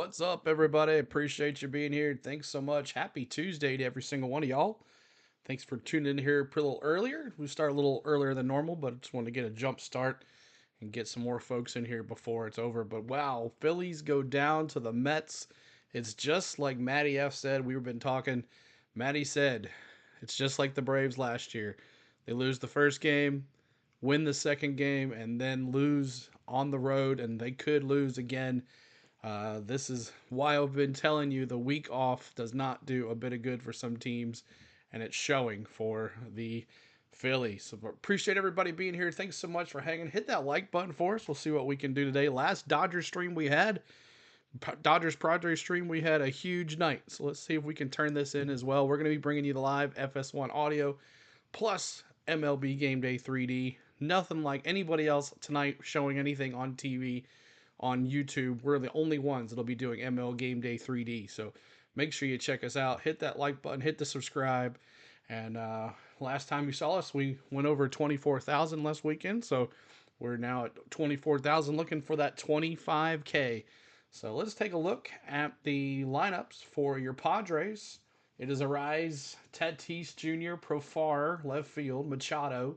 What's up, everybody? Appreciate you being here. Thanks so much. Happy Tuesday to every single one of y'all. Thanks for tuning in here a little earlier. We start a little earlier than normal, but just want to get a jump start and get some more folks in here before it's over. But wow, Phillies go down to the Mets. It's just like Matty F said. We've been talking. Matty said it's just like the Braves last year. They lose the first game, win the second game, and then lose on the road, and they could lose again. This is why I've been telling you the week off does not do a bit of good for some teams, and it's showing for the Phillies. So appreciate everybody being here. Thanks so much for hanging. Hit that like button for us. We'll see what we can do today. Last Dodgers stream we had, Dodgers Padres stream, we had a huge night. So let's see if we can turn this in as well. We're going to be bringing you the live FS1 audio plus MLB Game Day 3D. Nothing like anybody else tonight showing anything on TV on YouTube. We're the only ones that'll be doing ML Game Day 3D. So make sure you check us out. Hit that like button, hit the subscribe. And last time you saw us, we went over 24,000 last weekend. So we're now at 24,000, looking for that 25K. So let's take a look at the lineups for your Padres. It is Arise, Tatis Jr., Profar, left field, Machado,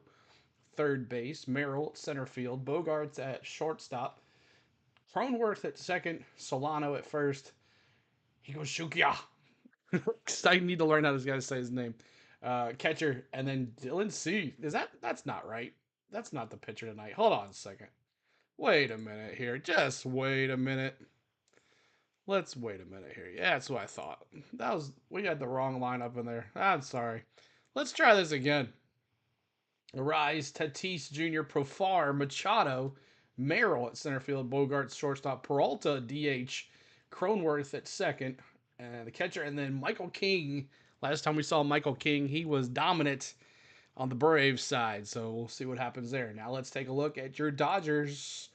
third base, Merrill at center field, Bogarts at shortstop, Cronenworth at second, Solano at first. He goes Shukia. I need to learn how this guy say his name. Catcher, and then Dylan C. That's not right. That's not the pitcher tonight. Hold on a second. Wait a minute here. Just wait a minute. Let's wait a minute here. Yeah, that's what I thought. We had the wrong lineup in there. I'm sorry. Let's try this again. Arise, Tatis Jr., Profar, Machado, Merrill at center field, Bogarts shortstop, Peralta DH, Cronenworth at second, and the catcher, and then Michael King. Last time we saw Michael King, he was dominant on the Braves side, so we'll see what happens there. Now let's take a look at your Dodgers.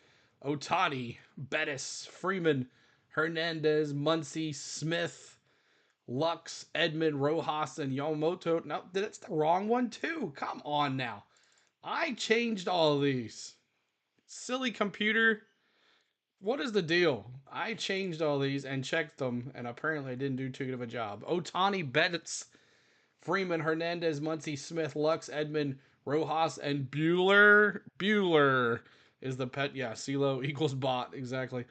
Otani, Bettis, Freeman, Hernandez, Muncy, Smith, Lux, Edmund, Rojas, and Yamamoto. No, that's the wrong one too. Come on now. I changed all of these. Silly computer. What is the deal? I changed all these and checked them, and apparently I didn't do too good of a job. Otani, Betts, Freeman, Hernandez, Muncy, Smith, Lux, Edmund, Rojas, and Buehler. Buehler is the pet. Yeah, CeeLo equals bot. Exactly.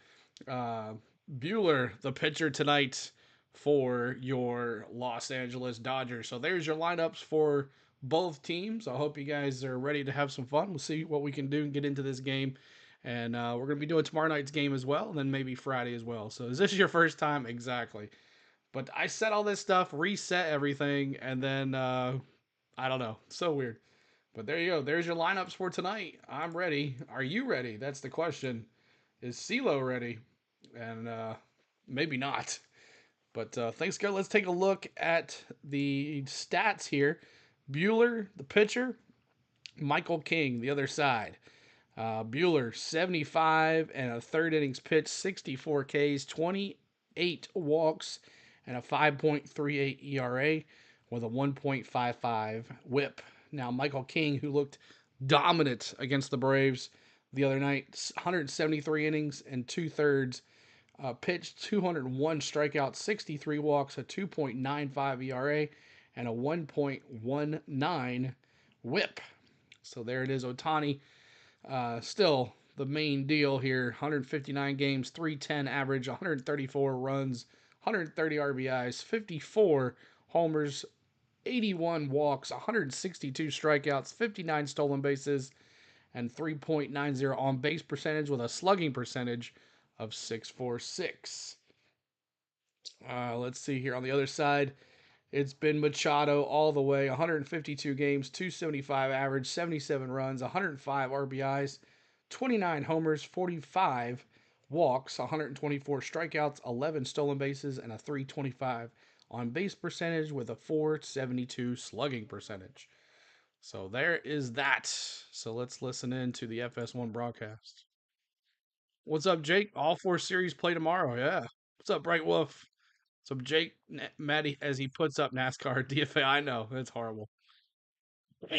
Uh, Buehler, the pitcher tonight for your Los Angeles Dodgers. So there's your lineups for both teams. I hope you guys are ready to have some fun. We'll see what we can do and get into this game. And we're going to be doing tomorrow night's game as well, and then maybe Friday as well. So is this your first time? Exactly. But I set all this stuff, reset everything, and then I don't know. So weird. But there you go. There's your lineups for tonight. I'm ready. Are you ready? That's the question. Is CeeLo ready? And maybe not. But thanks, guys. Let's take a look at the stats here. Buehler, the pitcher. Michael King, the other side. Buehler, 75 and a third innings pitch, 64 Ks, 28 walks, and a 5.38 ERA with a 1.55 whip. Now, Michael King, who looked dominant against the Braves the other night, 173 innings and two thirds, pitched 201 strikeouts, 63 walks, a 2.95 ERA, and a 1.19 whip. So there it is, Otani. Still the main deal here. 159 games, 310 average, 134 runs, 130 RBIs, 54 homers, 81 walks, 162 strikeouts, 59 stolen bases, and 3.90 on base percentage with a slugging percentage of 646. Let's see here on the other side. It's been Machado all the way. 152 games, 275 average, 77 runs, 105 RBIs, 29 homers, 45 walks, 124 strikeouts, 11 stolen bases, and a 325 on base percentage with a 472 slugging percentage. So there is that. So let's listen in to the FS1 broadcast. What's up, Jake? All four series play tomorrow. Yeah. What's up, Bright Wolf? So Jake, Maddie, as he puts up NASCAR DFA, I know it's horrible.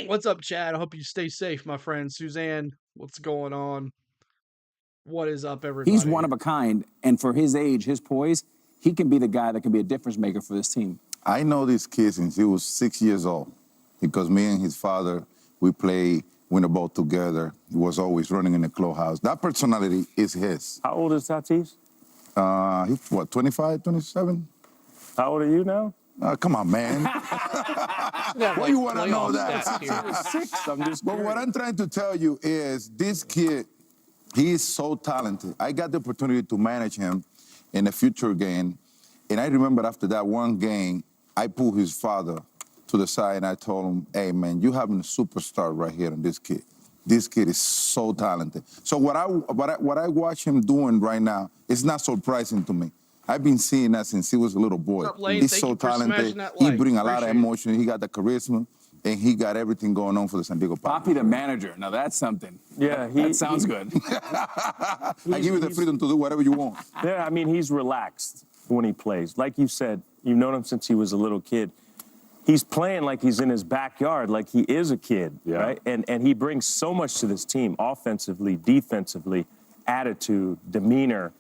What's up, Chad? I hope you stay safe, my friend. Suzanne, what's going on? What is up, everybody? He's one of a kind, and for his age, his poise, he can be the guy that can be a difference maker for this team. I know this kid since he was 6 years old because me and his father, we play winter ball together. He was always running in the clubhouse. That personality is his. How old is Tatis? He's, what, 25, 27? How old are you now? Come on, man. Why you want to know that? I'm just But what I'm trying to tell you is this kid, he is so talented. I got the opportunity to manage him in a future game. And I remember after that one game, I pulled his father to the side and I told him, hey, man, you having a superstar right here in this kid. This kid is so talented. So what I watch him doing right now is not surprising to me. I've been seeing that since he was a little boy. He's so talented. He brings a lot of emotion. He got the charisma, and he got everything going on for the San Diego Padres. Poppy the manager. Now that's something. Yeah, that sounds good. I give you the freedom to do whatever you want. Yeah, I mean, he's relaxed when he plays. Like you said, you've known him since he was a little kid. He's playing like he's in his backyard, like he is a kid, right? And he brings so much to this team, offensively, defensively, attitude, demeanor.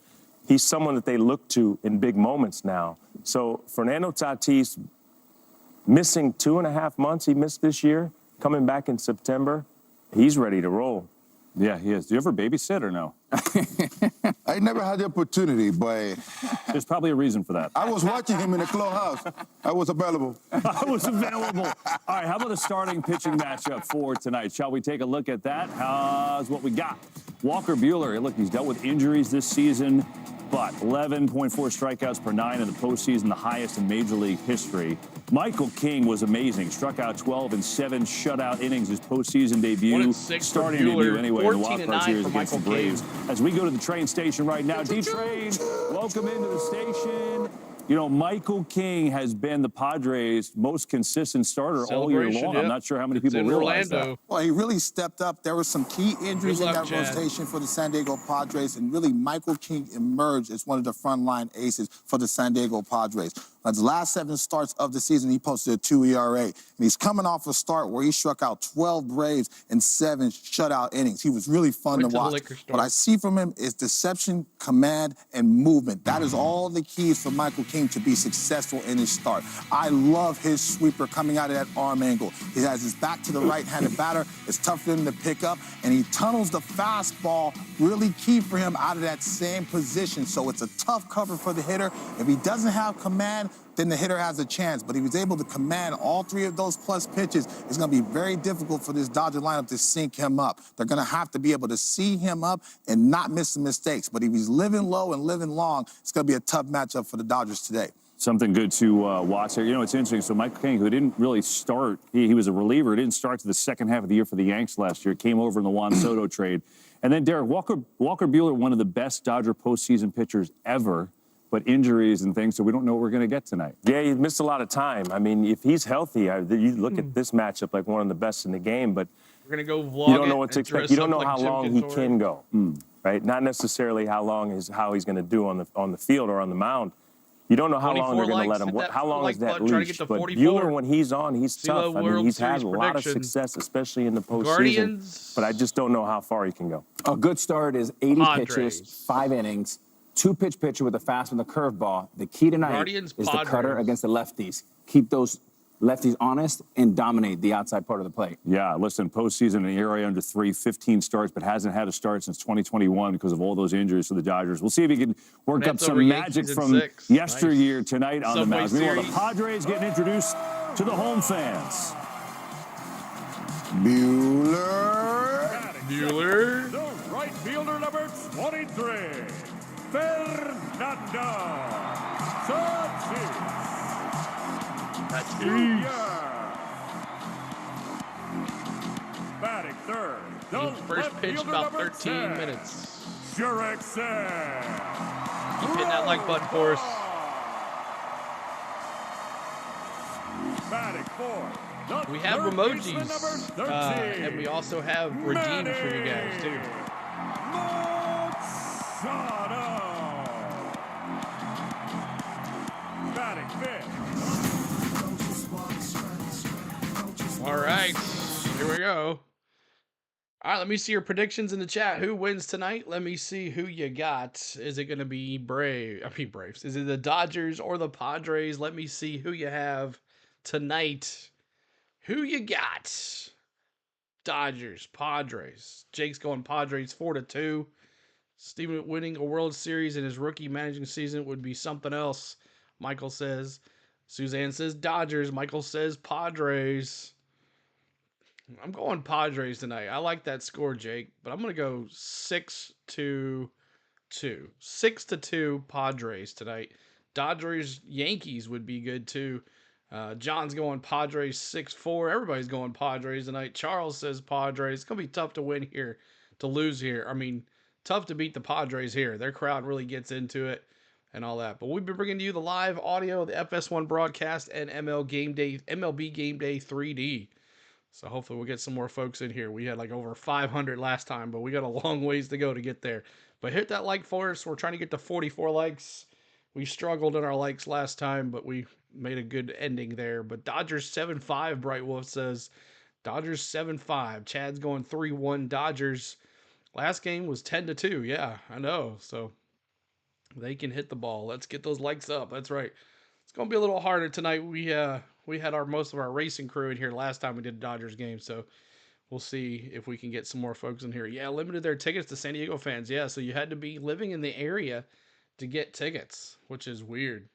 He's someone that they look to in big moments now. So Fernando Tatis, missing 2.5 months, he missed this year, coming back in September, he's ready to roll. Yeah, he is. Do you ever babysit or no? I never had the opportunity, but There's probably a reason for that. I was watching him in the clubhouse. I was available. I was available. All right, how about the starting pitching matchup for tonight? Shall we take a look at that? How's what we got? Walker Buehler, look, he's dealt with injuries this season, but 11.4 strikeouts per nine in the postseason, the highest in Major League history. Michael King was amazing. Struck out 12 in 7 shutout innings his postseason debut. Starting debut anyway in the wild card series against the Braves. As we go to the train station right now, D-Train, welcome into the station. You know, Michael King has been the Padres' most consistent starter all year long. Yep. I'm not sure how many people realize that. Well, he really stepped up. There were some key injuries in that rotation for the San Diego Padres, and really Michael King emerged as one of the frontline aces for the San Diego Padres. On his last 7 starts of the season, he posted a 2 ERA, and he's coming off a start where he struck out 12 Braves in 7 shutout innings. He was really fun to watch. What I see from him is deception, command, and movement. That is all the keys for Michael King to be successful in his start. I love his sweeper coming out of that arm angle. He has his back to the right-handed batter. It's tough for him to pick up, and he tunnels the fastball, really key for him out of that same position. So it's a tough cover for the hitter. If he doesn't have command, then the hitter has a chance. But he was able to command all 3 of those plus pitches. It's going to be very difficult for this Dodger lineup to sync him up. They're going to have to be able to see him up and not miss the mistakes. But if he's living low and living long, it's going to be a tough matchup for the Dodgers today. Something good to watch there. You know, it's interesting. So Michael King, who didn't really start, he was a reliever, didn't start to the second half of the year for the Yanks last year, came over in the Juan Soto trade. And then Derek Walker Buehler, one of the best Dodger postseason pitchers ever, but injuries and things, so we don't know what we're going to get tonight. Yeah, he missed a lot of time. I mean, if he's healthy, you look at this matchup like one of the best in the game, but We're going to go vlog you don't know what to expect. You don't know like how long he can go, right? Not necessarily how he's going to do on the field or on the mound. You don't know how long they're going to let him. How long is that leash? But Buehler, when he's on, he's tough. I mean, he's had a lot of success, especially in the postseason. But I just don't know how far he can go. A good start is 80 Padres. pitches, 5 innings, 2-pitch pitcher with a fastball and the curveball. The key tonight is the cutter Padres. against the lefties. Keep those lefties honest and dominate the outside part of the plate. Yeah, listen, postseason, an ERA under 3, 15 starts, but hasn't had a start since 2021 because of all those injuries to the Dodgers. We'll see if he can work up some magic from yesteryear tonight on the mound. Meanwhile, the Padres getting introduced to the home fans. Buehler. The right fielder, number 23, Fernando Tatis. Batting third. The First pitch fielder, about number 13 10, minutes. San. Keep hitting that like button for us. Batting fourth. We have emojis, and we also have redeemed for you guys, too. Batting fifth. All right, here we go. All right, let me see your predictions in the chat. Who wins tonight? Let me see who you got. Is it going to be Braves? Is it the Dodgers or the Padres? Let me see who you have tonight. Who you got? Dodgers, Padres. Jake's going Padres 4-2. Steven winning a World Series in his rookie managing season would be something else, Michael says. Suzanne says Dodgers. Michael says Padres. I'm going Padres tonight. I like that score, Jake, but I'm going to go 6-2. 6-2 Padres tonight. Dodgers, Yankees would be good too. John's going Padres 6-4. Everybody's going Padres tonight. Charles says Padres. It's going to be tough to win here, to lose here. I mean, tough to beat the Padres here. Their crowd really gets into it and all that. But we've been bringing you the live audio of the FS1 broadcast and MLB Game Day 3D. So hopefully we'll get some more folks in here. We had like over 500 last time, but we got a long ways to go to get there. But hit that like for us. We're trying to get to 44 likes. We struggled in our likes last time, but we made a good ending there. But Dodgers 7-5, Bright Wolf says. Dodgers 7-5. Chad's going 3-1 Dodgers. Last game was 10-2. Yeah, I know. So they can hit the ball. Let's get those likes up. That's right. It's going to be a little harder tonight. We had most of our racing crew in here last time we did a Dodgers game, so we'll see if we can get some more folks in here. Yeah, limited their tickets to San Diego fans. Yeah, so you had to be living in the area to get tickets, which is weird.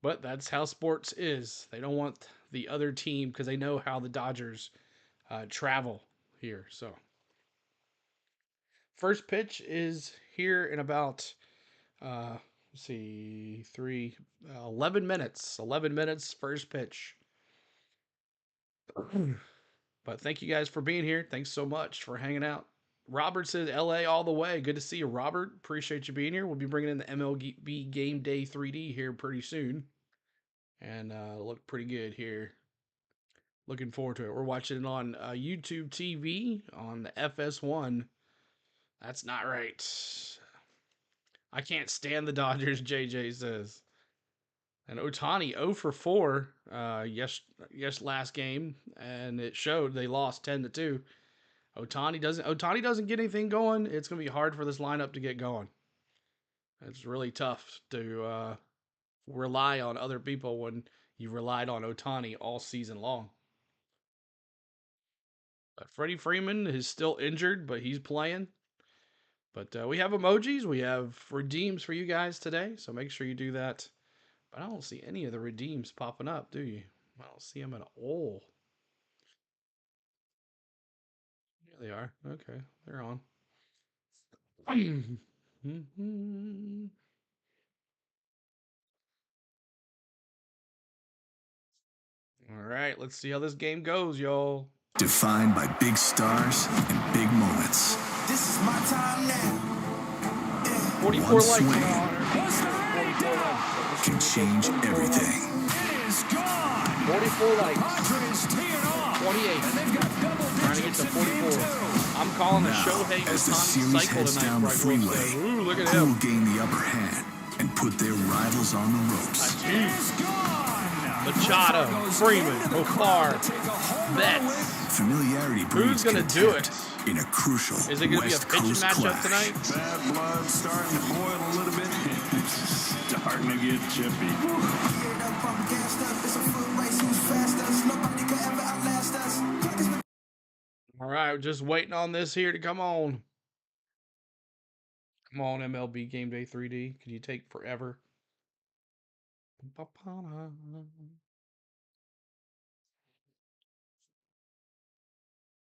But that's how sports is. They don't want the other team because they know how the Dodgers travel here. So first pitch is here in about 11 minutes. 11 minutes, first pitch. But thank you guys for being here. Thanks so much for hanging out. Robert says LA all the way. Good to see you, Robert. Appreciate you being here. We'll be bringing in the MLB Game Day 3D here pretty soon. And look pretty good here. Looking forward to it. We're watching it on YouTube TV on the FS1. That's not right. I can't stand the Dodgers, JJ says. And Otani 0-4 last game, and it showed they lost 10-2. Otani doesn't get anything going. It's going to be hard for this lineup to get going. It's really tough to rely on other people when you relied on Otani all season long. Freddie Freeman is still injured, but he's playing. But we have emojis. We have redeems for you guys today, so make sure you do that. But I don't see any of the redeems popping up, do you? I don't see them at all. Yeah, they are. Okay, they're on. All right, let's see how this game goes, y'all. Defined by big stars and big moments. This is my time now. 44 One likes. swing can change everything. It is gone. 44 likes. Padres tee it off. 28. And they've got double Trying to get to 44. I'm calling the Shohei As the Otani series cycle heads tonight. down the Right, freeway, ooh, look at who will him. gain the upper hand and put their rivals on the ropes? It is gone. Machado, Freeman, Ofar, Betts. Familiarity breeds Who's gonna do contempt in a crucial Is it going to be a West pitching Coast matchup clash. tonight? Bad blood starting to boil a little bit. Starting to get chippy. All right, just waiting on this here to come on. Come on, MLB Game Day 3D. Can you take forever?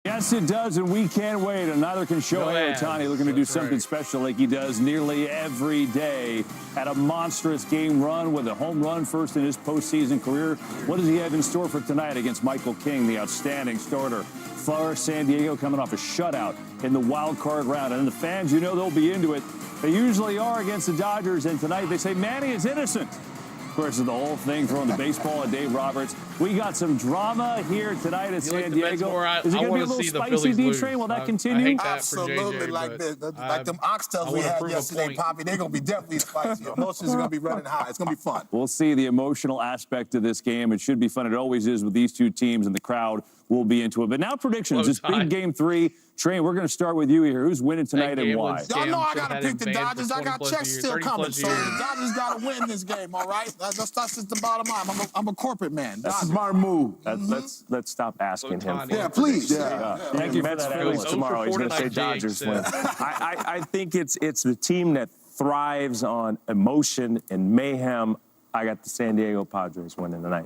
Yes, it does, and we can't wait. And neither can Shohei Otani, looking to do something special like he does nearly every day. Had a monstrous game run with a home run first in his postseason career. What does he have in store for tonight against Michael King, the outstanding starter for San Diego, coming off a shutout in the wild card round? And the fans, you know, they'll be into it. They usually are against the Dodgers, and tonight they say Manny is innocent. Of course, the whole thing throwing the baseball at Dave Roberts. We got some drama here tonight at San Diego. Is it going to be a little spicy, D-Train? Will that continue? Absolutely, like them oxtails we had yesterday, Poppy. They're going to be definitely spicy. Emotions are going to be running high. It's going to be fun. We'll see the emotional aspect of this game. It should be fun. It always is with these two teams, and the crowd will be into it. But now predictions. It's big game 3. Train, we're going to start with you here. Who's winning tonight and why? Y'all know I got to pick the Dodgers. I got checks still coming. So the Dodgers got to win this game, all right? That's just the bottom line. I'm a corporate man. That's a smart move. Let's stop asking him. Yeah, please. Thank you for that analyst tomorrow. He's going to say Dodgers win. I think it's the team that thrives on emotion and mayhem. I got the San Diego Padres winning tonight.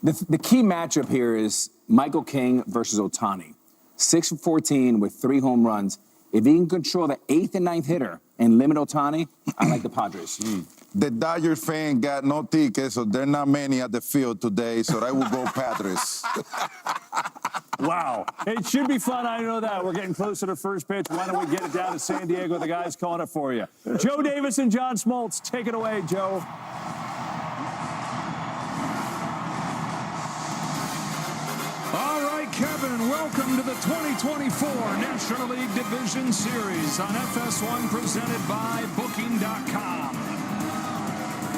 The key matchup here is Michael King versus Otani. 6 for 14 with 3 home runs. If he can control the 8th and 9th hitter and limit Otani, I like the Padres. The Dodgers fan got no tickets, so there are not many at the field today, so I will go Padres. Wow. It should be fun. I know that. We're getting closer to first pitch. Why don't we get it down to San Diego? The guys calling it for you. Joe Davis and John Smoltz. Take it away, Joe. All right, Kevin, welcome to the 2024 National League Division Series on FS1 presented by Booking.com.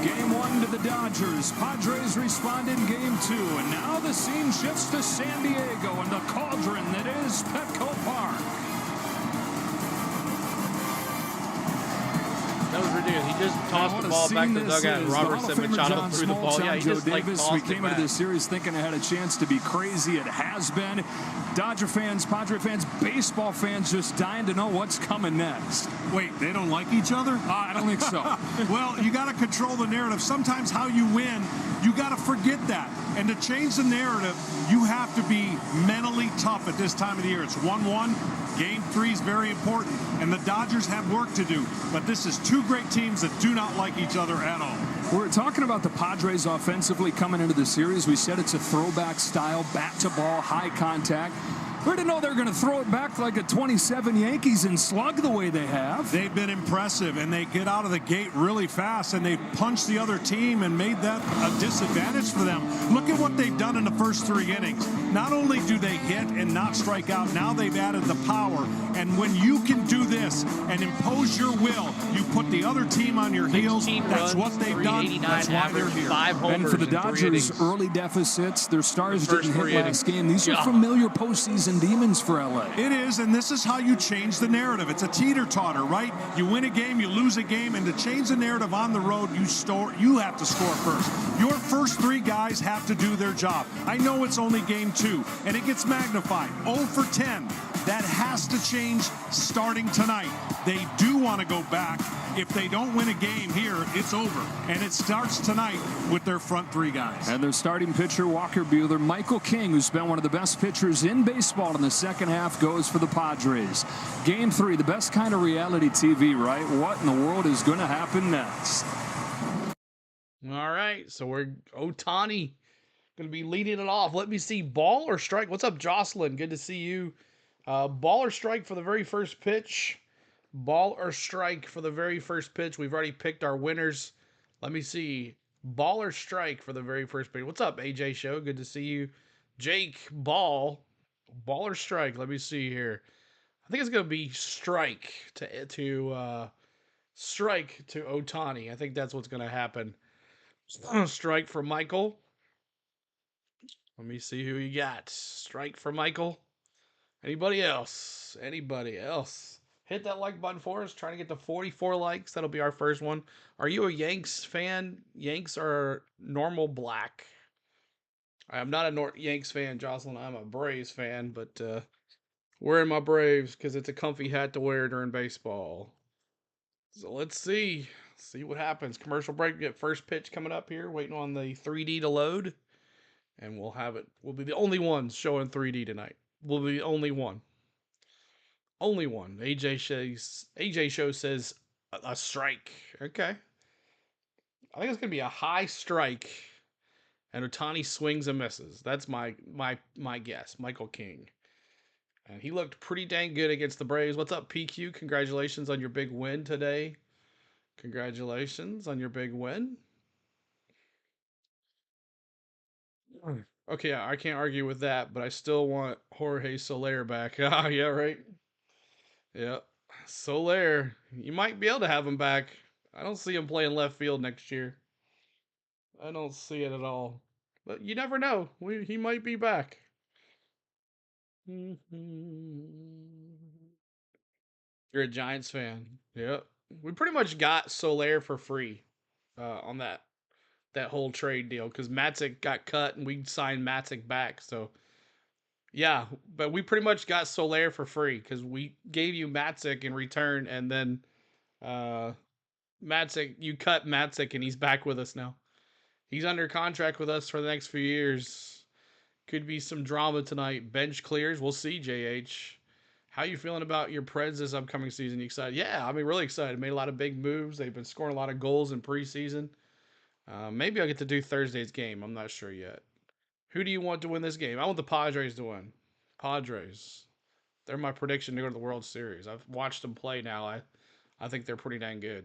Game 1 to the Dodgers. Padres respond in Game 2, and now the scene shifts to San Diego and the cauldron that is Petco Park. That was ridiculous. He just tossed the ball back to the dugout, and Robert Machado threw the ball. Yeah, he just we came into this series thinking it had a chance to be crazy. It has been. Dodger fans, Padre fans, baseball fans just dying to know what's coming next. Wait, they don't like each other? I don't think so. Well, you got to control the narrative. Sometimes how you win, you got to forget that. And to change the narrative, you have to be mentally tough at this time of the year. It's 1-1. Game 3 is very important, and the Dodgers have work to do. But this is 2 great teams that do not like each other at all. We're talking about the Padres offensively coming into the series. We said it's a throwback style, bat-to-ball, high contact. We didn't know they were going to throw it back like a 27 Yankees and slug the way they have. They've been impressive, and they get out of the gate really fast, and they punched the other team and made that a disadvantage for them. Look at what they've done in the first 3 innings. Not only do they hit and not strike out, now they've added the power. And when you can do this and impose your will, you put the other team on your heels. That's what they've done. That's why they're here. 5 homers and for the Dodgers, early deficits, their stars didn't hit last game. These are familiar postseason demons for LA. It is, and this is how you change the narrative. It's a teeter-totter, right? You win a game, you lose a game, and to change the narrative on the road, you have to score first. Your first 3 guys have to do their job. I know it's only game 2, and it gets magnified. 0 for 10. That has to change starting tonight. They do want to go back. If they don't win a game here, it's over. And it starts tonight with their front 3 guys. And their starting pitcher, Walker Buehler. Michael King, who's been one of the best pitchers in baseball in the second half, goes for the Padres. Game 3, the best kind of reality TV, right? What in the world is going to happen next? All right, so we're Otani going to be leading it off. Let me see, ball or strike? What's up, Jocelyn? Good to see you. Ball or strike for the very first pitch? Ball or strike for the very first pitch? We've already picked our winners. Let me see. Ball or strike for the very first pitch? What's up, AJ Show? Good to see you. Jake, ball. Ball or strike? Let me see here. I think it's going to be strike to strike to Otani. I think that's what's going to happen. Strike for Michael. Let me see who you got. Strike for Michael. Anybody else? Anybody else? Hit that like button for us. Trying to get to 44 likes. That'll be our first one. Are you a Yanks fan? Yanks are normal black. I'm not a Yanks fan, Jocelyn. I'm a Braves fan, but wearing my Braves because it's a comfy hat to wear during baseball. So let's see. See what happens. Commercial break. We get first pitch coming up here. Waiting on the 3D to load. And we'll have it. We'll be the only ones showing 3D tonight. We'll be the only one. Only one. AJ Show says a strike. Okay. I think it's going to be a high strike. And Otani swings and misses. That's my guess. Michael King. And he looked pretty dang good against the Braves. What's up, PQ? Congratulations on your big win today. Congratulations on your big win. Okay, I can't argue with that, but I still want Jorge Soler back. Ah, yeah, right. Yeah, Soler. You might be able to have him back. I don't see him playing left field next year. I don't see it at all. But you never know. He might be back. You're a Giants fan. Yep. We pretty much got Soler for free on that whole trade deal because Matzik got cut and we signed Matzik back. So yeah, but we pretty much got Soler for free because we gave you Matzik in return, and then Matzik, you cut Matzik, and he's back with us now. He's under contract with us for the next few years. Could be some drama tonight. Bench clears. We'll see, JH. How you feeling about your Preds this upcoming season? You excited? Yeah, I mean, really excited. Made a lot of big moves. They've been scoring a lot of goals in preseason. Maybe I'll get to do Thursday's game. I'm not sure yet. Who do you want to win this game? I want the Padres to win. Padres. They're my prediction to go to the World Series. I've watched them play now. I think they're pretty dang good.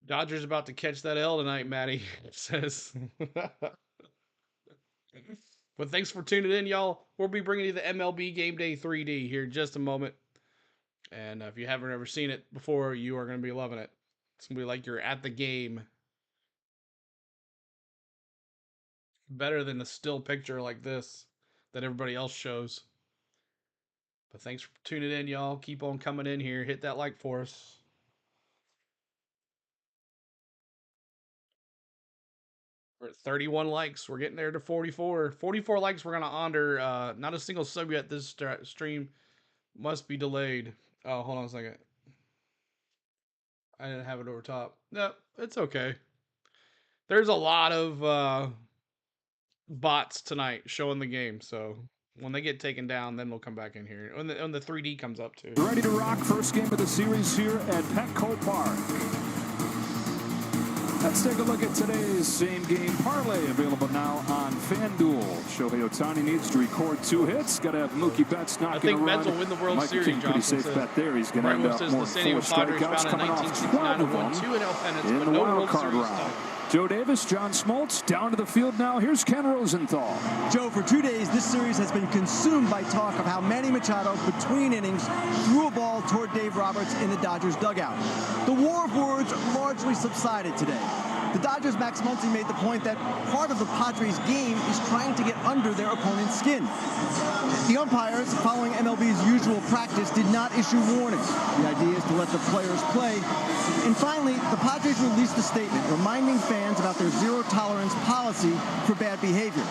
Dodgers about to catch that L tonight, Maddie says. But thanks for tuning in, y'all. We'll be bringing you the MLB Game Day 3D here in just a moment. And if you haven't ever seen it before, you are going to be loving it. It's going to be like you're at the game. Better than a still picture like this that everybody else shows. But thanks for tuning in, y'all. Keep on coming in here. Hit that like for us. We're at 31 likes. We're getting there to 44. 44 likes. We're going to honor. Not a single sub yet. This stream must be delayed. Oh, hold on a second. I didn't have it over top. No, it's okay. There's a lot of bots tonight showing the game. So when they get taken down, then we'll come back in here. When the 3D comes up, too. Ready to rock. First game of the series here at Petco Park. Let's take a look at today's same game parlay, available now on FanDuel. Shohei Otani needs to record 2 hits. Got to have Mookie Betts knocking a run. I think Betts will win the World Series. King, pretty safe bet there. He's going to end up more 4 strikeouts, coming off 12 of them in the wild card round. Joe Davis, John Smoltz, down to the field now. Here's Ken Rosenthal. Joe, for 2 days, this series has been consumed by talk of how Manny Machado, between innings, threw a ball toward Dave Roberts in the Dodgers dugout. The war of words largely subsided today. The Dodgers' Max Muncy made the point that part of the Padres' game is trying to get under their opponent's skin. The umpires, following MLB's usual practice, did not issue warnings. The idea is to let the players play. And finally, the Padres released a statement reminding fans about their zero-tolerance policy for bad behavior.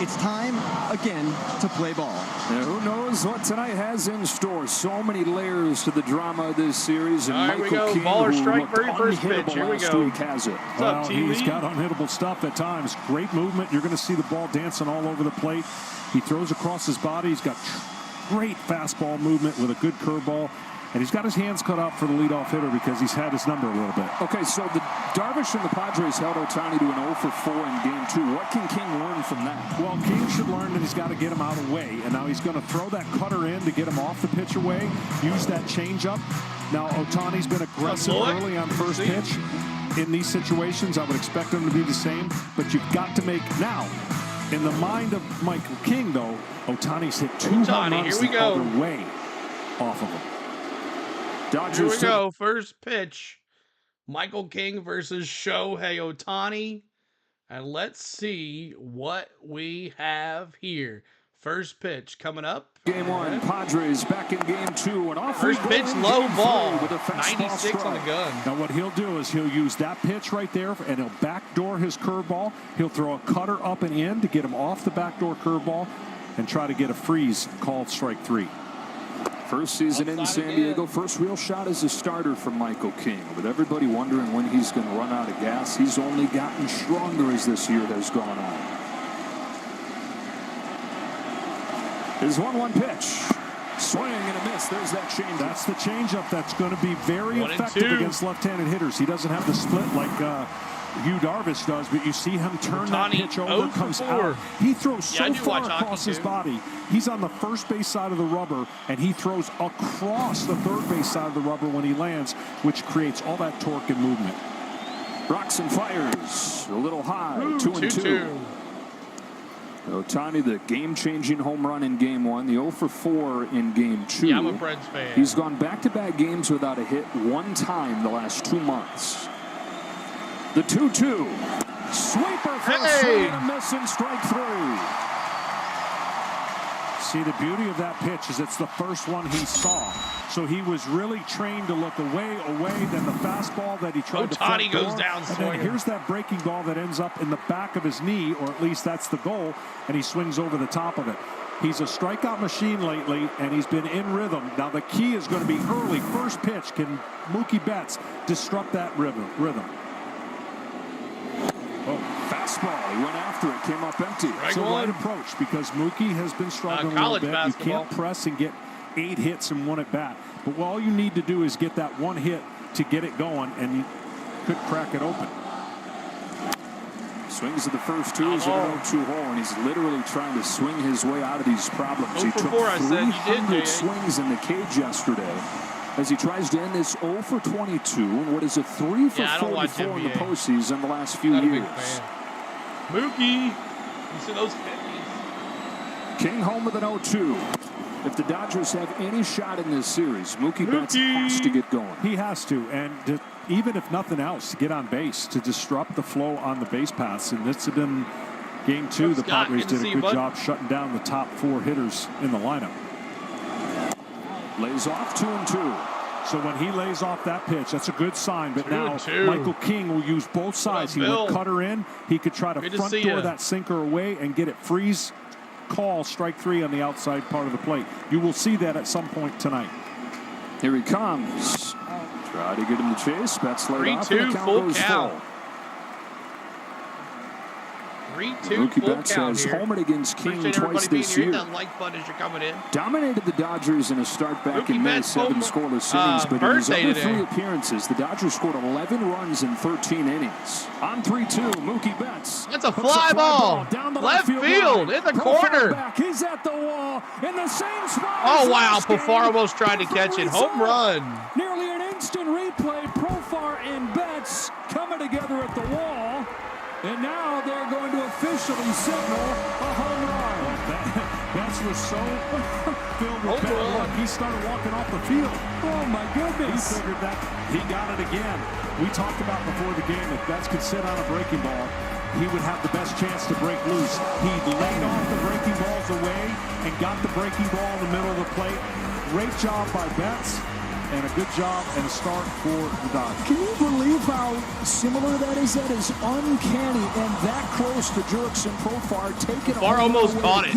It's time, again, to play ball. Now, who knows what tonight has in store? So many layers to the drama of this series. And Michael we go. King, baller strike, very first pitch. Here we go. Has it. Well, he's got unhittable stuff at times. Great movement. You're going to see the ball dancing all over the plate. He throws across his body. He's got great fastball movement with a good curveball. And he's got his hands cut out for the leadoff hitter because he's had his number a little bit. Okay, so the Darvish and the Padres held Otani to an 0 for 4 in Game 2. What can King learn from that? Well, King should learn that he's got to get him out of the way. And now he's going to throw that cutter in to get him off the pitch away, use that changeup. Now, Otani's been aggressive early on first pitch. In these situations, I would expect him to be the same. But you've got to make now. In the mind of Michael King, though, Otani's hit 2 home runs the other way off of him. Dodgers. Here we go. First pitch. Michael King versus Shohei Otani. And let's see what we have here. First pitch coming up. Game 1, Padres back in Game 2. And off first pitch, low ball. With a 96 on the gun. Now what he'll do is he'll use that pitch right there, and he'll backdoor his curveball. He'll throw a cutter up and in to get him off the backdoor curveball and try to get a freeze called strike 3. First season in San Diego, first real shot as a starter for Michael King. With everybody wondering when he's going to run out of gas, he's only gotten stronger as this year has gone on. His 1-1 pitch. Swing and a miss. There's that changeup. That's the changeup that's going to be very effective against left-handed hitters. He doesn't have the split like Hugh Darvish does, but you see him turn that pitch over, comes out. He throws so far across his body. He's on the first base side of the rubber, and he throws across the third base side of the rubber when he lands, which creates all that torque and movement. Rocks and fires. A little high. 2-2. Otani, the game-changing home run in Game 1. The 0 for 4 in Game 2. Yeah, I'm a Preds fan. He's gone back-to-back games without a hit one time the last 2 months. The 2-2. Sweeper for a swing and a miss and strike 3. See, the beauty of that pitch is it's the first one he saw. So he was really trained to look away, then the fastball that he tried to front Otani goes down and swinging. then here's that breaking ball that ends up in the back of his knee, or at least that's the goal, and he swings over the top of it. He's a strikeout machine lately, and he's been in rhythm. Now the key is going to be early. First pitch, can Mookie Betts disrupt that rhythm? Oh, fastball. He went after it, came up empty. It's a right approach because Mookie has been struggling a little bit. Basketball. You can't press and get 8 hits in one at bat. But all you need to do is get that one hit to get it going, and you could crack it open. Swings at the first 2 is an 0-2 hole, and he's literally trying to swing his way out of these problems. He took 300 swings in the cage yesterday as he tries to end this 0 for 22, and what is a 3 for 44 in the postseason the last few years. Mookie, you see those 50s. King home with an 0-2. If the Dodgers have any shot in this series, Mookie Betts has to get going. He has to, and even if nothing else, to get on base, to disrupt the flow on the base paths. And this has been Game 2. The Padres did a good job shutting down the top 4 hitters in the lineup. Lays off 2-2. So when he lays off that pitch, that's a good sign. But now Michael King will use both sides. He would cut her in. He could try to front door that sinker away and get it freeze. Call strike 3 on the outside part of the plate. You will see that at some point tonight. Here he comes. Try to get him to chase. Betts laid off. 3-2 full count. 3-2 Mookie Betts has homered against King twice this year. That like button as you're coming in. Dominated the Dodgers in a start back in May, 7 scoreless innings. But in his other 3 appearances, the Dodgers scored 11 runs in 13 innings. On 3-2, Mookie Betts. That's a fly ball. Down the left field in the corner. Back. He's at the wall in the same spot. Oh, wow. Profar almost tried to catch it. Home run. Nearly an instant replay. Profar and Betts coming together at the wall. And now they're going to officially signal a home run. Betts was so filled with bad luck, he started walking off the field. Oh, my goodness. He figured that he got it again. We talked about before the game, if Betts could sit on a breaking ball, he would have the best chance to break loose. He laid off the breaking balls away and got the breaking ball in the middle of the plate. Great job by Betts. And a good job and a start for the Dodgers. Can you believe how similar that is? That is uncanny and that close to Jerks and Profar taking it. Profar almost caught it.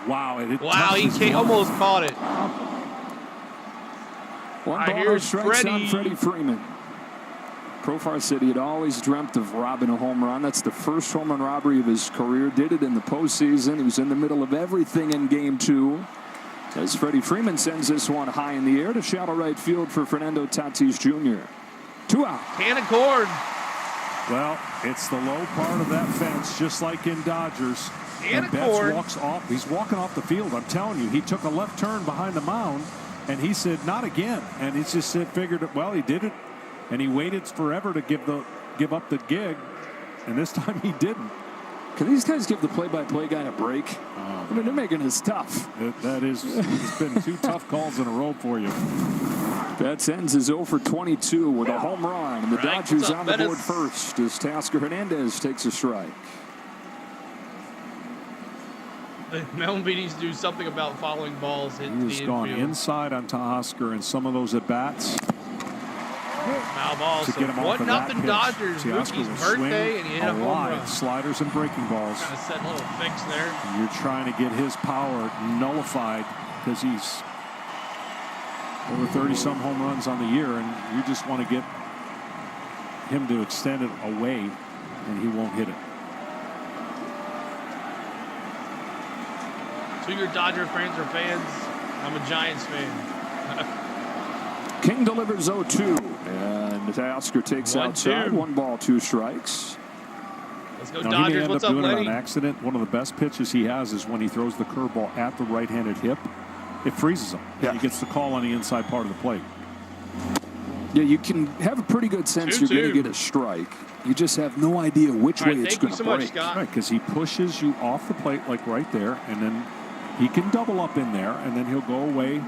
Wow, he almost caught it. One ball, no strikes on Freddie Freeman. Profar said he had always dreamt of robbing a home run. That's the first home run robbery of his career. Did it in the postseason. He was in the middle of everything in Game 2. As Freddie Freeman sends this one high in the air to shallow right field for Fernando Tatis Jr. 2 out. Can of corn. Well, it's the low part of that fence, just like in Dodgers. And Betts walks off. He's walking off the field. I'm telling you, he took a left turn behind the mound, and he said, "Not again." And he just figured, well, he did it, and he waited forever to give up the gig, and this time he didn't. Can these guys give the play-by-play guy a break? I mean, they're making this tough. It's been 2 tough calls in a row for you. Betts ends his 0 for 22 with a home run, and the Dodgers on the board first as Teoscar Hernandez takes a strike. MLB needs to do something about following balls into the infield. He's gone inside on Teoscar in some of those at-bats. Foul ball. To get him off of 1-0 Dodgers. Mookie's birthday, and he hit a home run. Sliders and breaking balls. Kind of set a little fix there. You're trying to get his power nullified because he's over 30-some home runs on the year, and you just want to get him to extend it away, and he won't hit it. So your Dodger fans are fans. I'm a Giants fan. King delivers 0-2, and Teoscar takes outside. 1 ball, 2 strikes. Let's go, now, Dodgers. He may end What's up up, doing Lenny? it on accident. One of the best pitches he has is when he throws the curveball at the right-handed hip. It freezes him. Yeah. He gets the call on the inside part of the plate. Yeah, you can have a pretty good sense you're going to get a strike. You just have no idea which way it's going to break. Right, because he pushes you off the plate, like right there, and then he can double up in there, and then he'll go away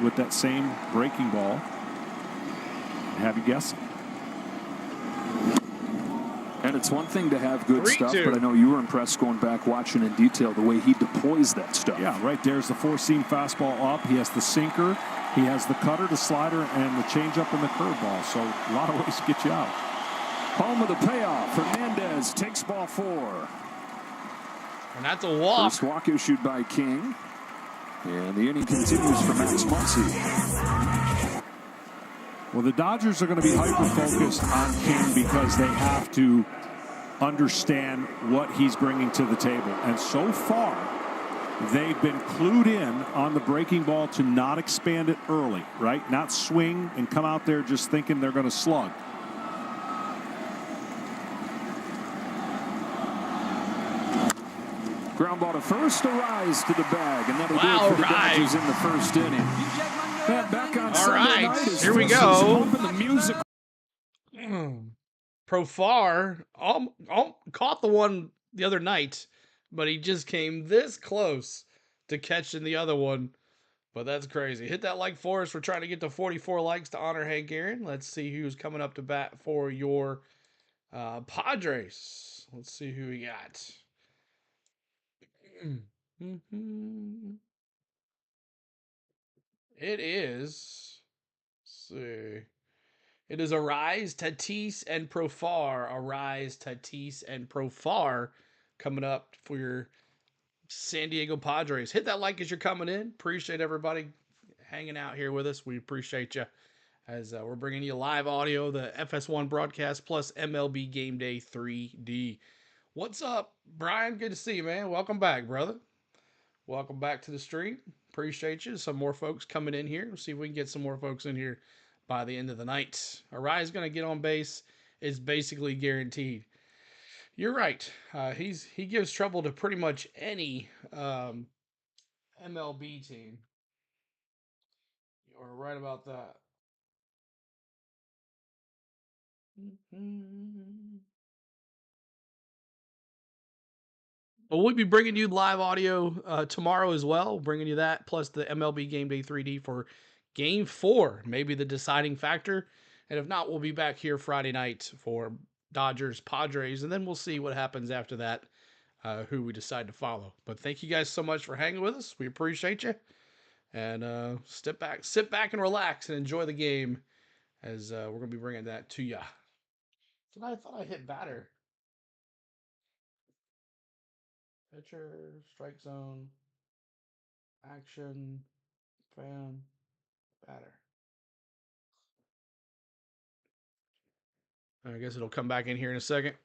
with that same breaking ball and have you guessing. And it's one thing to have good stuff, but I know you were impressed going back watching in detail the way he deploys that stuff. Yeah, right there's the four-seam fastball up. He has the sinker, he has the cutter, the slider, and the changeup and the curveball. So a lot of ways to get you out. Home of the payoff. Fernandez takes ball 4. And that's a walk. First walk issued by King. And the inning continues for Max Muncy. Well, the Dodgers are going to be hyper-focused on King because they have to understand what he's bringing to the table. And so far, they've been clued in on the breaking ball to not expand it early, right? Not swing and come out there just thinking they're going to slug. Ground ball to first, a rise to the bag, and that'll do it for the Dodgers in the first inning. Back on Sunday night is here we go. The music. Profar caught the one the other night, but he just came this close to catching the other one. But that's crazy. Hit that like for us. We're trying to get to 44 likes to honor Hank Aaron. Let's see who's coming up to bat for your Padres. Let's see who we got. It is, let's see. It is Arise, Tatis, and Profar. Arise, Tatis, and Profar coming up for your San Diego Padres. Hit that like as you're coming in. Appreciate everybody hanging out here with us. We appreciate you as we're bringing you live audio, the FS1 broadcast, plus MLB Game Day 3D. What's up, Brian? Good to see you, man. Welcome back, brother. Welcome back to the stream. Appreciate you. Some more folks coming in here. We'll see if we can get some more folks in here by the end of the night. Arise going to get on base. It's basically guaranteed. You're right. He gives trouble to pretty much any MLB team. You're right about that. Well, we'll be bringing you live audio tomorrow as well, bringing you that, plus the MLB Game Day 3D for Game 4, maybe the deciding factor. And if not, we'll be back here Friday night for Dodgers, Padres, and then we'll see what happens after that, who we decide to follow. But thank you guys so much for hanging with us. We appreciate you. And sit back and relax and enjoy the game as we're going to be bringing that to you. I thought I hit batter. Pitcher, strike zone, action, fan, batter. I guess it'll come back in here in a second.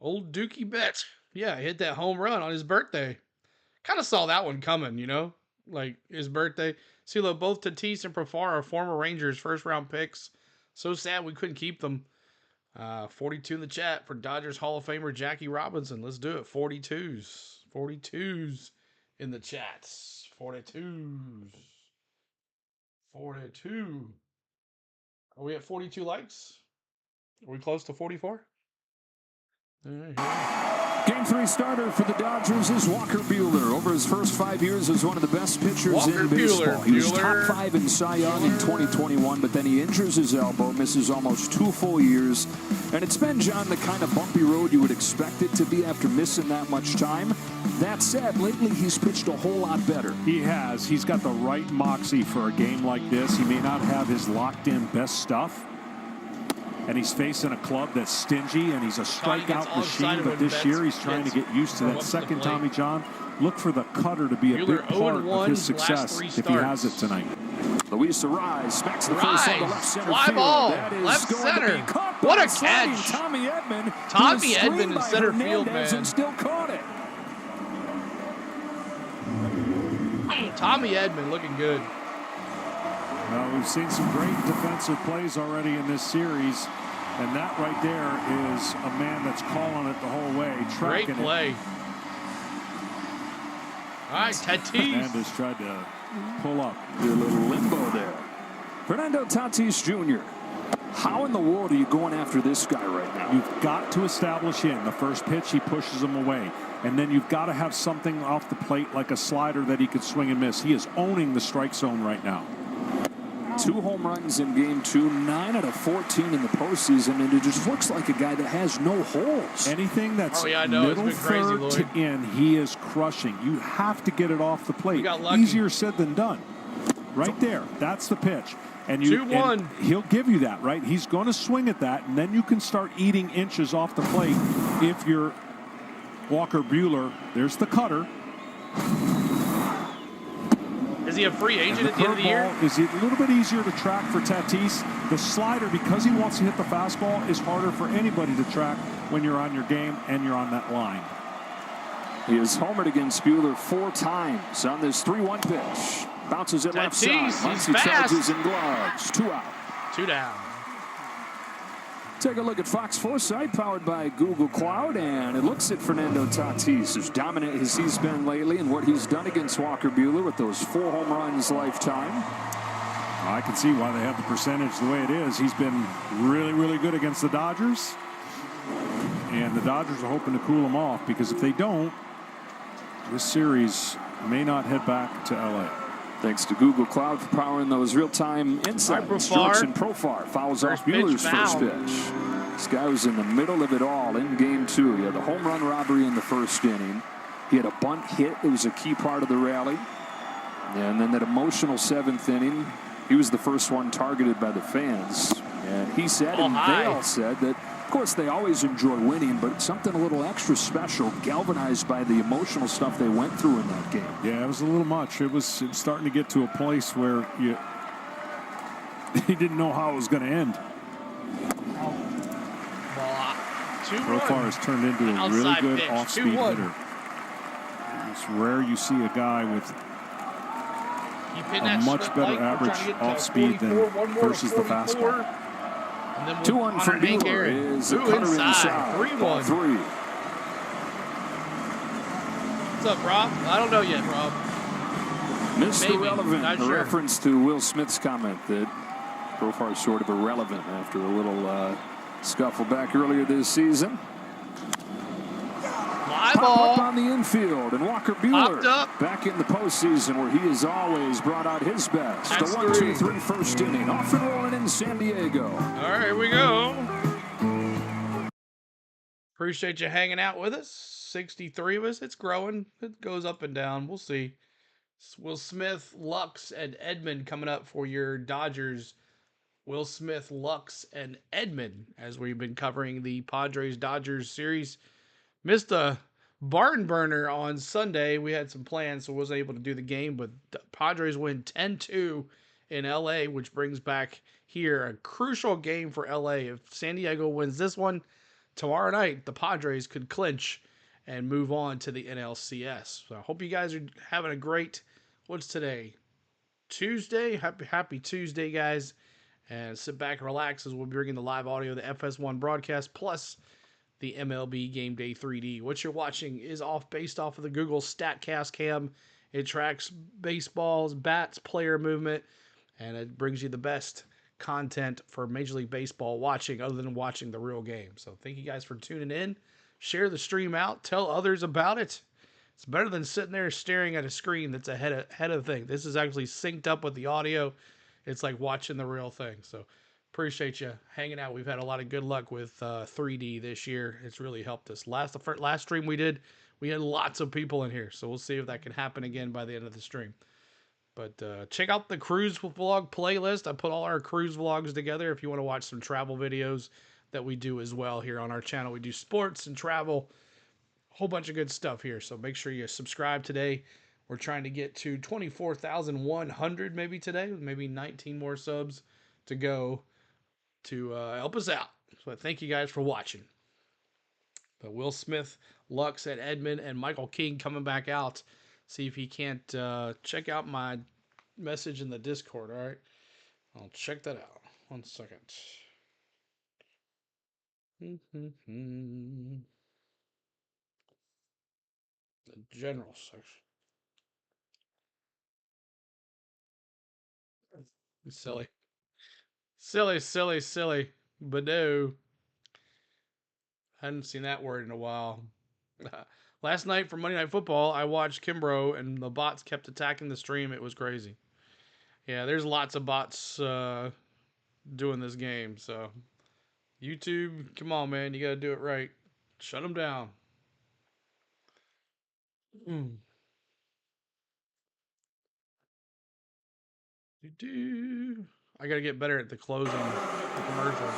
Old Mookie Betts. Yeah, hit that home run on his birthday. Kind of saw that one coming, you know? Like, his birthday. See, look, both Tatis and Profar are former Rangers first-round picks. So sad we couldn't keep them. 42 in the chat for Dodgers Hall of Famer Jackie Robinson. Let's do it. 42s. 42s in the chats. 42s. 42. Are we at 42 likes? Are we close to 44? Game 3 starter for the Dodgers is Walker Buehler. Over his first 5 years as one of the best pitchers in baseball. He was top 5 in Cy Young in 2021, but then he injures his elbow, misses almost 2 full years. And it's been, John, the kind of bumpy road you would expect it to be after missing that much time. That said, lately he's pitched a whole lot better. He has. He's got the right moxie for a game like this. He may not have his locked-in best stuff, and he's facing a club that's stingy, and he's a strikeout machine. But this year, he's trying to get used to that second Tommy John. Look for the cutter to be a big part of his success if he has it tonight. Luis Arise smacks the first on the left center fly field. ball, That is left going center. To be caught What by a catch! Tommy Edman. Tommy Edman in center field, man. And still caught it. Tommy Edman looking good. Well, we've seen some great defensive plays already in this series, and that right there is a man that's calling it the whole way. Great play. All right, Tatis. Hernandez tried to pull up. A little limbo there. Fernando Tatis Jr. How in the world are you going after this guy right now? You've got to establish him. The first pitch, he pushes him away. And then you've got to have something off the plate like a slider that he could swing and miss. He is owning the strike zone right now. 2 home runs in game 2, 9 out of 14 in the postseason, and it just looks like a guy that has no holes. Anything that's middle middle third to in, he is crushing. You have to get it off the plate. Easier said than done. Right there, that's the pitch. And 2-1. He'll give you that, right? He's going to swing at that, and then you can start eating inches off the plate if you're Walker Buehler. There's the cutter. Is he a free agent at the end of the year? Is it a little bit easier to track for Tatis? The slider, because he wants to hit the fastball, is harder for anybody to track when you're on your game and you're on that line. He has homered against Buehler 4 times on this 3-1 pitch. Bounces it left side. He's he fast. charges in gloves. 2 out. 2 down. Take a look at Fox Foresight, powered by Google Cloud, and it looks at Fernando Tatis, as dominant as he's been lately and what he's done against Walker Buehler with those 4 home runs lifetime. I can see why they have the percentage the way it is. He's been really, really good against the Dodgers, and the Dodgers are hoping to cool him off, because if they don't, this series may not head back to L.A. Thanks to Google Cloud for powering those real-time insights. Jurickson Profar fouls off Buehler's first pitch. This guy was in the middle of it all in game 2. He had the home run robbery in the first inning. He had a bunt hit that was a key part of the rally. And then that emotional 7th inning, he was the first one targeted by the fans. And he said, and they all said, that of course they always enjoy winning, but something a little extra special, galvanized by the emotional stuff they went through in that game. Yeah, it was a little much. It was starting to get to a place where you didn't know how it was going to end. Profar has turned into a really good off-speed hitter. It's rare you see a guy with a much better average off-speed than versus the fastball. 2-1 from Buehler is a cutter inside. 3-1. What's up, Rob? I don't know yet, Rob. Mr. Irrelevant, a reference to Will Smith's comment that Profar is sort of irrelevant after a little scuffle back earlier this season. Pop up on the infield, and Walker Buehler back in the postseason where he has always brought out his best. The 1-2-3 first inning, off and rolling in San Diego. All right, here we go. Appreciate you hanging out with us. 63 of us. It's growing. It goes up and down. We'll see. Will Smith, Lux, and Edman coming up for your Dodgers. Will Smith, Lux, and Edman, as we've been covering the Padres-Dodgers series. Missed a barn burner on Sunday. We had some plans, so wasn't able to do the game, but the Padres win 10-2 in LA, which brings back here a crucial game for LA. If San Diego wins this one tomorrow night, the Padres could clinch and move on to the NLCS. So I hope you guys are having a great, what's today? Tuesday? Happy Tuesday, guys. And sit back and relax as we'll be bringing the live audio of the FS1 broadcast, plus the MLB Game Day 3D. What you're watching is based off of the Google StatCast cam. It tracks baseballs, bats, player movement, and it brings you the best content for Major League Baseball watching other than watching the real game. So thank you guys for tuning in. Share the stream out. Tell others about it. It's better than sitting there staring at a screen that's ahead of the thing. This is actually synced up with the audio. It's like watching the real thing. So appreciate you hanging out. We've had a lot of good luck with 3D this year. It's really helped us. Last stream we did, we had lots of people in here. So we'll see if that can happen again by the end of the stream. But check out the cruise vlog playlist. I put all our cruise vlogs together if you want to watch some travel videos that we do as well here on our channel. We do sports and travel, a whole bunch of good stuff here. So make sure you subscribe today. We're trying to get to 24,100 maybe today, with maybe 19 more subs to go to help us out. So thank you guys for watching. But Will Smith, Lux, and Edman, and Michael King coming back out. See if he can't check out my message in the Discord, all right? I'll check that out. 1 second. The general section. Silly. Silly, silly, silly. But no. Hadn't seen that word in a while. Last night for Monday Night Football, I watched Kimbrough and the bots kept attacking the stream. It was crazy. Yeah, there's lots of bots doing this game. So, YouTube, come on, man. You got to do it right. Shut them down. Mm. I got to get better at the closing the commercials.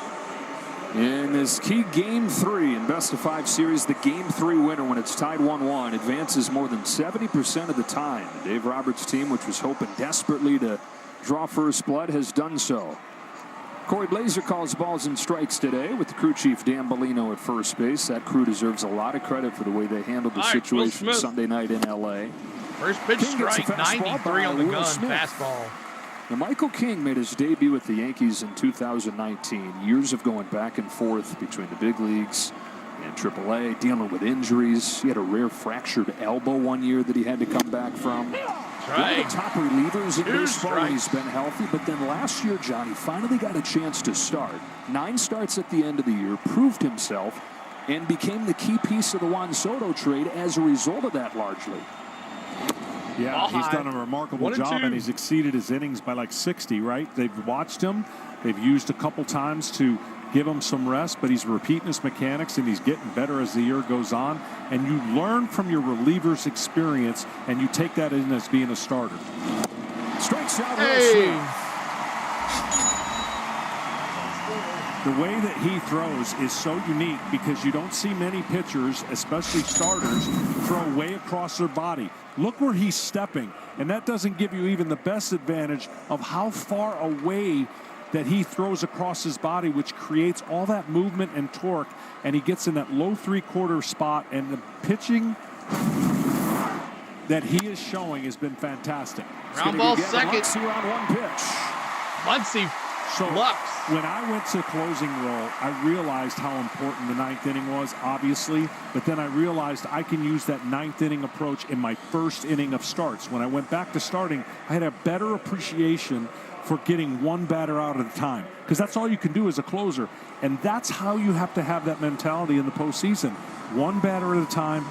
In this key Game 3 in best-of-5 series, the Game 3 winner, when it's tied 1-1, advances more than 70% of the time. The Dave Roberts team, which was hoping desperately to draw first blood, has done so. Corey Blazer calls balls and strikes today with the crew chief Dan Bellino at first base. That crew deserves a lot of credit for the way they handled the situation Sunday night in L.A. First pitch strike, 93 on the gun, fastball. Now, Michael King made his debut with the Yankees in 2019. Years of going back and forth between the big leagues and AAA, dealing with injuries. He had a rare fractured elbow one year that he had to come back from. One of the top relievers in baseball when he's been healthy, but then last year, Johnny finally got a chance to start. 9 starts at the end of the year, proved himself, and became the key piece of the Juan Soto trade as a result of that largely. Yeah, he's done a remarkable job, and he's exceeded his innings by like 60, right? They've watched him. They've used a couple times to give him some rest, but he's repeating his mechanics, and he's getting better as the year goes on. And you learn from your reliever's experience, and you take that in as being a starter. Strikes out Will Smith. The way that he throws is so unique because you don't see many pitchers, especially starters, throw way across their body. Look where he's stepping, and that doesn't give you even the best advantage of how far away that he throws across his body, which creates all that movement and torque, and he gets in that low three-quarter spot, and the pitching that he is showing has been fantastic. Ground ball second. On one pitch. Muncy. So when I went to closing role, I realized how important the 9th inning was, obviously, but then I realized I can use that 9th inning approach in my first inning of starts. When I went back to starting, I had a better appreciation for getting one batter out at a time, because that's all you can do as a closer, and that's how you have to have that mentality in the postseason. One batter at a time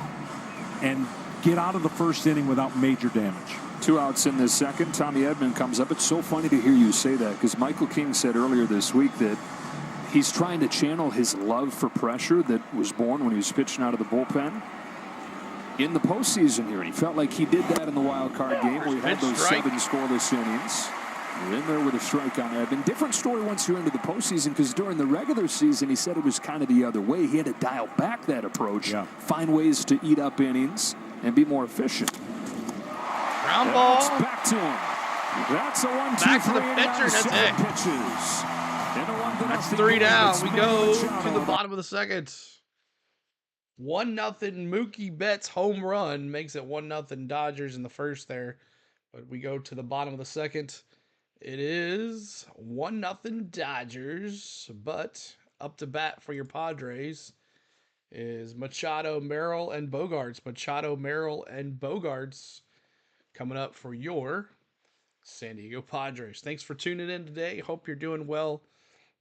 and get out of the first inning without major damage. 2 outs in this second. Tommy Edman comes up. It's so funny to hear you say that, because Michael King said earlier this week that he's trying to channel his love for pressure that was born when he was pitching out of the bullpen in the postseason here. And he felt like he did that in the wild card game where he had those 7 scoreless innings. You're in there with a strike on Edman. Different story once you're into the postseason, because during the regular season, he said it was kind of the other way. He had to dial back that approach, find ways to eat up innings, and be more efficient. Ground ball. Back to him. That's a 1-2-3. Back to the pitcher. That's it. Pitches. That's 3 down. We go to the bottom of the second. 1-0 Mookie Betts home run makes it 1-0 Dodgers in the first there. But we go to the bottom of the second. It is 1-0 Dodgers. But up to bat for your Padres is Machado, Merrill, and Bogarts. Machado, Merrill, and Bogarts coming up for your San Diego Padres. Thanks for tuning in today. Hope you're doing well.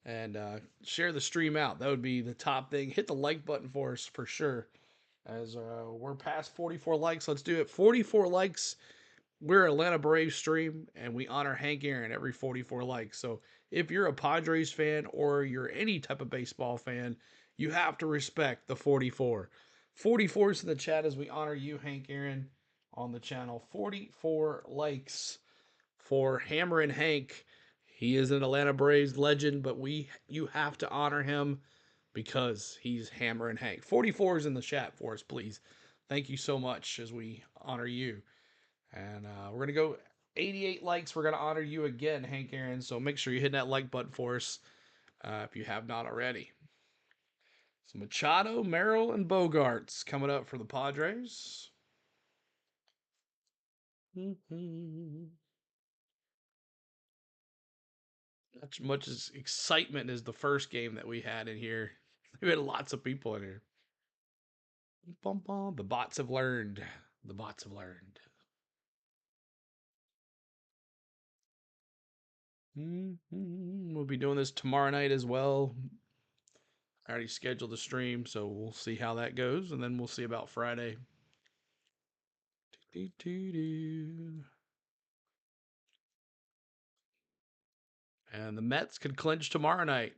And share the stream out. That would be the top thing. Hit the like button for us for sure. As we're past 44 likes. Let's do it. 44 likes. We're Atlanta Braves stream, and we honor Hank Aaron every 44 likes. So if you're a Padres fan or you're any type of baseball fan, you have to respect the 44. 44's in the chat as we honor you, Hank Aaron, on the channel. 44 likes for Hammer and Hank. He is an Atlanta Braves legend, but you have to honor him because he's Hammer and Hank. 44 is in the chat for us, please. Thank you so much as we honor you. And we're going to go 88 likes. We're going to honor you again, Hank Aaron. So make sure you hit that like button for us if you have not already. So Machado, Merrill, and Bogarts coming up for the Padres. Not much as excitement as the first game that we had in here. We had lots of people in here. The bots have learned. The bots have learned. We'll be doing this tomorrow night as well. I already scheduled the stream, so we'll see how that goes, and then we'll see about Friday. And the Mets could clinch tomorrow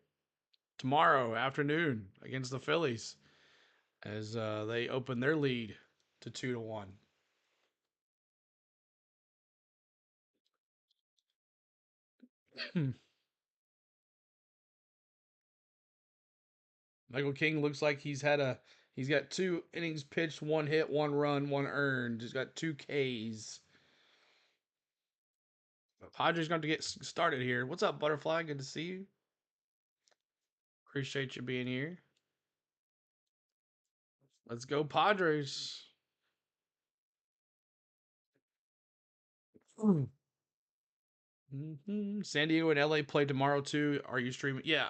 afternoon against the Phillies, as they open their lead to 2-1. Michael King looks like he's got 2 innings pitched, 1 hit, 1 run, 1 earned. He's got 2 Ks. The Padres going to get started here. What's up, Butterfly? Good to see you. Appreciate you being here. Let's go, Padres. San Diego and LA play tomorrow too. Are you streaming? Yeah.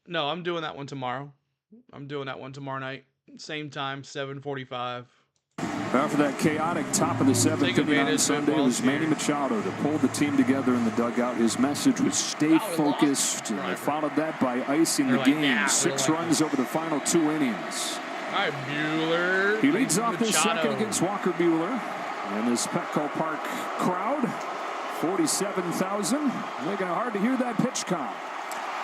No, I'm doing that one tomorrow. I'm doing that one tomorrow night. Same time, 7:45. After that chaotic top of the 7th inning on Sunday, it was Manny Machado that pulled the team together in the dugout. His message was stay focused, and they followed that by icing the game. 6 runs over the final 2 innings. All right, Buehler. He leads off this second against Walker Buehler. And this Petco Park crowd, 47,000, making it hard to hear that pitch count.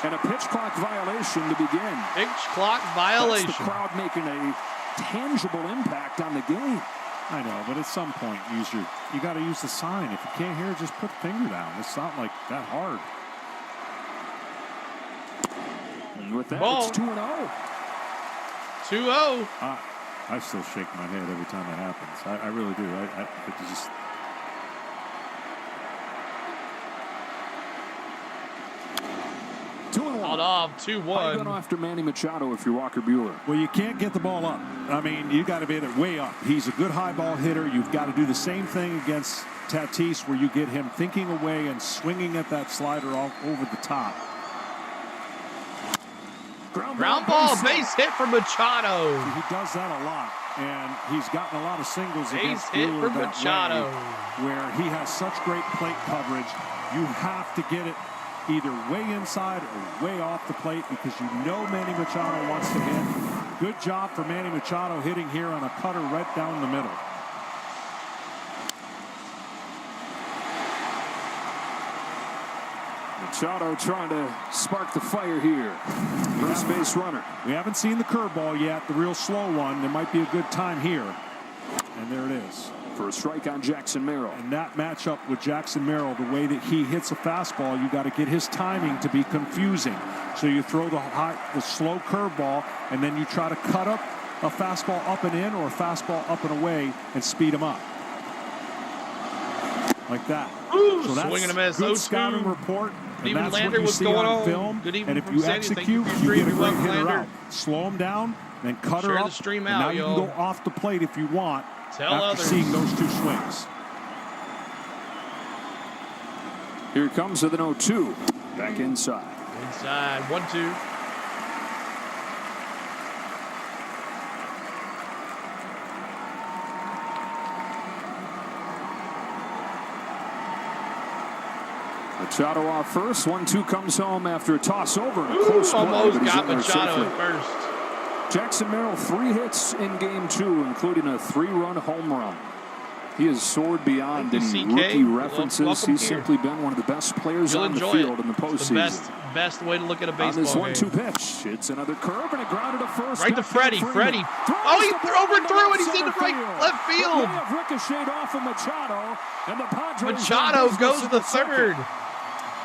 And a pitch clock violation to begin. Pitch clock violation. That's the crowd making a tangible impact on the game. I know, but at some point, you got to use the sign. If you can't hear it, just put the finger down. It's not like that hard. And with that, Ball. it's 2-0. 2-0. I still shake my head every time it happens. I really do. I just. Called off 2-1. How you going after Manny Machado if you're Walker Buehler? Well, you can't get the ball up. I mean, you got to be it way up. He's a good high ball hitter. You've got to do the same thing against Tatis, where you get him thinking away and swinging at that slider all over the top. Ground ball, base hit for Machado. He does that a lot, and he's gotten a lot of singles against hit Buehler for that Machado, way, where he has such great plate coverage. You have to get it either way inside or way off the plate, because you know Manny Machado wants to hit. Good job for Manny Machado hitting here on a cutter right down the middle. Machado trying to spark the fire here. First base runner. We haven't seen the curveball yet, the real slow one. There might be a good time here. And there it is. For a strike on Jackson Merrill. And that matchup with Jackson Merrill, the way that he hits a fastball, you got to get his timing to be confusing. So you throw the slow curveball, and then you try to cut up a fastball up and in or a fastball up and away and speed him up. Like that. Ooh, so that's swing and a miss. good 0-2. scouting report. And Even that's Lander, what you what's see going on on? film. Good evening And if from you Sandy. execute, Thank you for you get a streaming. great Welcome, hitter Lander. out. Slow him down, then cut Share her the up. stream and out, now you can yo. go off the plate if you want. Tell after others. seeing those 2 swings. Here comes the 0-2. Back inside. Inside. 1-2. Machado off first. 1-2 comes home after a toss over and a close play, Almost but he's got in there Machado safely. at first. Jackson Merrill, 3 hits in game 2, including a 3-run home run. He has soared beyond any CK. rookie references. Welcome He's here. simply been one of the best players You'll on the enjoy field it. in the It's the postseason. best way to look at a On baseball this 1-2 game. pitch, it's another curve and it grounded to first. Right to Freddie. Freddie. Oh, he overthrew it. He's in the left field. It may have ricocheted off of Machado, and the Padres Machado have goes business to in the second. third.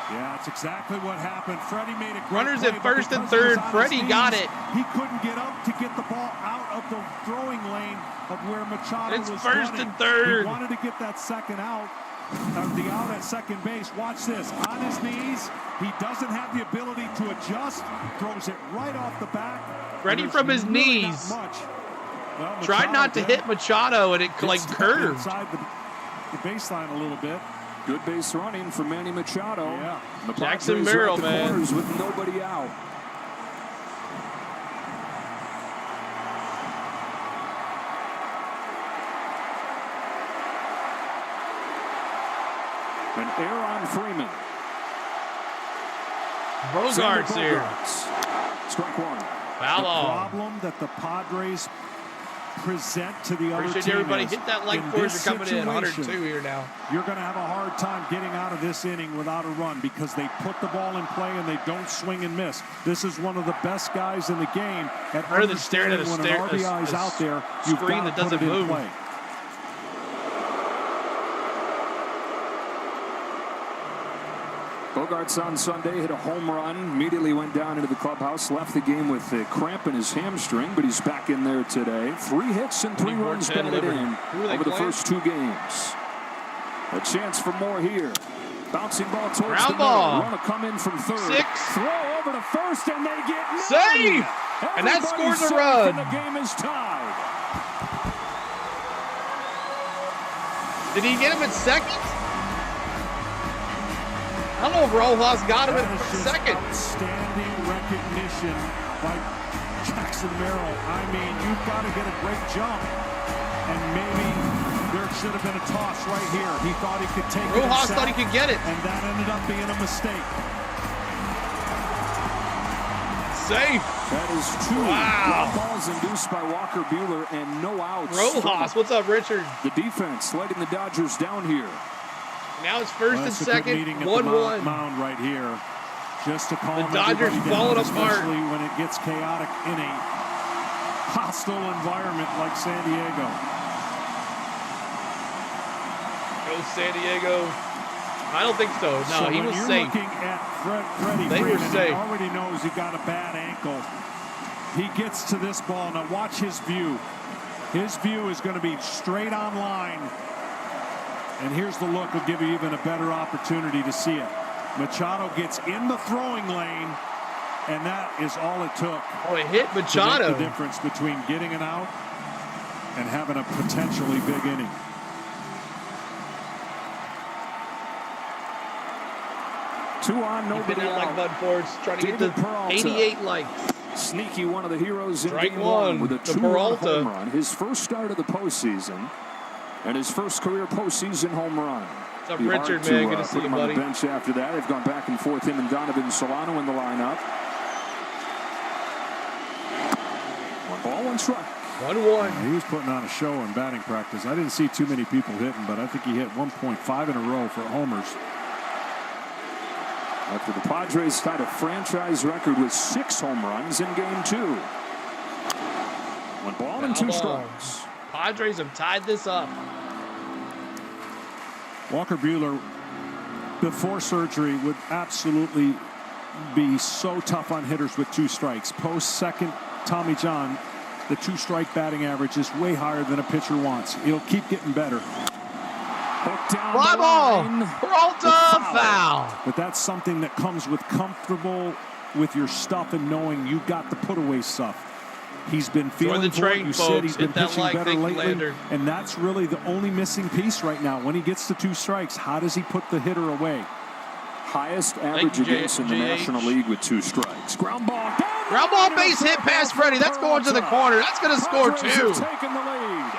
Yeah, that's exactly what happened. Freddie made a great Runners play, at but first and because he was third. on his Freddie knees, got it. He couldn't get up to get the ball out of the throwing lane of where Machado It's was first running. and third. He wanted to get that second out, the out at second base. Watch this. On his knees, he doesn't have the ability to adjust. Throws it right off the back. Freddie There's from his really not knees. much. Well, Tried not to Machado hit Machado, and it like gets curved. inside the baseline a little bit. Good base running for Manny Machado. Yeah. The Jackson Padres Merrill, at the man. corners with nobody out. An error on Freeman. Bogarts here. Strike one. Foul The ball. problem that the Padres present to the other Appreciate team everybody. is, Hit that like in before this you're coming in. situation, 102 here now. You're going to have a hard time getting out of this inning without a run because they put the ball in play and they don't swing and miss. This is one of the best guys in the game at Rather than staring at understanding when an RBI is out there, you've screen got that to put doesn't it in move. play. Bogarts on Sunday hit a home run, immediately went down into the clubhouse, left the game with a cramp in his hamstring, but he's back in there today. 3 hits and 3 runs batted in over the first 2 games. A chance for more here. Bouncing ball towards Ground the ball. middle. Run to come in from third. 6. Throw over to first, and they get none. Save! And that Everybody's scores a safe, run. And the game is tied. Did he get him at second? I don't know if Rojas got him That at is just second. outstanding recognition by Jackson Merrill. I mean, you've got to get a great jump. And maybe there should have been a toss right here. He thought he could take it. Rojas thought he could get it. And that ended up being a mistake. Safe. That is 2 Wow. ground balls induced by Walker Buehler and no outs. Rojas, what's up, Richard? The defense letting the Dodgers down here. Now it's first Well, and that's a good second, meeting at the 1-1. mound right here. Just to calm The Dodgers everybody falling down, apart. especially when it gets chaotic in a hostile environment like San Diego. Go San Diego. I don't think so. No, So he when was you're safe. looking at Freddie They were Freeman, safe. he already knows he got a bad ankle. He gets to this ball. Now watch his view. His view is going to be straight on line. And here's the look. Will give you even a better opportunity to see it. Machado gets in the throwing lane, and that is all it took. Oh, it hit To make Machado. the difference between getting it out and having a potentially big inning. Two on, Keep nobody hitting that like out. Bud Force, trying to get David to Peralta. 88 likes. Sneaky, one of the heroes in Strike game one with a to 2-run Peralta. home run. His first start of the postseason and his first career postseason home run. What's up, Be hard Richard, to, man? Good to see put you, him on buddy. the bench after that. They've gone back and forth, him and Donovan Solano in the lineup. 1 ball, 1 strike. 1-1. He was putting on a show in batting practice. I didn't see too many people hitting, but I think he hit 1.5 in a row for homers. After the Padres tied a franchise record with 6 home runs in game 2. 1 ball and 2 Foul ball. strikes. Padres have tied this up. Walker Buehler, before surgery, would absolutely be so tough on hitters with 2 strikes. Post-second Tommy John, the 2-strike batting average is way higher than a pitcher wants. It'll keep getting better. Hooked down Fly the ball. line. Peralta, foul. But that's something that comes with comfortable with your stuff and knowing you got the put-away stuff. He's been feeling the for train, it. You said he's folks. been Hit that pitching like. better Thank you, lately. Lander. And that's really the only missing piece right now. When he gets to 2 strikes, how does he put the hitter away? Highest average you, against in the JH. National League with 2 strikes. Ground ball. Ground ball base hit past Freddie. That's going to the corner. That's going to score Padres 2. have taken the lead.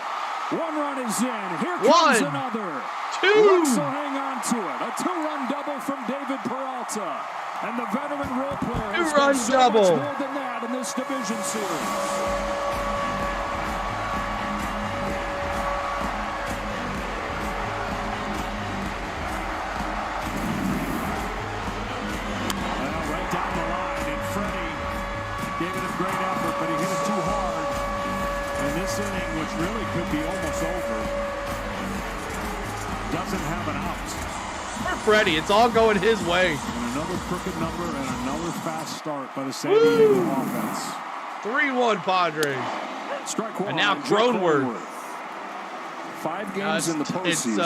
1 run is in. Here 1, comes another. 2. Rooks will hang on to it. A 2-run double from David Peralta. And the veteran role player has 2-run been so double. much more than that in this division series. Well, right down the line, and Freddie gave it a great effort, but he hit it too hard. And this inning, which really could be almost over, doesn't have an out. For Freddie, it's all going his way. And another crooked number and another fast start by the San Diego offense. 3-1 Padres. Strike 1. And now Joe Cronenworth. 5 games in the It's, postseason. The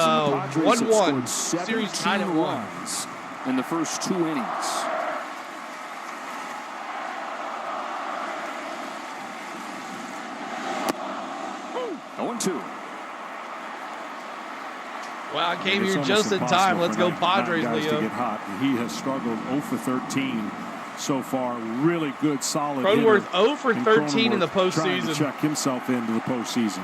1-1. Padres have scored Series tied at 17 1. runs in the first 2 innings. Oh, 0-2. Wow, I came It's here almost just in impossible time. Let's for go nine Padres, guys to Leo. get hot. He has struggled 0 for 13 so far. Really good, solid Cronenworth hitter. 0 for And 13 in the Cronenworth trying to postseason. check himself into the postseason.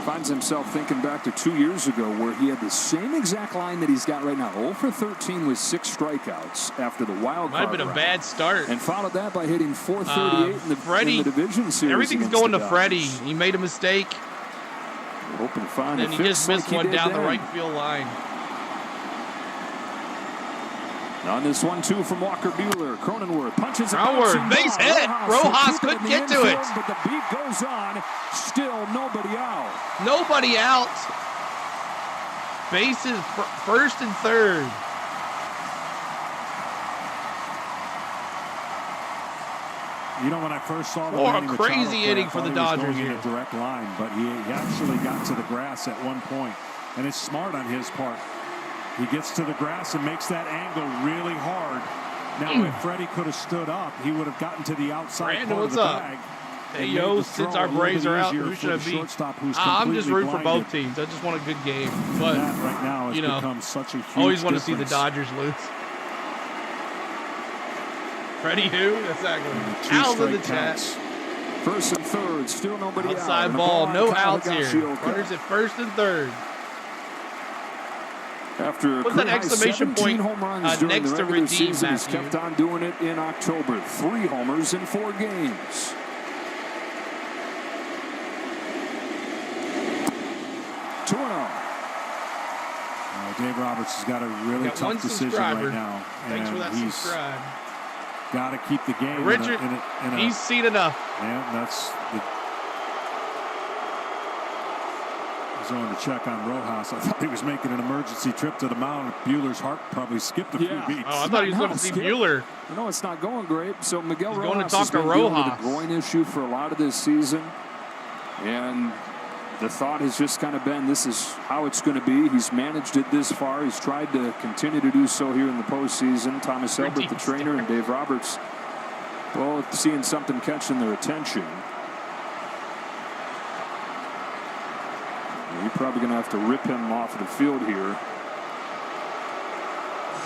finds himself thinking back to 2 years ago where he had the same exact line that he's got right now. 0 for 13 with 6 strikeouts after the wild card Might have been a bad start. And followed that by hitting 438 in the division series. Everything's going to Freddie. He made a mistake. Hoping to find and he just missed one down the right field line. On this 1-2 from Walker Buehler, Cronenworth punches it. Base hit. Rojas couldn't get to it. But the beat goes on. Still nobody out. Nobody out. Bases first and third. You know, when I first saw the a crazy inning for the Dodgers here. here. A direct line, but he actually got to the grass at one point, and it's smart on his part. He gets to the grass and makes that angle really hard. Now, if Freddie could have stood up, he would have gotten to the outside part of the bag. Hey, yo, since our Braves are out, who should I be? I'm just rooting for both teams. I just want a good game. But, right now has become such a huge always want to see the difference. Dodgers lose. Freddie who? Exactly. Al's in the chat. First and third, still nobody out. Outside ball, no outs here. Runners at first and third. After What's that exclamation point home runs during next the to regular redeem, season, he's Matthew? kept on doing it in October. 3 homers in 4 games. Dave Roberts has got a really tough decision right now. Thanks for that subscribe. Got to keep the game. Richard, he's seen enough. Yeah, that's the. He's on to check on Rojas. I thought he was making an emergency trip to the mound. Buehler's heart probably skipped a few beats. Oh, I thought he was going to see Buehler. No, it's not going great. So Miguel He's Rojas going to talk has to been dealing with Rojas. a groin issue for a lot of this season. And the thought has just kind of been, this is how it's going to be. He's managed it this far. He's tried to continue to do so here in the postseason. Thomas Elbert, the trainer, and Dave Roberts both seeing something catching their attention. You're probably going to have to rip him off of the field here.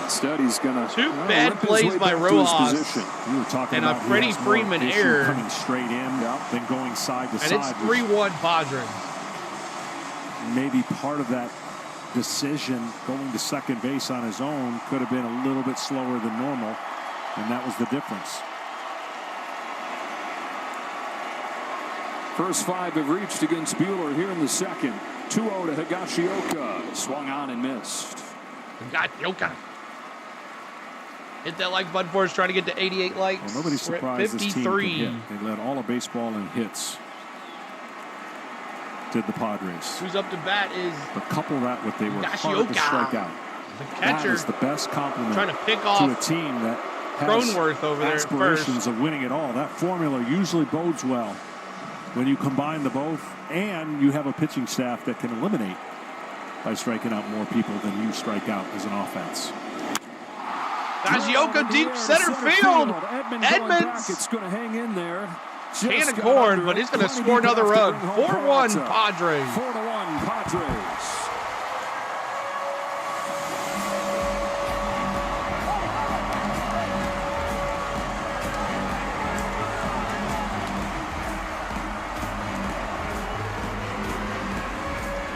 Instead, he's going to 2 bad plays by Rojas. You were talking and a about Freddie Freeman error. Coming straight in, then going side to And side. it's 3-1 Padres. Maybe part of that decision going to second base on his own could have been a little bit slower than normal, and that was the difference. First 5 have reached against Buehler here in the second. 2-0 to Higashioka. Swung on and missed. Higashioka. Hit that like button for us, trying to get to 88 likes. Well, nobody's surprised this team can hit. They led all of baseball in hits. Did the Padres. Who's up to bat is But couple that with they were hard to strike out. the catcher. That is the best compliment Trying to pick to off a team that has Cronenworth over there at aspirations first. of winning it all. That formula usually bodes well when you combine the both and you have a pitching staff that can eliminate by striking out more people than you strike out as an offense. Higashioka deep center field. Edmonds. It's going to hang in there. Can of corn, but he's going to score another run. 4-1 Padres. 4-1 Padres.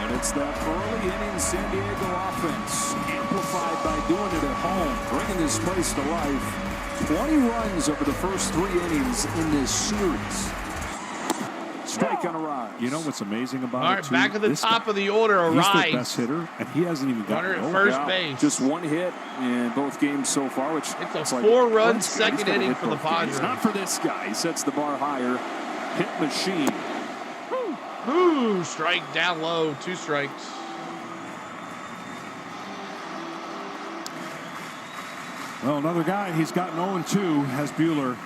And it's that early inning San Diego offense, amplified by doing it at home, bringing this place to life. 20 runs over the first 3 innings in this series. Strike on a rise. You know what's amazing about All it, right, too? back at the top of the order, He's Arise. the best hitter, and he hasn't even gotten Runner at over. first base. Just 1 hit in both games so far, which It's a like, 4-run he's second gotta inning hit for the both games. Padres. Not for this guy. He sets the bar higher. Hit machine. Ooh, strike down low. 2 strikes. Well, another guy he's gotten 0-2 has Buehler.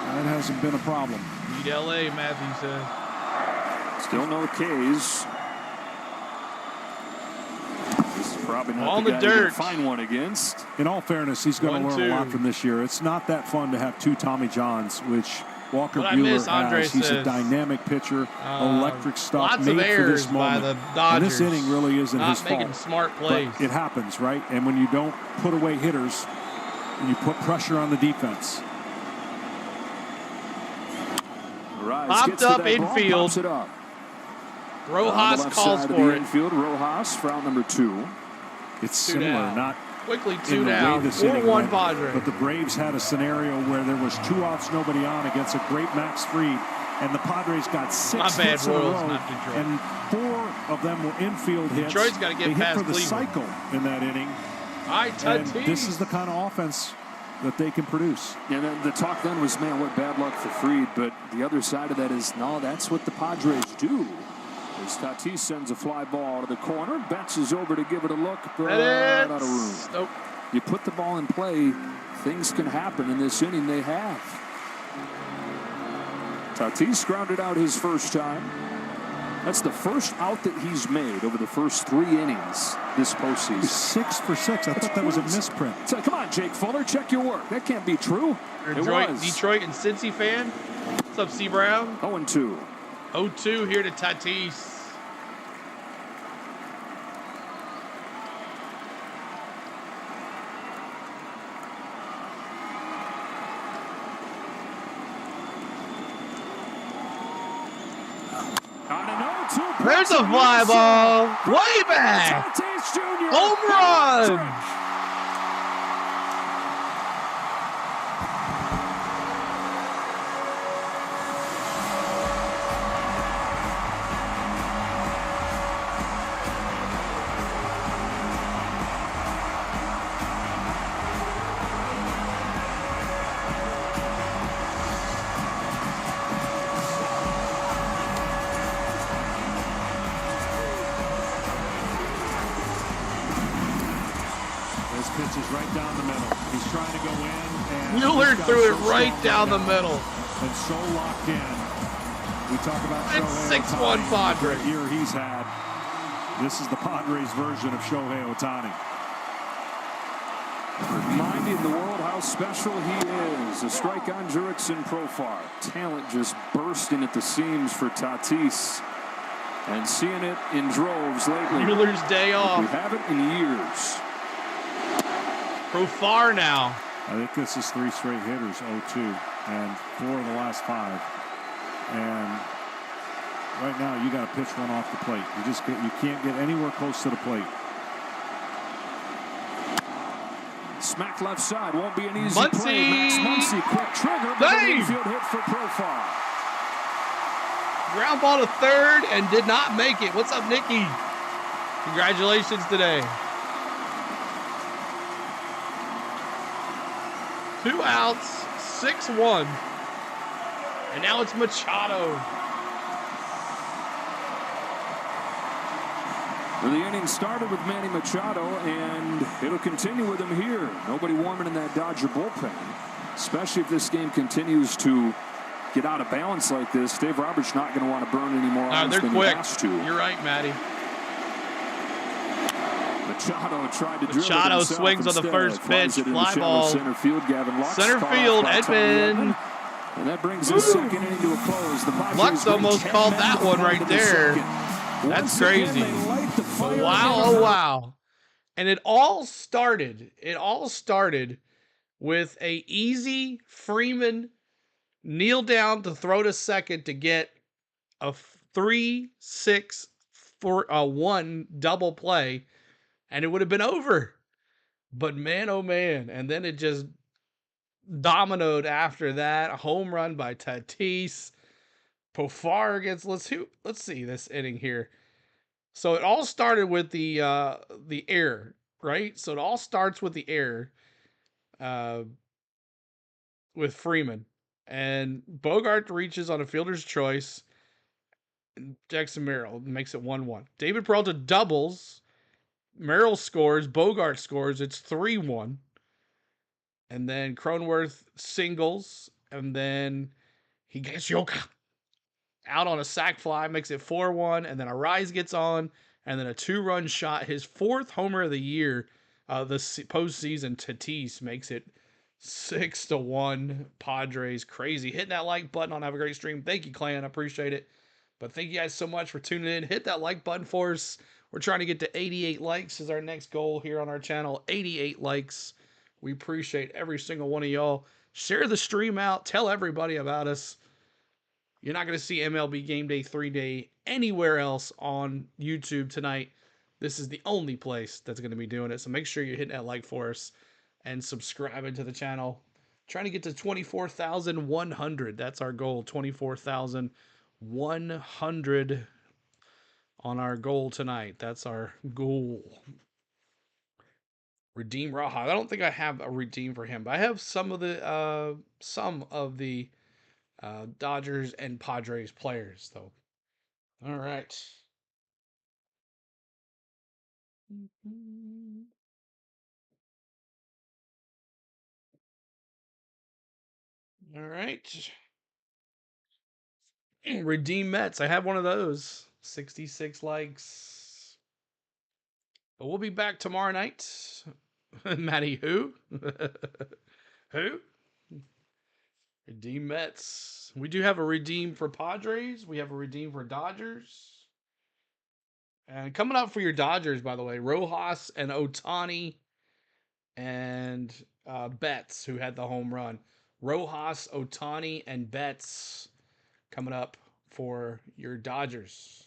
That hasn't been a problem. Beat LA, Matthew said. Still no Ks. This is probably not On the the guy you're gonna dirt. find one against. In all fairness, he's going to learn a 1-2. lot from this year. It's not that fun to have 2 Tommy Johns, which Walker What I miss, Buehler Andre has. He's a says. dynamic pitcher, electric stuff, Lots made of for errors this by moment. the Dodgers. And this inning really isn't Not his fault. making smart plays. But it happens, right? And when you don't put away hitters, and you put pressure on the defense. Rise Popped gets to up that ball, infield. pops it up. Rojas left calls side of for the it. infield, Rojas for out number 2. It's Two similar, down. not Quickly in 2 the way down. this inning 4-1 went, Padres. but the Braves had a scenario where there was 2 outs, nobody on against a great Max Fried, and the Padres got 6 My bad, hits in a Royals, row, not Detroit. and 4 of them were infield hits. Detroit's gotta get they hit past for the Cleveland. cycle in that inning. All right, And Tatis. this is the kind of offense that they can produce. And then the talk then was, man, what bad luck for Fried. But the other side of that is, no, that's what the Padres do. As Tatis sends a fly ball to the corner, Betts is over to give it a look, but out of room. Nope. You put the ball in play, things can happen. In this inning, they have. Tatis grounded out his first time. That's the first out that he's made over the first 3 innings this postseason. 6 for 6. I thought that was a misprint. So, come on, Jake Fuller, check your work. That can't be true. Detroit and Cincy fan. What's up, C. Brown? 0-2. 0-2 here to Tatis. On an 0-2. There's a fly ball. Way back. Tatis Jr. Home run. This pitch is right down the middle. He's trying to go in, and Buehler this threw guy's it so right strong down the now middle. and so locked in. We talk about And Shohei 6-1 Ohtani, Padres. the year he's had. This is the Padres version of Shohei Ohtani. Reminding the world how special he is. A strike on Jurickson Profar. Talent just bursting at the seams for Tatis. And seeing it in droves lately. Buehler's day We off. haven't in years. Profar now. I think this is 3 straight hitters, 0-2, and 4 of the last 5. And right now, you got to pitch one off the plate. You can't get anywhere close to the plate. Smack left side. Won't be an easy Muncy. play. Max Muncy, quick trigger. But an Dave. infield hit for Profar. Ground ball to third and did not make it. What's up, Nikki? Congratulations today. 2 outs, 6-1. And now it's Machado. Well, the inning started with Manny Machado, and it'll continue with him here. Nobody warming in that Dodger bullpen, especially if this game continues to get out of balance like this. Dave Roberts not going to want to burn any more They're innings than quick. he has to. You're right, Matty. Machado tried to drill it Machado himself swings on the instead. first Flies pitch. it into Fly shallow ball. Center field. Gavin Lux. Center caught field, off by Tommy Edman. And that brings his second inning to a close. The Padres Lux bring almost 10 called men that one behind right in the there. second. That's Once again, crazy. they light the fire Wow, again. oh wow. And it all started with a easy Freeman kneel down to throw to second to get a 3-6-1 double play, and it would have been over. But man, oh man. And then it just dominoed after that. A home run by Tatis. Profar gets, let's see this inning here. So it all started with the error, right? So it all starts with the error with Freeman. And Bogart reaches on a fielder's choice. Jackson Merrill makes it 1-1. David Peralta doubles. Merrill scores. Bogart scores. It's 3-1. And then Cronenworth singles. And then he gets Yoka out on a sac fly, makes it 4-1, and then Arise gets on, and then a 2-run shot. His 4th homer of the year, the postseason. Tatis makes it 6-1. Padres. Crazy. Hitting that like button on Have a Great Stream. Thank you, Clan. I appreciate it. But thank you guys so much for tuning in. Hit that like button for us. We're trying to get to 88 likes is our next goal here on our channel. 88 likes. We appreciate every single one of y'all. Share the stream out. Tell everybody about us. You're not going to see MLB Game Day 3-day anywhere else on YouTube tonight, this is the only place that's going to be doing it. So make sure you're hitting that like for us and subscribing to the channel. Trying to get to 24,100. That's our goal. 24,100 on our goal tonight. That's our goal. Redeem Raha. I don't think I have a redeem for him, but I have some of the Dodgers and Padres players though. All right. All right. Redeem Mets. I have one of those. 66 likes. But we'll be back tomorrow night. Matty, who? Who? Redeem Mets. We do have a redeem for Padres. We have a redeem for Dodgers. And coming up for your Dodgers, by the way, Rojas and Otani and Betts, who had the home run. Rojas, Otani, and Betts coming up for your Dodgers.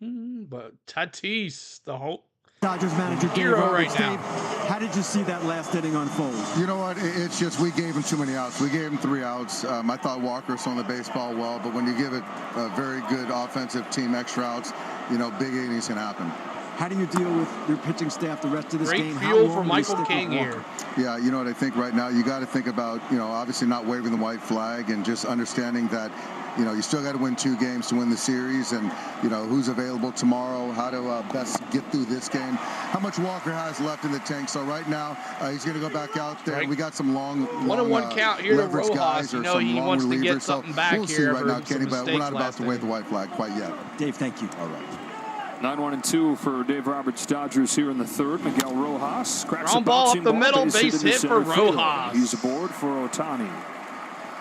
But Tatis, the whole Dodgers manager Dave hero Roberts. right now. Dave, how did you see that last inning unfold? You know what? It's just we gave him too many outs. We gave him 3 outs. I thought Walker swung the baseball well, but when you give it a very good offensive team extra outs, you know, big innings can happen. How do you deal with your pitching staff the rest of this game? Great fuel for Michael King here. Yeah, you know what I think right now? You got to think about, you know, obviously not waving the white flag and just understanding that, you know, you still got to win 2 games to win the series, and, you know, who's available tomorrow, how to best get through this game, how much Walker has left in the tank. So right now, he's going to go back out there. Right. We got some long 1-1 count here to leverage Rojas. guys You or know some he long wants to get relievers. something So back we'll see here right now, Kenny, but we're not about last to wave the white flag quite yet. Dave, thank you. All right. 9-1-2 for Dave Roberts' Dodgers here in the third. Miguel Rojas cracks a Ground ball bouncing up the middle, base base hit into for center field. Rojas. He's aboard for Otani.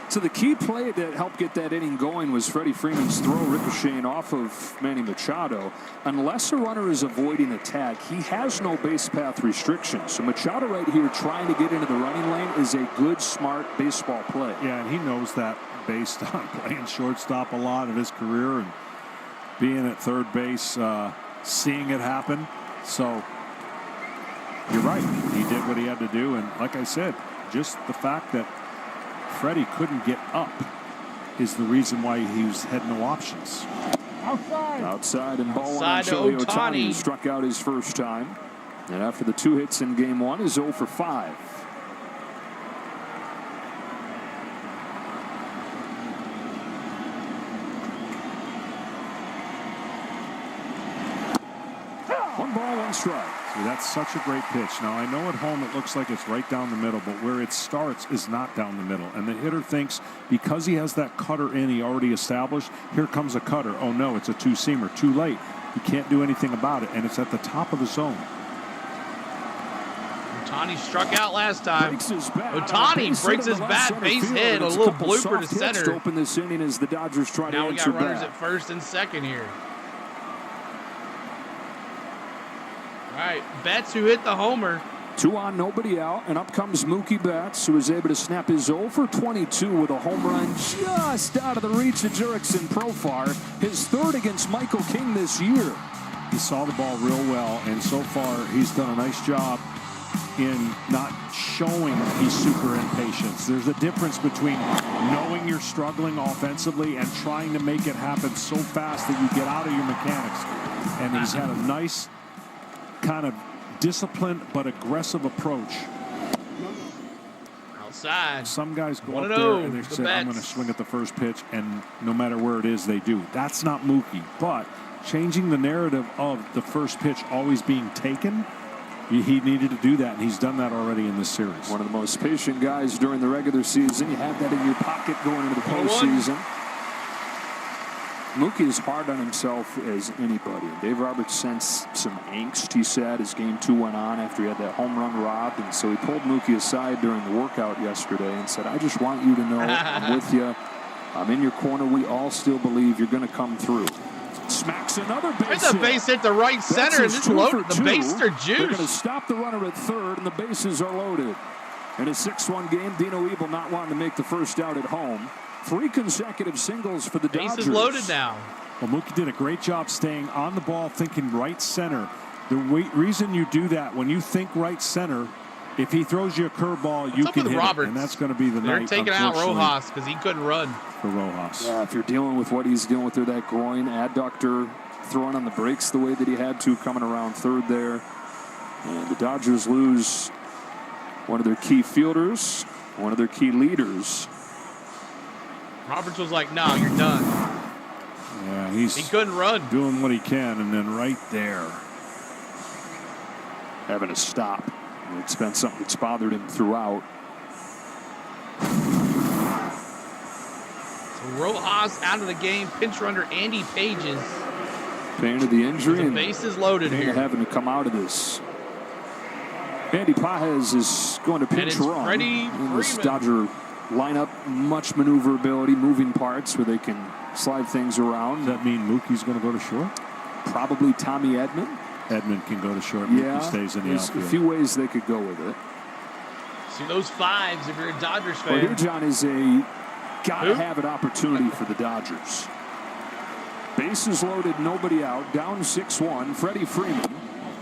So the key play that helped get that inning going was Freddie Freeman's throw ricocheting off of Manny Machado. Unless a runner is avoiding a tag, he has no base path restriction. So Machado right here trying to get into the running lane is a good, smart baseball play. Yeah, and he knows that based on playing shortstop a lot of his career and being at third base, seeing it happen. So you're right. He did what he had to do. And like I said, just the fact that Freddie couldn't get up is the reason why he had no options. Outside and ball one on Outside to Shohei Otani, Ohtani. who struck out his first time. And after the 2 hits in game 1, is 0 for 5. One ball, one strike. See, that's such a great pitch. Now, I know at home it looks like it's right down the middle, but where it starts is not down the middle. And the hitter thinks because he has that cutter in, he already established, here comes a cutter. Oh, no, it's a two-seamer. Too late. He can't do anything about it, and it's at the top of the zone. Otani struck out last time. Breaks his bat. Otani breaks his bat, base hit, a little blooper to center. To open this inning as the Dodgers try Now to we got answer runners back. at first and second here. All right, Betts who hit the homer. 2 on, nobody out, and up comes Mookie Betts, who was able to snap his 0 for 22 with a home run just out of the reach of Jurickson Profar, his third against Michael King this year. He saw the ball real well, and so far he's done a nice job in not showing he's super impatient. There's a difference between knowing you're struggling offensively and trying to make it happen so fast that you get out of your mechanics. And he's had a nice kind of disciplined but aggressive approach. Outside. Some guys go up 1-0 there and they for say, I'm going to Betts. swing at the first pitch, and no matter where it is, they do. That's not Mookie. But changing the narrative of the first pitch always being taken, he needed to do that, and he's done that already in this series. One of the most patient guys during the regular season. You have that in your pocket going into the postseason. Mookie is hard on himself as anybody. Dave Roberts sensed some angst, he said, as game 2 went on after he had that home run robbed. And so he pulled Mookie aside during the workout yesterday and said, I just want you to know I'm with you. I'm in your corner. We all still believe you're going to come through. Smacks another base There's a base hit to right center, and this loaded. The bases are They're going to juiced. stop the runner at third, and the bases are loaded. In a 6-1 game, Dino Ebel not wanting to make the first out at home. 3 consecutive singles for the Dodgers. Bases loaded now. Well, Mookie did a great job staying on the ball, thinking right center. The reason you do that, when you think right center, if he throws you a curveball, you can hit it, and that's going to be the night. They're taking out Rojas because he couldn't run. For Rojas. Yeah, if you're dealing with what he's dealing with there, that groin adductor, throwing on the brakes the way that he had to, coming around third there. And the Dodgers lose one of their key fielders, one of their key leaders. Roberts was like, no, you're done. Yeah, he couldn't run. Doing what he can, and then right there, having to stop. It's been something that's bothered him throughout. So Rojas out of the game. Pinch runner Andy Pages. Pain of the injury. The bases loaded here. Having to come out of this. Andy Pages is going to pinch run. Freddie in this Dodger lineup, much maneuverability, moving parts where they can slide things around. Does that mean Mookie's going to go to short? Probably Tommy Edman. Edman can go to short. Yeah, Mookie stays in the outfield. There's a few ways they could go with it. See those 5s if you're a Dodgers fan. Well, here, John, is a gotta-have-it opportunity for the Dodgers. Bases loaded, nobody out, down 6-1. Freddie Freeman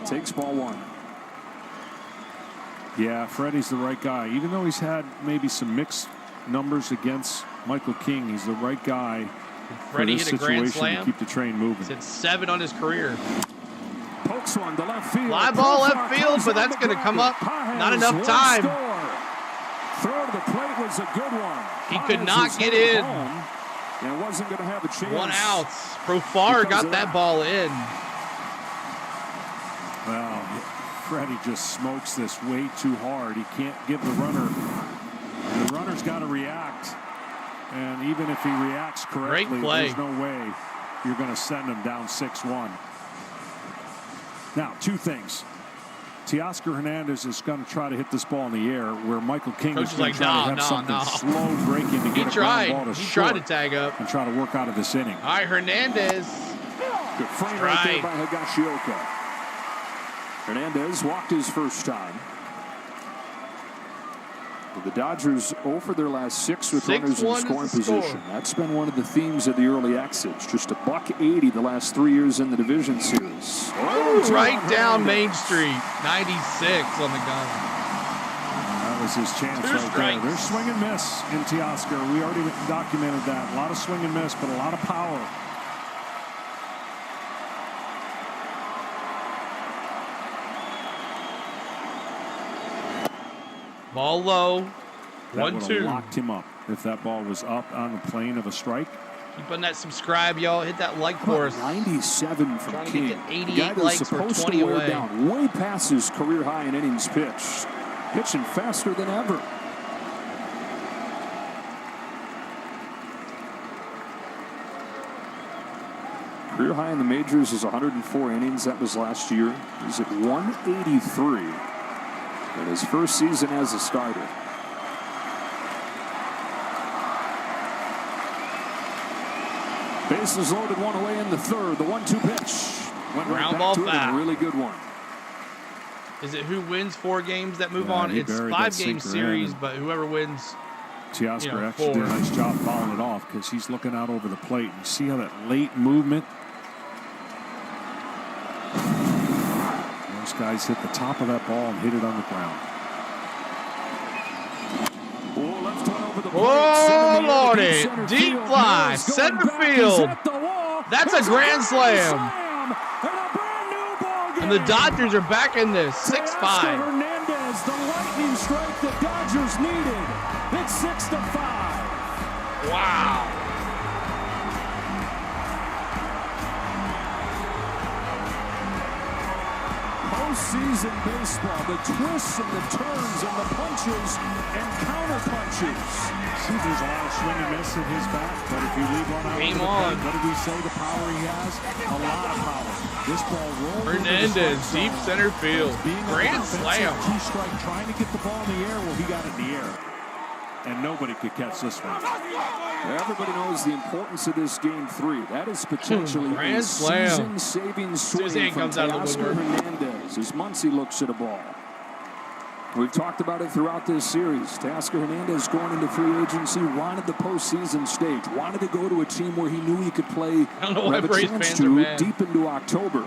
takes ball 1. Yeah, Freddie's the right guy. Even though he's had maybe some mixed numbers against Michael King, he's the right guy for this situation to keep the train moving. He's hit 7 on his career. Pokes one to left field. Fly ball left field, but that's going to come up. Not enough time. Throw to the plate was a good one. He could not get in. And wasn't going to have a chance. 1 out. Profar got that ball in. Well, Freddie just smokes this way too hard. He can't give the runner. The runner's got to react. And even if he reacts correctly, there's no way you're going to send him down 6-1. Now, 2 things. Teoscar Hernandez is going to try to hit this ball in the air, where Michael King is going to try to have something slow breaking to get a ground ball to short. He tried to tag up. And try to work out of this inning. All right, Hernandez. Good frame right there by Higashioka. Hernandez walked his first time. The Dodgers 0 for their last 6 with runners in scoring position. That's been one of the themes of the early exits. Just a $180 the last 3 years in the division series. Right down Main Street. 96 on the gun. That was his chance right there. There's swing and miss in Teoscar. We already documented that. A lot of swing and miss, but a lot of power. Ball low. That would have locked him up if that ball was up on the plane of a strike. Keep on that subscribe, y'all. Hit that like for us. 97 from Trying King. to get 88 likes for 20 away. Down, way past his career high in innings pitched. Pitching faster than ever. Career high in the majors is 104 innings. That was last year. He's at 183 in his first season as a starter. Bases loaded, 1 away in the third. The 1-2 pitch went right back to it. A really good one. Is it who wins 4 games that move on? It's 5-game series, but whoever wins. Teoscar actually did a nice job following it off because he's looking out over the plate. You see how that late movement. Those guys hit the top of that ball and hit it on the ground. Oh, Lordy. Deep fly. Center field. That's a grand slam. And the Dodgers are back in this. 6-5. Hernandez, the lightning strike the Dodgers needed. It's 6-5. Wow. Postseason baseball, the twists and the turns and the punches and counter punches. See, there's a lot of swing and miss in his bat, but if you leave one out, what did we say the power he has? A lot of power. This ball rolled. Hernandez, deep center field. Grand slam. Key strike, trying to get the ball in the air. Well, he got it in the air. And nobody could catch this one. Everybody knows the importance of this game 3. That is potentially a season-saving swing from Teoscar Hernandez as Muncy looks at a ball. We've talked about it throughout this series. Teoscar Hernandez going into free agency, wanted the postseason stage, wanted to go to a team where he knew he could play, have a chance to deep into October.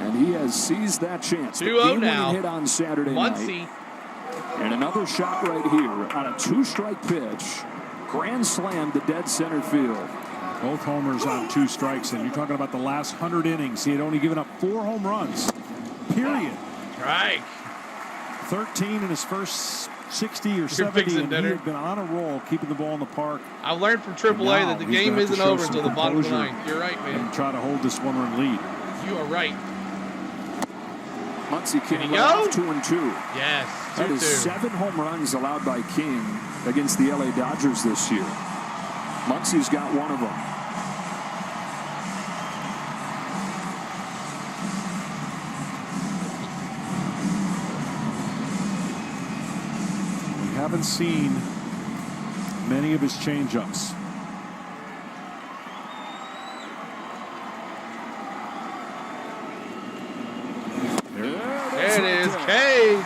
And he has seized that chance. 2-0 now. Hit on Saturday night. And another shot right here on a 2-strike pitch. Grand slam to dead center field. Both homers on 2 strikes, and you're talking about the last 100 innings. He had only given up 4 home runs, period. Right. 13 in his first 60 or 70, and he had been on a roll, keeping the ball in the park. I've learned from AAA that the game isn't over until the bottom of the ninth. You're right, man. And try to hold this 1-run lead. You are right. Muncy King off 2-2. Yes, 2-2. That is 7 home runs allowed by King against the LA Dodgers this year. Muncy's got one of them. We haven't seen many of his changeups. There it is, K.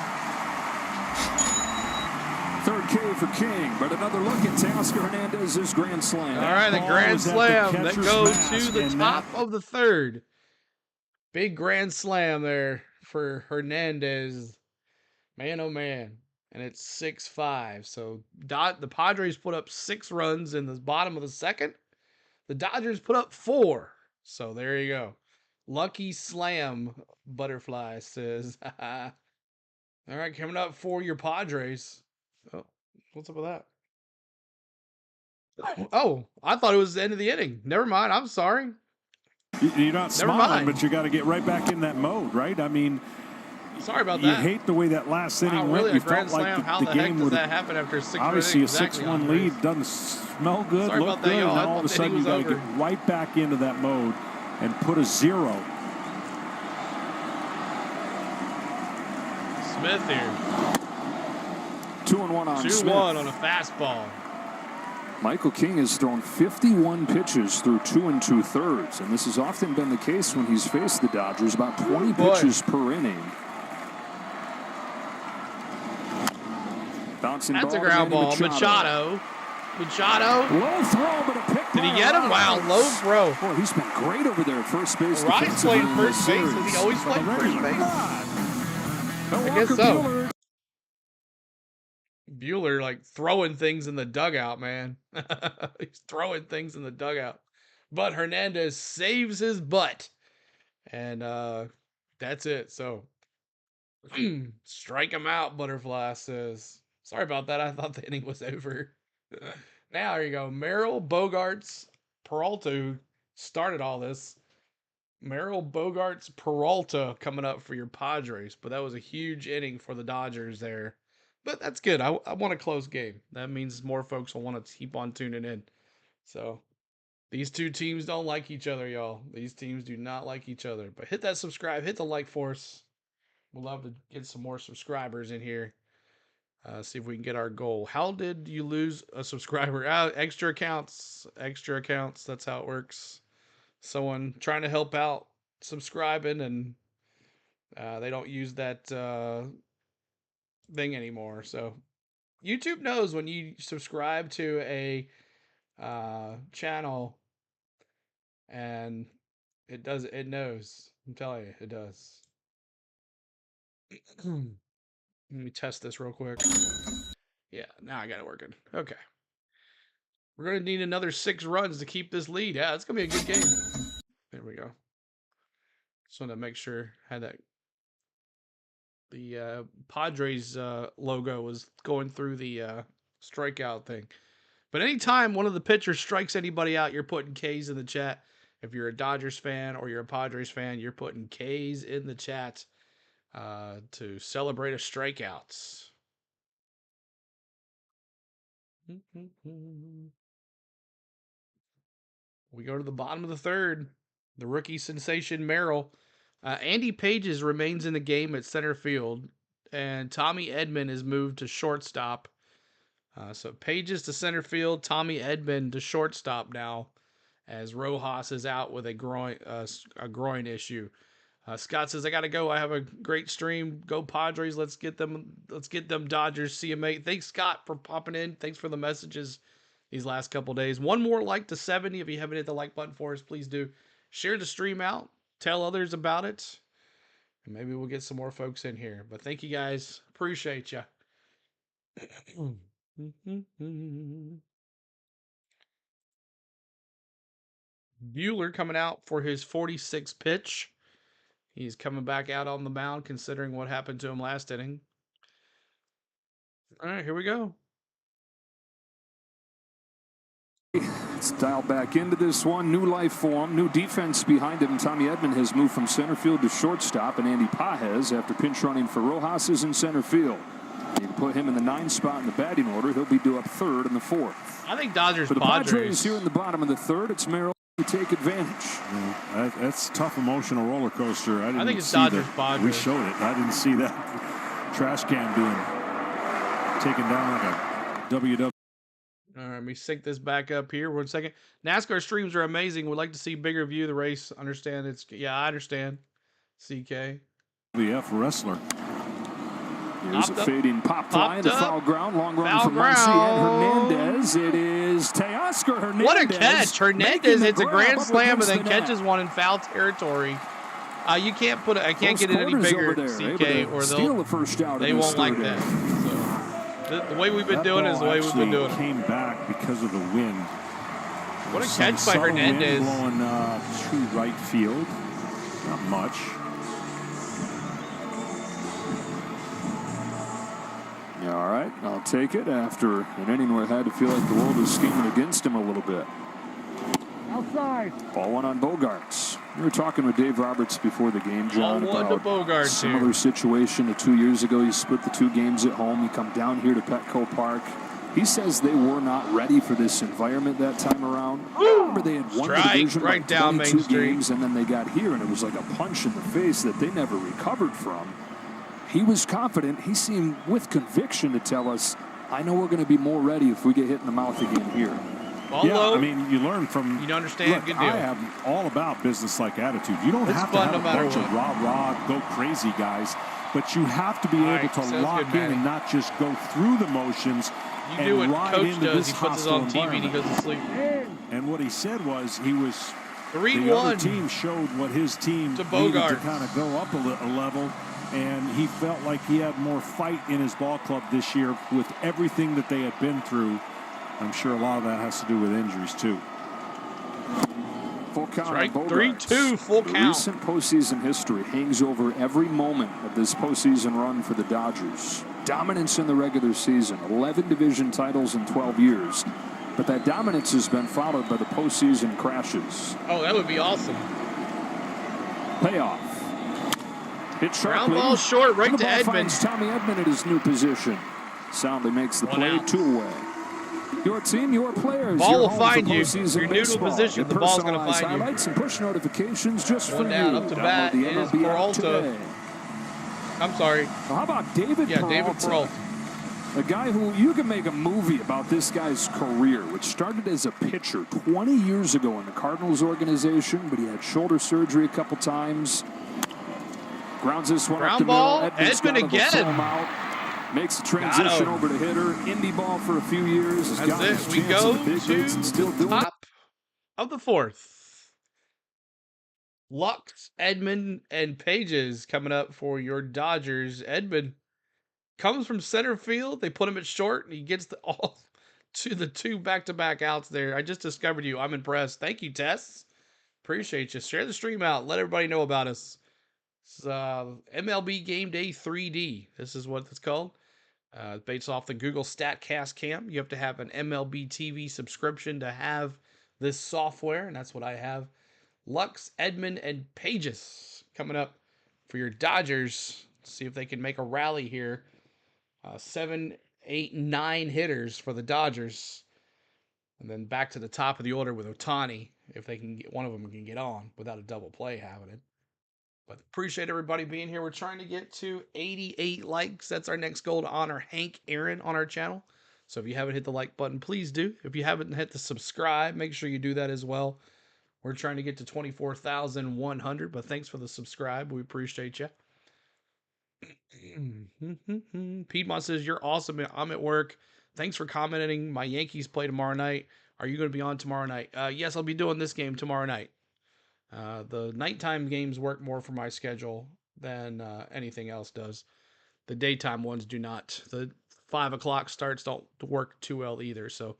Third K for King, but another look at Teoscar Hernandez's grand slam. All right, the grand slam that goes to the top of the third. Big grand slam there for Hernandez. Man, oh man. And it's 6-5. So the Padres put up 6 runs in the bottom of the second. The Dodgers put up 4. So there you go. Lucky slam, Butterfly says. All right, coming up for your Padres. Oh, what's up with that? Oh, I thought it was the end of the inning. Never mind. I'm sorry. You're not smiling, but you got to get right back in that mode, right? I mean, sorry about you that. hate the way that last inning went. Really, you a grand felt slam? like How the the game heck does that happen after 6 obviously exactly a 6-1 lead doesn't smell good, sorry look about that, good, and y'all. then all of a sudden you got to get right back into that mode and put a 0. Smith here. 2-1 on 2-1 Smith. on a fastball. Michael King has thrown 51 pitches through 2 2/3, and this has often been the case when he's faced the Dodgers, about 20 pitches per inning. Bouncing That's ball a ground to Manny ball. Machado. Low throw, but a pick. Did he get him? Wow, low throw. Boy, he's been great over there at first base. Rice played first base. Has he always played first base? I guess so. Buehler, like, throwing things in the dugout, man. He's throwing things in the dugout. But Hernandez saves his butt. And that's it. So, strike him out, Butterfly says. Sorry about that. I thought the inning was over. Now, there you go. Merrill, Bogarts, Peralta, who started all this. Merrill, Bogarts, Peralta coming up for your Padres. But that was a huge inning for the Dodgers there. But that's good. I want a close game. That means more folks will want to keep on tuning in. So, these two teams don't like each other, y'all. These teams do not like each other. But hit that subscribe. Hit the like for us. We'd love to get some more subscribers in here. See if we can get our goal. How did you lose a subscriber? Extra accounts. Extra accounts. That's how it works. Someone trying to help out subscribing, and they don't use that thing anymore. So YouTube knows when you subscribe to a channel, and it knows. I'm telling you, it does. Let me test this real quick. Yeah, now I got it working. Okay. We're going to need another 6 runs to keep this lead. Yeah, it's going to be a good game. There we go. Just wanted to make sure I had that. The Padres logo was going through the strikeout thing. But anytime one of the pitchers strikes anybody out, you're putting K's in the chat. If you're a Dodgers fan or you're a Padres fan, you're putting K's in the chat to celebrate a strikeout. We go to the bottom of the third. The rookie sensation Merrill. Andy Pages remains in the game at center field, and Tommy Edman is moved to shortstop. So Pages to center field, Tommy Edman to shortstop now, as Rojas is out with a groin issue. Scott says, I got to go. I have a great stream. Go Padres. Let's get them Dodgers. See you, mate. Thanks, Scott, for popping in. Thanks for the messages these last couple days. One more like to 70. If you haven't hit the like button for us, please do. Share the stream out. Tell others about it. And maybe we'll get some more folks in here. But thank you, guys. Appreciate you. Buehler coming out for his 46th pitch. He's coming back out on the mound considering what happened to him last inning. All right, here we go. Let's dial back into this one. New life for him. New defense behind him. Tommy Edman has moved from center field to shortstop, and Andy Pages, after pinch running for Rojas, is in center field. You can put him in the 9th spot in the batting order. He'll be due up 3rd in the 4th. I think Dodgers For the Padres Padres here in the bottom of the 3rd, it's Merrill to take advantage. Yeah, that's a tough emotional roller coaster. I think it's Dodgers Padres. We showed it. I didn't see that trash can being taken down like a WW. All right, let me sync this back up here. 1 second. NASCAR streams are amazing. Would like to see bigger view of the race. Understand it's I understand. CK. WF wrestler. Here's a fading pop fly to foul ground. Long run Foul from Muncy and Hernandez. It is Teoscar Hernandez. What a catch. Hernandez hits a grand slam and then the catches one in foul territory. You can't put it. I can't get it any bigger, CK, or steal the first out. They won't like that. So the way we've been doing is the way we've been doing it. Came back because of the wind. What a catch by Hernandez. Blowing to right field. Not much. All right, I'll take it after an inning where it had to feel like the world was scheming against him a little bit. Outside. Ball one on Bogarts. We were talking with Dave Roberts before the game, John, Ball one to about Bogarts similar here. situation to 2 years ago. You split the 2 games at home. You come down here to Petco Park. He says they were not ready for this environment that time around. Remember, they had won the division right like down 22 Main Street. games, and then they got here, and it was like a punch in the face that they never recovered from. He was confident. He seemed with conviction to tell us, I know we're going to be more ready if we get hit in the mouth again here. Ball low. I mean, you learn from. You understand? Look, Good deal. I am all about business-like attitude. You don't It's have to fun have no a matter bunch of what. rah-rah, go crazy guys, but you have to be All able right, to sounds lock good, in Matty. and not just go through the motions You and do what ride Coach into does. this He puts us hostile on TV and he environment. goes to sleep. And what he said was he was. 3-1. The other team showed what his team To needed to Bogarts. kind of go up a level, and he felt like he had more fight in his ball club this year with everything that they had been through. I'm sure a lot of that has to do with injuries too. Full count Right, on Bogarts. 3-2, full The count. recent postseason history hangs over every moment of this postseason run for the Dodgers. Dominance in the regular season, 11 division titles in 12 years. But that dominance has been followed by the postseason crashes. Oh, that would be awesome. Payoff. Hit Ground sharply. ball short, right And the to ball Edman. finds Tommy Edman at his new position. Soundly makes the One play, out. 2 away. Your team, your players. Ball your will home for find you. postseason Your new baseball. position, Get the ball's gonna personalized find you. highlights and push notifications just One for down, you. up to Download bat. the It is MLB app Peralta. today. I'm sorry. Now, how about David Yeah, Peralta? David Peralta. A guy who you can make a movie about this guy's career, which started as a pitcher 20 years ago in the Cardinals organization, but he had shoulder surgery a couple times. Grounds this one up Ground the ball, middle. Edman's Edman got him again. full him out. Makes the transition him. over to hitter. Indie ball for a few years. Has got That's his it. We chance go in the big leagues and still to doing it. top of the 4th. Lux, Edman, and Pages coming up for your Dodgers. Edman comes from center field. They put him at short, and he gets all to the 2 back-to-back outs there. I just discovered you. I'm impressed. Thank you, Tess. Appreciate you. Share the stream out. Let everybody know about us. It's MLB Game Day 3D. This is what it's called. Based off the Google StatCast Cam. You have to have an MLB TV subscription to have this software, and that's what I have. Lux, Edman, and Pages coming up for your Dodgers. See if they can make a rally here. 7, 8, 9 hitters for the Dodgers. And then back to the top of the order with Otani. If they can get one of them can get on without a double play happening. But appreciate everybody being here. We're trying to get to 88 likes. That's our next goal to honor Hank Aaron on our channel. So if you haven't hit the like button, please do. If you haven't hit the subscribe, make sure you do that as well. We're trying to get to 24,100, but thanks for the subscribe. We appreciate you. Piedmont says, you're awesome. I'm at work. Thanks for commenting. My Yankees play tomorrow night. Are you going to be on tomorrow night? Yes, I'll be doing this game tomorrow night. The nighttime games work more for my schedule than anything else does. The daytime ones do not. The 5 o'clock starts don't work too well either, so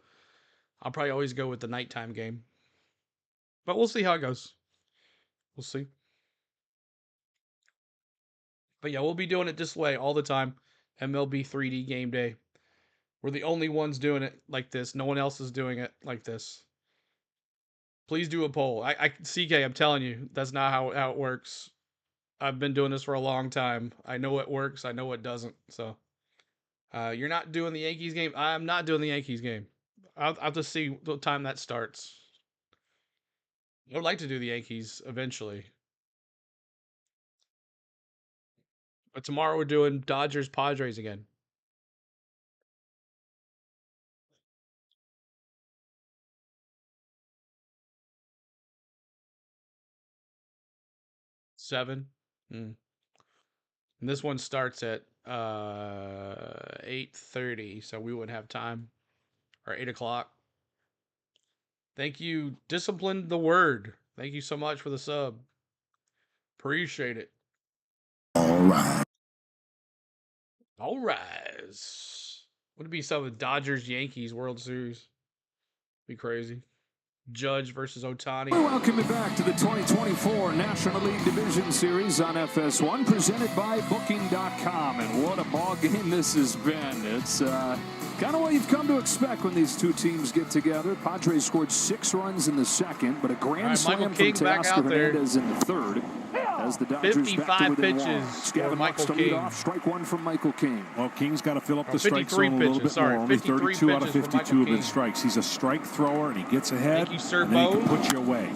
I'll probably always go with the nighttime game. But we'll see how it goes. We'll see. But yeah, we'll be doing it this way all the time. MLB 3D game day. We're the only ones doing it like this. No one else is doing it like this. Please do a poll. CK, I'm telling you, that's not how it works. I've been doing this for a long time. I know what works. I know what doesn't. So, you're not doing the Yankees game. I'm not doing the Yankees game. I'll have to see what time that starts. I would like to do the Yankees eventually. But tomorrow we're doing Dodgers Padres again. Seven. And this one starts at 8:30, so we would have time. Or 8 o'clock. Thank you, Disciplined the Word. Thank you so much for the sub. Appreciate it. All right. All rise. Would it be some of Dodgers Yankees World Series? Be crazy. Judge versus Otani. We welcome you back to the 2024 National League Division Series on FS1, presented by Booking.com. And what a ball game this has been. It's kind of what you've come to expect when these two teams get together. Padres scored 6 runs in the second, but a grand slam from Teoscar Hernandez in the third. As the Dodgers 55 pitches for Michael King. Off, strike one from Michael King. Well, King's got to fill up the strike zone a little bit more. Only 32 out of 52 have been strikes. He's a strike thrower, and he gets ahead, and then he can put you away.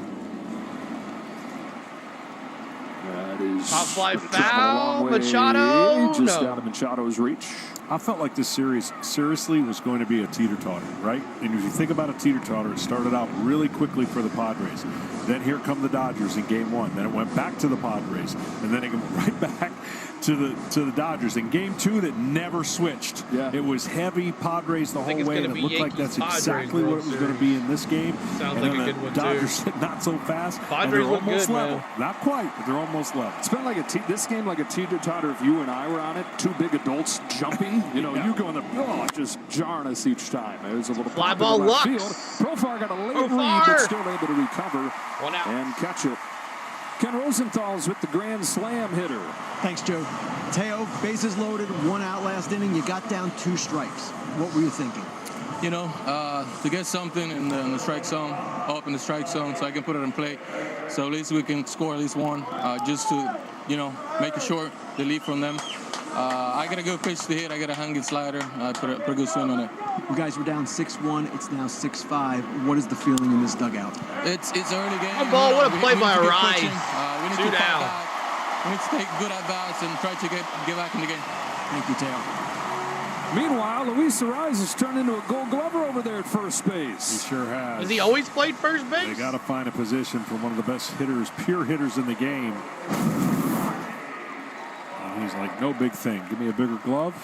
That is Top fly foul. Machado. Just out of Machado's reach. I felt like this series seriously was going to be a teeter-totter, right? And if you think about a teeter-totter, it started out really quickly for the Padres. Then here come the Dodgers in Game 1. Then it went back to the Padres, and then it went right back to the Dodgers in Game 2. That never switched. Yeah. It was heavy Padres the whole way, and it looked like that's exactly what it was going to be in this game. Sounds and like a good one Dodgers too. not so fast. Padres and look they're almost good, level. man. Not quite, but they're almost level. It's been like this game like a teeter-totter if you and I were on it. Two big adults jumping. You know, you going just jarring us each time. It was a little Fly pop ball in the left Lux. field. Profar got a late read, Profar. but still able to recover One out. and catch it. Ken Rosenthal's with the grand slam hitter. Thanks, Joe. Teo, bases loaded, 1 out last inning. You got down 2 strikes. What were you thinking? You know, to get something in the strike zone, up in the strike zone, so I can put it in play. So at least we can score at least one, just to, you know, make it short, the lead from them. I got a good pitch to hit. I got a hanging slider. I put a good swing on it. You guys were down 6-1. It's now 6-5. What is the feeling in this dugout? It's early game. Good ball. What a play by Rise. We need 2 to down. We need to take good at-bats and try to get back in the game. Thank you, Teo. Meanwhile, Luis Arraez has turned into a Gold Glover over there at first base. He sure has. Has he always played first base? They got to find a position for one of the best hitters, pure hitters in the game. And he's like, no big thing. Give me a bigger glove.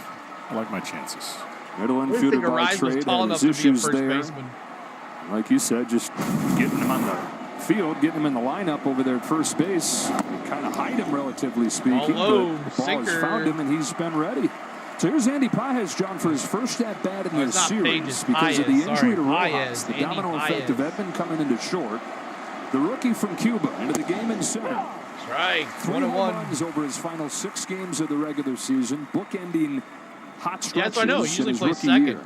I like my chances. Middle I didn't infielder think by Arraez was trade tall and enough his to be a issues first there. baseman. Like you said, just getting him on the field, getting him in the lineup over there at first base. Kind of hide him, relatively speaking. Low, but the ball has sinker. found him, and he's been ready. So here's Andy Paez, John, for his first at-bat in it's this not series Pages, because of the Paez, injury sorry, to Paez, Rojas. The Andy domino Paez. effect of Edman coming into short. The rookie from Cuba into the game in center. That's right. 3 1 home 1. runs over his final 6 games of the regular season, bookending hot stretches that's what I know. He in usually his plays rookie second. year.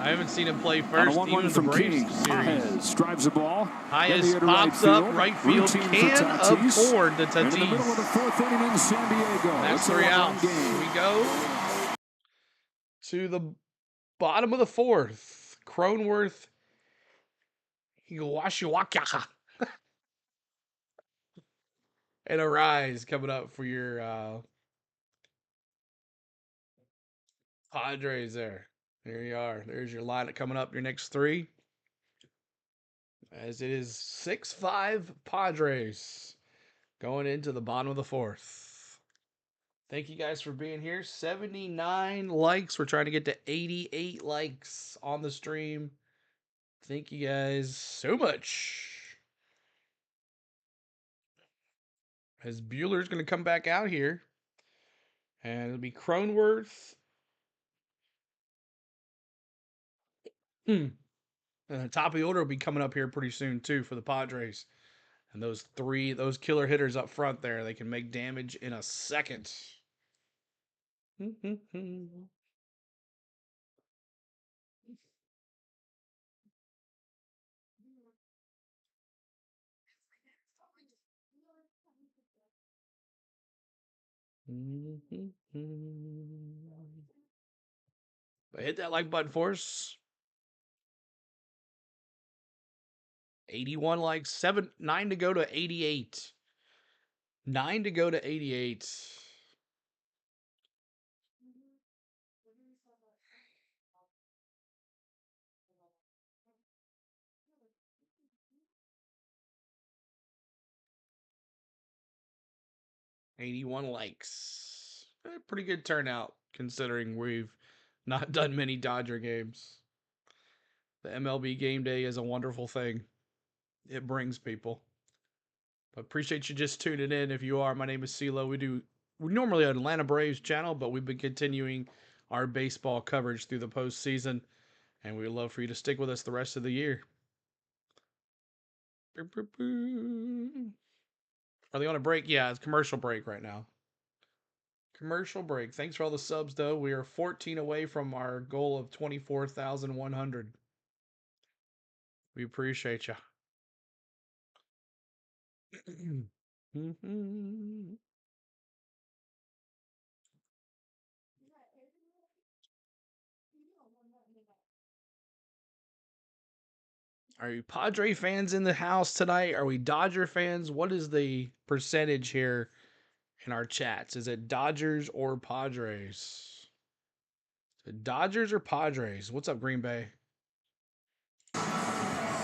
I haven't seen him play On a first, 1-1 even in the from Braves King. series. Paez drives the ball. Paez pops up, right field, Routine for can of Tatis. corn to And in the middle of the Tatis. 4th inning in San Diego. That's It's a 3 1-1 outs. game. Here we go to the bottom of the 4th. Cronenworth, Higashiwaka, and Arraez coming up for your Padres there. There you are. There's your lineup coming up, your next 3. as it is 6-5 Padres going into the bottom of the fourth. Thank you guys for being here. 79 likes. We're trying to get to 88 likes on the stream. Thank you guys so much. As Buehler's going to come back out here. And it'll be Cronenworth. And the top of the order will be coming up here pretty soon, too, for the Padres. And those killer hitters up front there, they can make damage in a second. But hit that like button for us. 81 likes, 9 to go to 88. 9 to go to 88. $81 likes. Pretty good turnout considering we've not done many Dodger games. The MLB game day is a wonderful thing. It brings people. But appreciate you just tuning in. If you are, my name is CeeLo. We're normally an Atlanta Braves channel, but we've been continuing our baseball coverage through the postseason, and we'd love for you to stick with us the rest of the year. Are they on a break? Yeah, it's commercial break right now. Commercial break. Thanks for all the subs, though. We are 14 away from our goal of 24,100. We appreciate you. Are you Padre fans in the house tonight? Are we Dodger fans? What is the percentage here in our chats? Is it Dodgers or Padres? Is it Dodgers or Padres? What's up, Green Bay?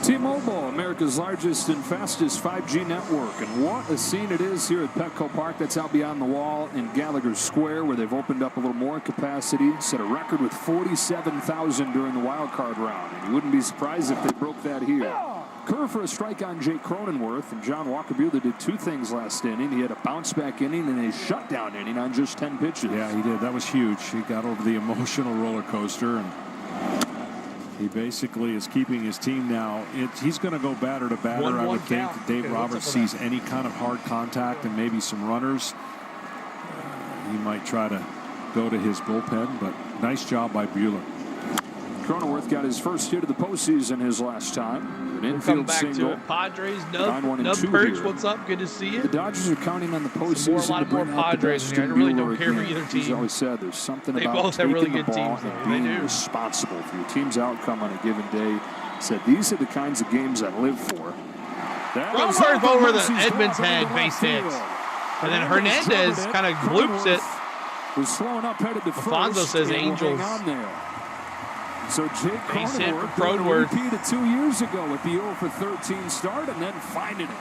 T-Mobile, America's largest and fastest 5G network. And what a scene it is here at Petco Park. That's out beyond the wall in Gallagher Square, where they've opened up a little more capacity. Set a record with 47,000 during the wild card round. And you wouldn't be surprised if they broke that here. Curve for a strike on Jake Cronenworth. And John Walker Buehler did two things last inning. He had a bounce-back inning and a shutdown inning on just 10 pitches. Yeah, he did. That was huge. He got over the emotional roller coaster, and he basically is keeping his team now. He's going to go batter to batter. I would think Dave Roberts sees any kind of hard contact and maybe some runners. He might try to go to his bullpen, but nice job by Buehler. Cronenworth got his first hit of the postseason his last time. An infield single. Padres, Nub Perch, what's up? Good to see you. The Dodgers are counting on the postseason. A lot more Padres in here. I really don't care for either team. He's always said there's something they about both have really good teams, and being responsible for your team's outcome on a given day. Said these are the kinds of games I live for. Cronenworth over the Edmonds head base hit. And then Hernandez kind of gloops it. Was slowing up headed to first. Alfonso says Angels. So Jake Cronenworth repeated 2 years ago with the 0 for 13 start and then finding it.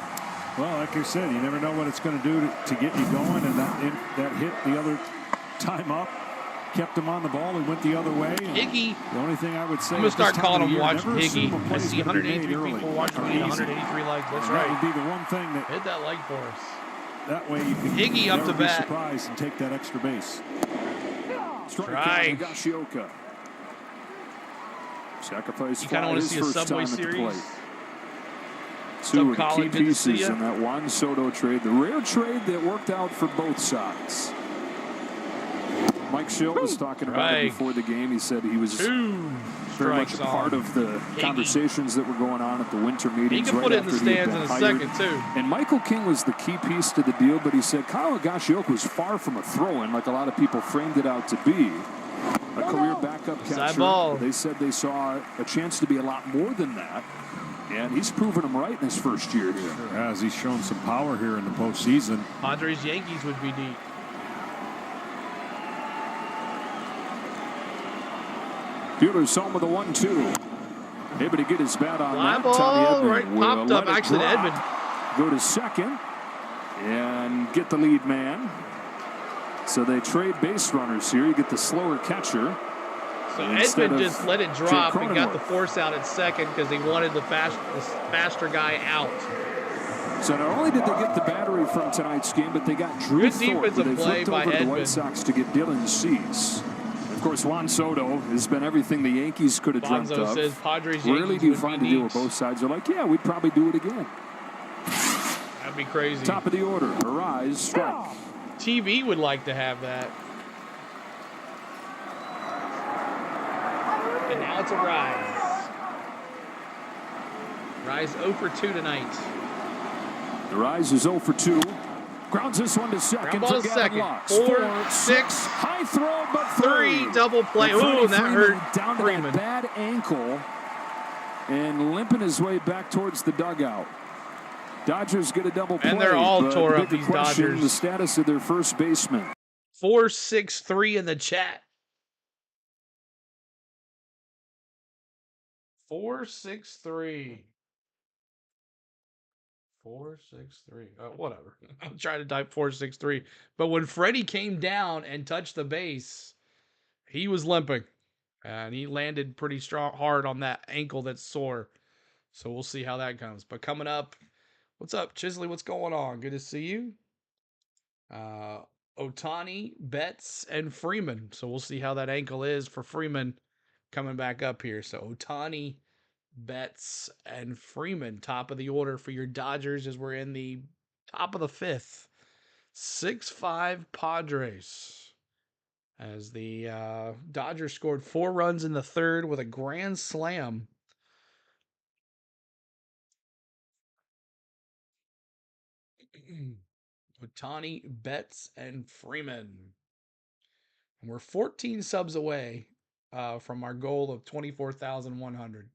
Well, like I said, you never know what it's going to do to get you going, and that hit the other time up kept him on the ball. He went the other way. Higgy. The only thing I would say, I'm going to start calling him Watch Higgy. I see 183 people watching me, 183 likes. That's right. That would be the one thing that hit that like for us. That way you can Higgy up to bat. Surprise and take that extra base. Strike. Higashioka. Sacrifice you kind of want to see a Subway Series. Two of the key pieces in that Juan Soto trade. The rare trade that worked out for both sides. Mike Schilt was talking about it before the game. He said he was very much a part of the conversations that were going on at the winter meetings. He can put it in the stands in a second, too. And Michael King was the key piece to the deal, but he said Kyle Higashioka was far from a throw-in like a lot of people framed it out to be. A career backup catcher. They said they saw a chance to be a lot more than that. And he's proven them right in his first year here. Sure has. He's shown some power here in the postseason. Padres Yankees would be neat. Buehler's home with a 1-2. Able to get his bat on Fly that. ball, Tommy right, Edman will popped up, let it actually, drop, Edman. go to second and get the lead man. So they trade base runners here. You get the slower catcher. So Edman just let it drop and got the force out at second because he wanted the faster guy out. So not only did they get the battery from tonight's game, but they got Drew Thorpe. They flipped over to the White Sox to get Dylan Cease. Of course, Juan Soto has been everything the Yankees could have dreamt of. Says Padres, really do find a deal where both sides are like, yeah, we'd probably do it again. That'd be crazy. Top of the order, Arise, strike. TV would like to have that. And now it's a Rise. Rise 0 for 2 tonight. The Rise is 0 for 2. Grounds this one to second for Gavin Lux. 4, 6. High throw, but 3. Double play. Ooh, and that hurt down to Freeman. That bad ankle and limping his way back towards the dugout. Dodgers get a double play. And they're all tore up, these Dodgers. The status of their first baseman. 463 in the chat. 463. 463. Whatever. I'm trying to type 463. But when Freddie came down and touched the base, he was limping. And he landed pretty hard on that ankle that's sore. So we'll see how that comes. But coming up, what's up, Chisley? What's going on? Good to see you. Otani, Betts, and Freeman. So we'll see how that ankle is for Freeman coming back up here. So Otani, Betts, and Freeman, top of the order for your Dodgers as we're in the top of the 5th. 6-5 Padres. As the Dodgers scored 4 runs in the 3rd with a grand slam. Otani, Betts, and Freeman. And we're 14 subs away from our goal of 24,100.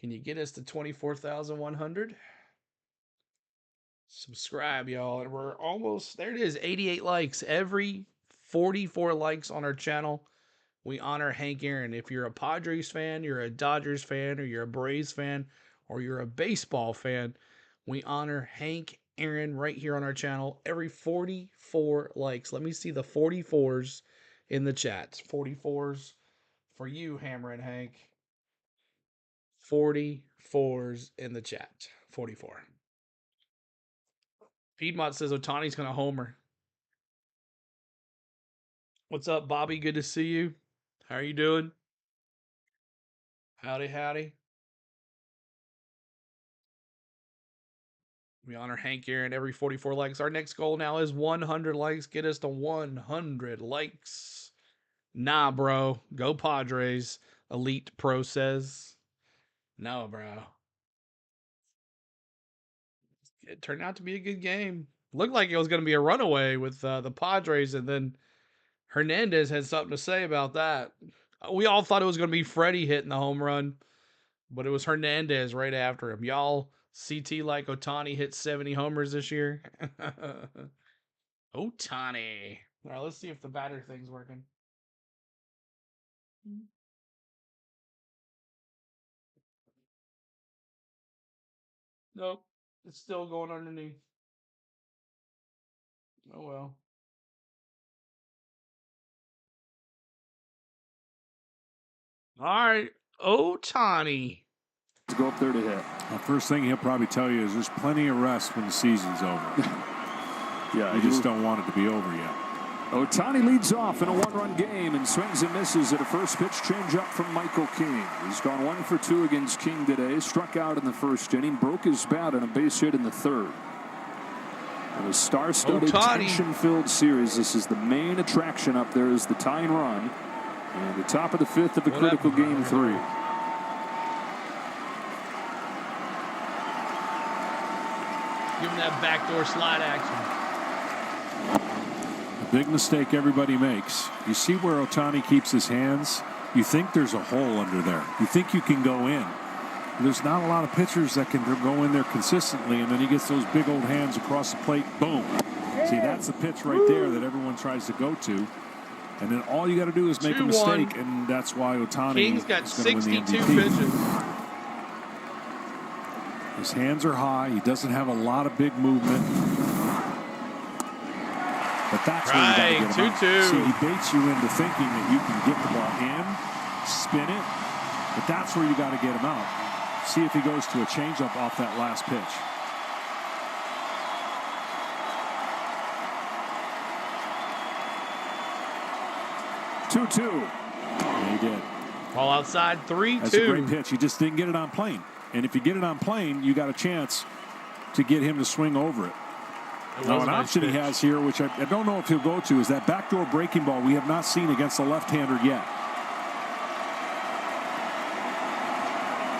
Can you get us to 24,100? Subscribe, y'all. And we're almost, there it is, 88 likes. Every 44 likes on our channel, we honor Hank Aaron. If you're a Padres fan, you're a Dodgers fan, or you're a Braves fan, or you're a baseball fan, we honor Hank Aaron right here on our channel. Every 44 likes. Let me see the 44s in the chat. 44s for you, Hammer and Hank. 44s in the chat. 44. Piedmont says Otani's going to homer. What's up, Bobby? Good to see you. How are you doing? Howdy, howdy. We honor Hank Aaron every 44 likes. Our next goal now is 100 likes. Get us to 100 likes. Nah, bro. Go Padres. Elite Pro says. No, bro. It turned out to be a good game. Looked like it was going to be a runaway with the Padres, and then Hernandez had something to say about that. We all thought it was going to be Freddie hitting the home run, but it was Hernandez right after him. Y'all, CT like Otani hit 70 homers this year. Otani. All right, let's see if the batter thing's working. Nope. It's still going underneath. Oh, well. All right. Otani. To go up there to hit. Well, first thing he'll probably tell you is there's plenty of rest when the season's over. Yeah, you just don't want it to be over yet. Otani leads off in a 1-run game and swings and misses at a first pitch changeup from Michael King. He's gone 1 for 2 against King today. Struck out in the first inning, broke his bat on a base hit in the 3rd. In a star-studded, tension-filled series, this is the main attraction up there is the tying run. And the top of the 5th of a critical game 3. Give him that backdoor slide action. Big mistake everybody makes. You see where Otani keeps his hands? You think there's a hole under there. You think you can go in. There's not a lot of pitchers that can go in there consistently, and then he gets those big old hands across the plate. Boom. See, that's the pitch right there that everyone tries to go to. And then all you got to do is make a 2-1. mistake, and that's why Otani King's got is going to win the 62 MVP. pitches. His hands are high. He doesn't have a lot of big movement. But that's where you got to get him out. 2-2. See, he baits you into thinking that you can get the ball in, spin it, but that's where you got to get him out. See if he goes to a changeup off that last pitch. And he did. Ball outside, 3-2. That's a great pitch. He just didn't get it on plane. And if you get it on plane, you got a chance to get him to swing over it. Now, an option he has here, which I don't know if he'll go to, is that backdoor breaking ball we have not seen against the left-hander yet.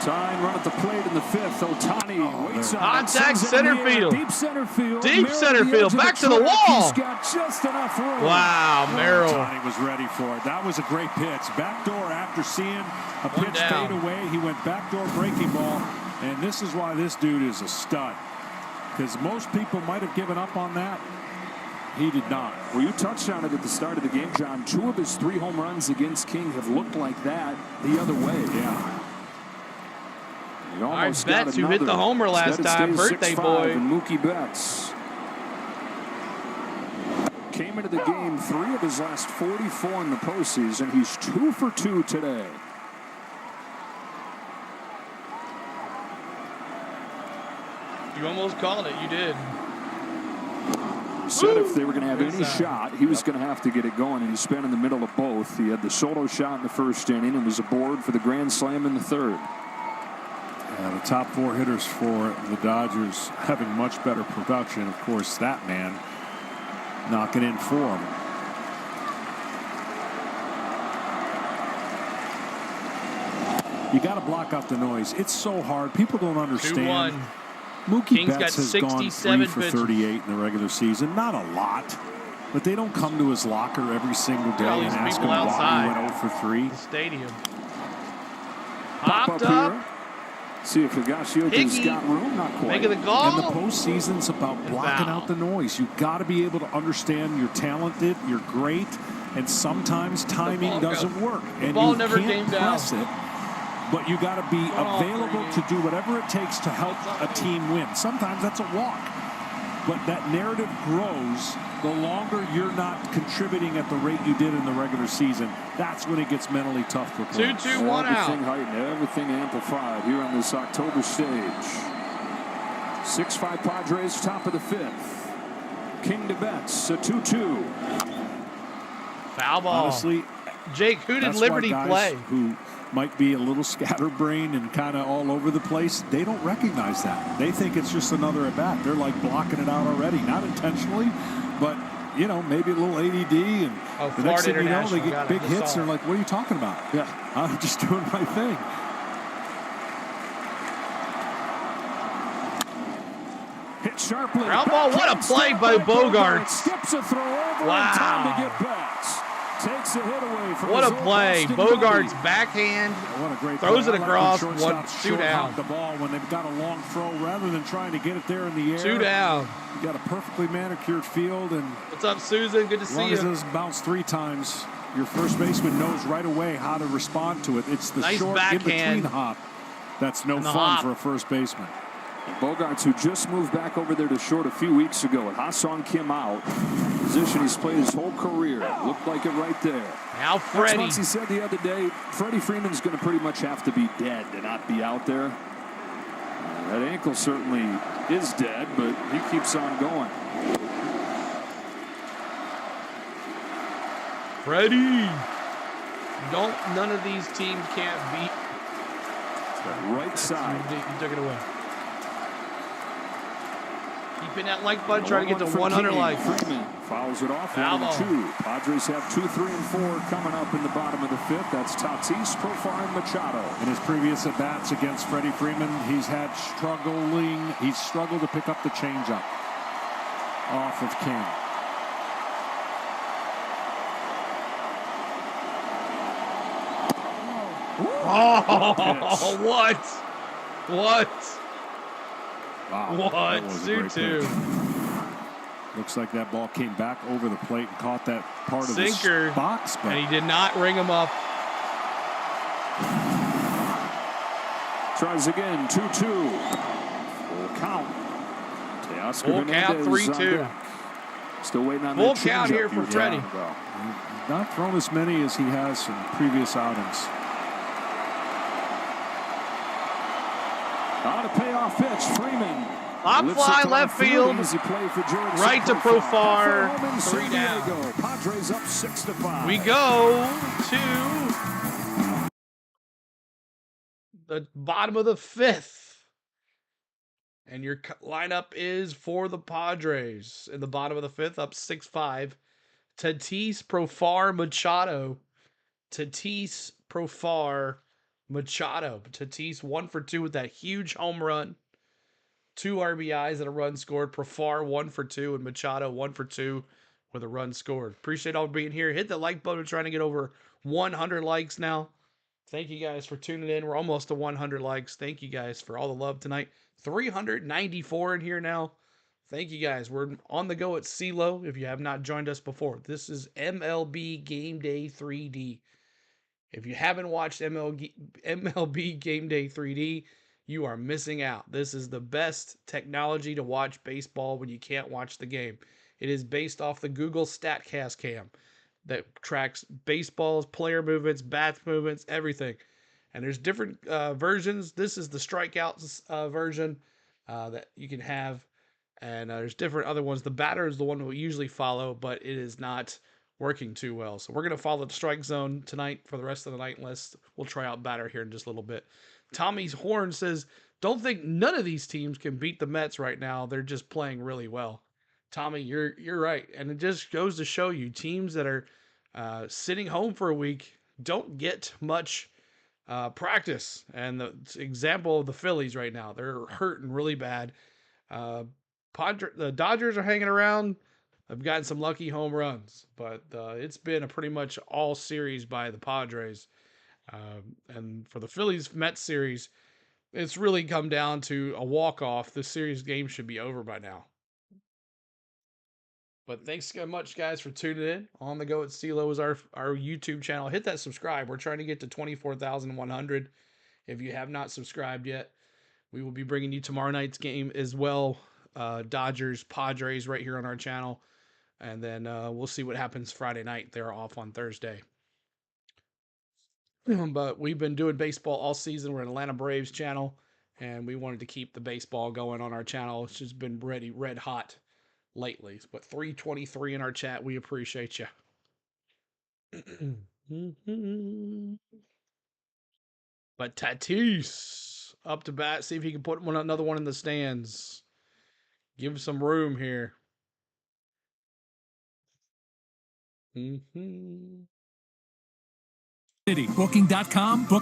Tying run at the plate in the fifth. Otani waits on. Contact center field. Deep center field. Deep center field. Back to the wall. He's got just enough room. Wow, Merrill. Otani was ready for it. That was a great pitch. Backdoor after seeing a pitch fade away. He went backdoor breaking ball. And this is why this dude is a stud. Because most people might have given up on that. He did not. Well, you touched on it at the start of the game, John. 2 of his 3 home runs against King have looked like that the other way. Yeah. All right, Betts, who hit the homer last time, birthday boy. And Mookie Betts came into the game 3 of his last 44 in the postseason. He's 2 for 2 today. You almost called it. You did. Said if they were going to have any shot, he was going to have to get it going, and he spent in the middle of both. He had the solo shot in the first inning and was aboard for the grand slam in the third. The top 4 hitters for the Dodgers having much better production. Of course, that man knocking in 4 of them. You got to block out the noise. It's so hard. People don't understand. 2-1. Mookie King's Betts got has gone 3 for pitches. 38 in the regular season. Not a lot, but they don't come to his locker every single day and ask him why he went 0 for 3. The stadium. Popped up. See if Higashi-Oka's got room. Not quite. Making the goal. And the postseason's about blocking out the noise. You've got to be able to understand you're talented, you're great, and sometimes timing doesn't work. And ball you never can't came down. press it, but you got to be available to do whatever it takes to help a team win. Sometimes that's a walk. But that narrative grows the longer you're not contributing at the rate you did in the regular season. That's when it gets mentally tough for players. 2-2, 1 out. Everything heightened, everything amplified here on this October stage. 6-5 Padres, top of the 5th. King to Betts, a 2-2. Foul ball. Honestly, Jake, who did that's Liberty why guys play? Who might be a little scatterbrained and kind of all over the place, they don't recognize that. They think it's just another at bat. They're like blocking it out already, not intentionally, but you know, maybe a little ADD, and the next thing you know, they get big hits. And they're like, "What are you talking about?" Yeah, I'm just doing my thing. Hit sharply. Ground ball. What a play by Bogart. Skips a throw over. Wow. In time to get Betts. Takes a hit away from What a play. Bogart's backhand. What a great throws play. it across. Like 2 down. the ball when they've got a long throw rather than trying to get it there in the air. 2 down. You got a perfectly manicured field, and what's up, Susan? Good to see you. as long as it bounced 3 times, your first baseman knows right away how to respond to it. It's the Nice short backhand. in-between hop that's no And the fun hop. for a first baseman. Bogarts, who just moved back over there to short a few weeks ago, and Ha-Sung Kim out. Position he's played his whole career. Looked like it right there. Now Freddie. He said the other day, Freddie Freeman's going to pretty much have to be dead to not be out there. That ankle certainly is dead, but he keeps on going. Freddie. None of these teams can't beat. Right side. You took it away. Keeping that like button, trying to get to 100 likes. Freeman fouls it off. 1-2. Padres have 2, 3, and 4 coming up in the bottom of the 5th. That's Tatis, Profar, and Machado. In his previous at-bats against Freddie Freeman, he's struggled to pick up the changeup off of King. Oh, what? What? Wow. What? That was a great 2-2. pitch. Looks like that ball came back over the plate and caught that part of Sinker, the box. But and he did not ring him up. Tries again, 2-2. Full count. Full count, 3-2. Still waiting on full that count here for Freddie. Not thrown as many as he has in previous outings. On a payoff pitch, Freeman. Pop fly left field. Easy play for George. Right to Profar. 3 down. Padres up 6-5. We go to the bottom of the 5th. And your lineup is for the Padres. In the bottom of the 5th, up 6-5. Tatis, Profar, Machado. Tatis, Profar, Machado. Tatis 1 for 2 with that huge home run. 2 RBIs and a run scored. Profar 1 for 2 and Machado 1 for 2 with a run scored. Appreciate all being here. Hit the like button. We're trying to get over 100 likes now. Thank you guys for tuning in. We're almost to 100 likes. Thank you guys for all the love tonight. 394 in here now. Thank you guys. We're on the go at CeeLo. If you have not joined us before, this is MLB Game Day 3D. If you haven't watched MLB Game Day 3D, you are missing out. This is the best technology to watch baseball when you can't watch the game. It is based off the Google StatCast cam that tracks baseball's player movements, bat movements, everything. And there's different versions. This is the strikeouts version that you can have. And there's different other ones. The batter is the one we usually follow, but it is not working too well. So we're going to follow the strike zone tonight for the rest of the night, unless we'll try out batter here in just a little bit. Tommy's Horn says, don't think none of these teams can beat the Mets right now. They're just playing really well. Tommy, you're right. And it just goes to show you teams that are sitting home for a week don't get much practice. And the example of the Phillies right now, they're hurting really bad. The Dodgers are hanging around. I've gotten some lucky home runs, but it's been a pretty much all series by the Padres. And for the Phillies-Mets series, it's really come down to a walk-off. This series game should be over by now. But thanks so much, guys, for tuning in. On the Go at CeeLo is our YouTube channel. Hit that subscribe. We're trying to get to 24,100. If you have not subscribed yet, we will be bringing you tomorrow night's game as well. Dodgers, Padres right here on our channel. And then we'll see what happens Friday night. They're off on Thursday. But we've been doing baseball all season. We're an Atlanta Braves channel, and we wanted to keep the baseball going on our channel. It's just been red hot lately. But 323 in our chat. We appreciate you. But Tatis up to bat. See if he can put another one in the stands. Give him some room here. Booking.com.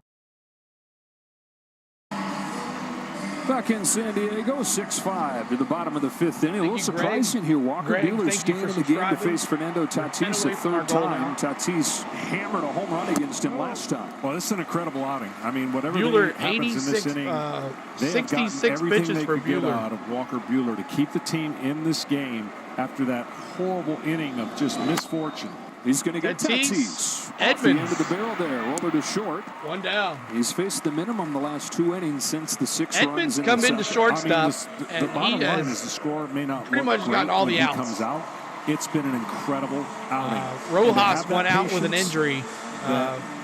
Back in San Diego, 6-5 to the bottom of the 5th inning. A little surprising here. Walker Buehler staying in the game to face Fernando Tatis a third time. Tatis hammered a home run against him last time. Well, this is an incredible outing. I mean, whatever Buehler, happens in this inning, they have gotten 66 everything pitches they for could get Buehler. out of Walker Buehler to keep the team in this game after that horrible inning of just misfortune. He's going to get Tatis. Off the end of the barrel there. Roller to short. One down. He's faced the minimum the last 2 innings since the 6 Edmonds runs in come the into second. shortstop. The bottom line is the score may not pretty look much great gotten all when the he outs. comes out. It's been an incredible outing. Rojas went out with an injury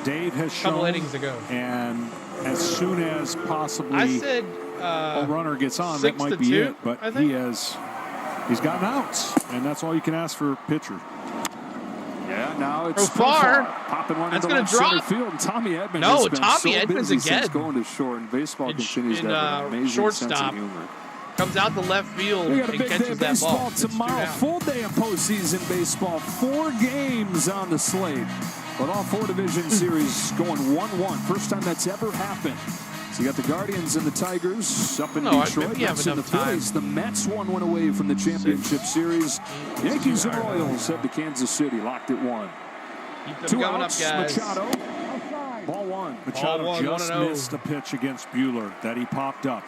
Dave has a couple shown, innings ago. And as soon as possibly I said a runner gets on, that might be 6-2, it. But he's gotten outs, and that's all you can ask for a pitcher. Yeah, now it's Profar. Popping one That's into gonna left center drop. field. And Tommy Edmonds No, has been Tommy so Edmonds busy again. since going to short, and baseball continues to have an amazing shortstop. sense of humor. Comes out the left field We got a and big day catches of that baseball ball. tomorrow. Full day of postseason baseball. 4 games on the slate. With all 4 division series going 1-1. First time that's ever happened. So you got the Guardians and the Tigers up in Detroit. maybe you have Mets and the enough time. Phillies. The Mets 1 win away from the championship series. Yankees and Royals head to Kansas City, locked at 1. Keep them 2 coming outs, up, guys. Machado. Ball 1. Machado Ball one, just 1-0. missed a pitch against Buehler that he popped up.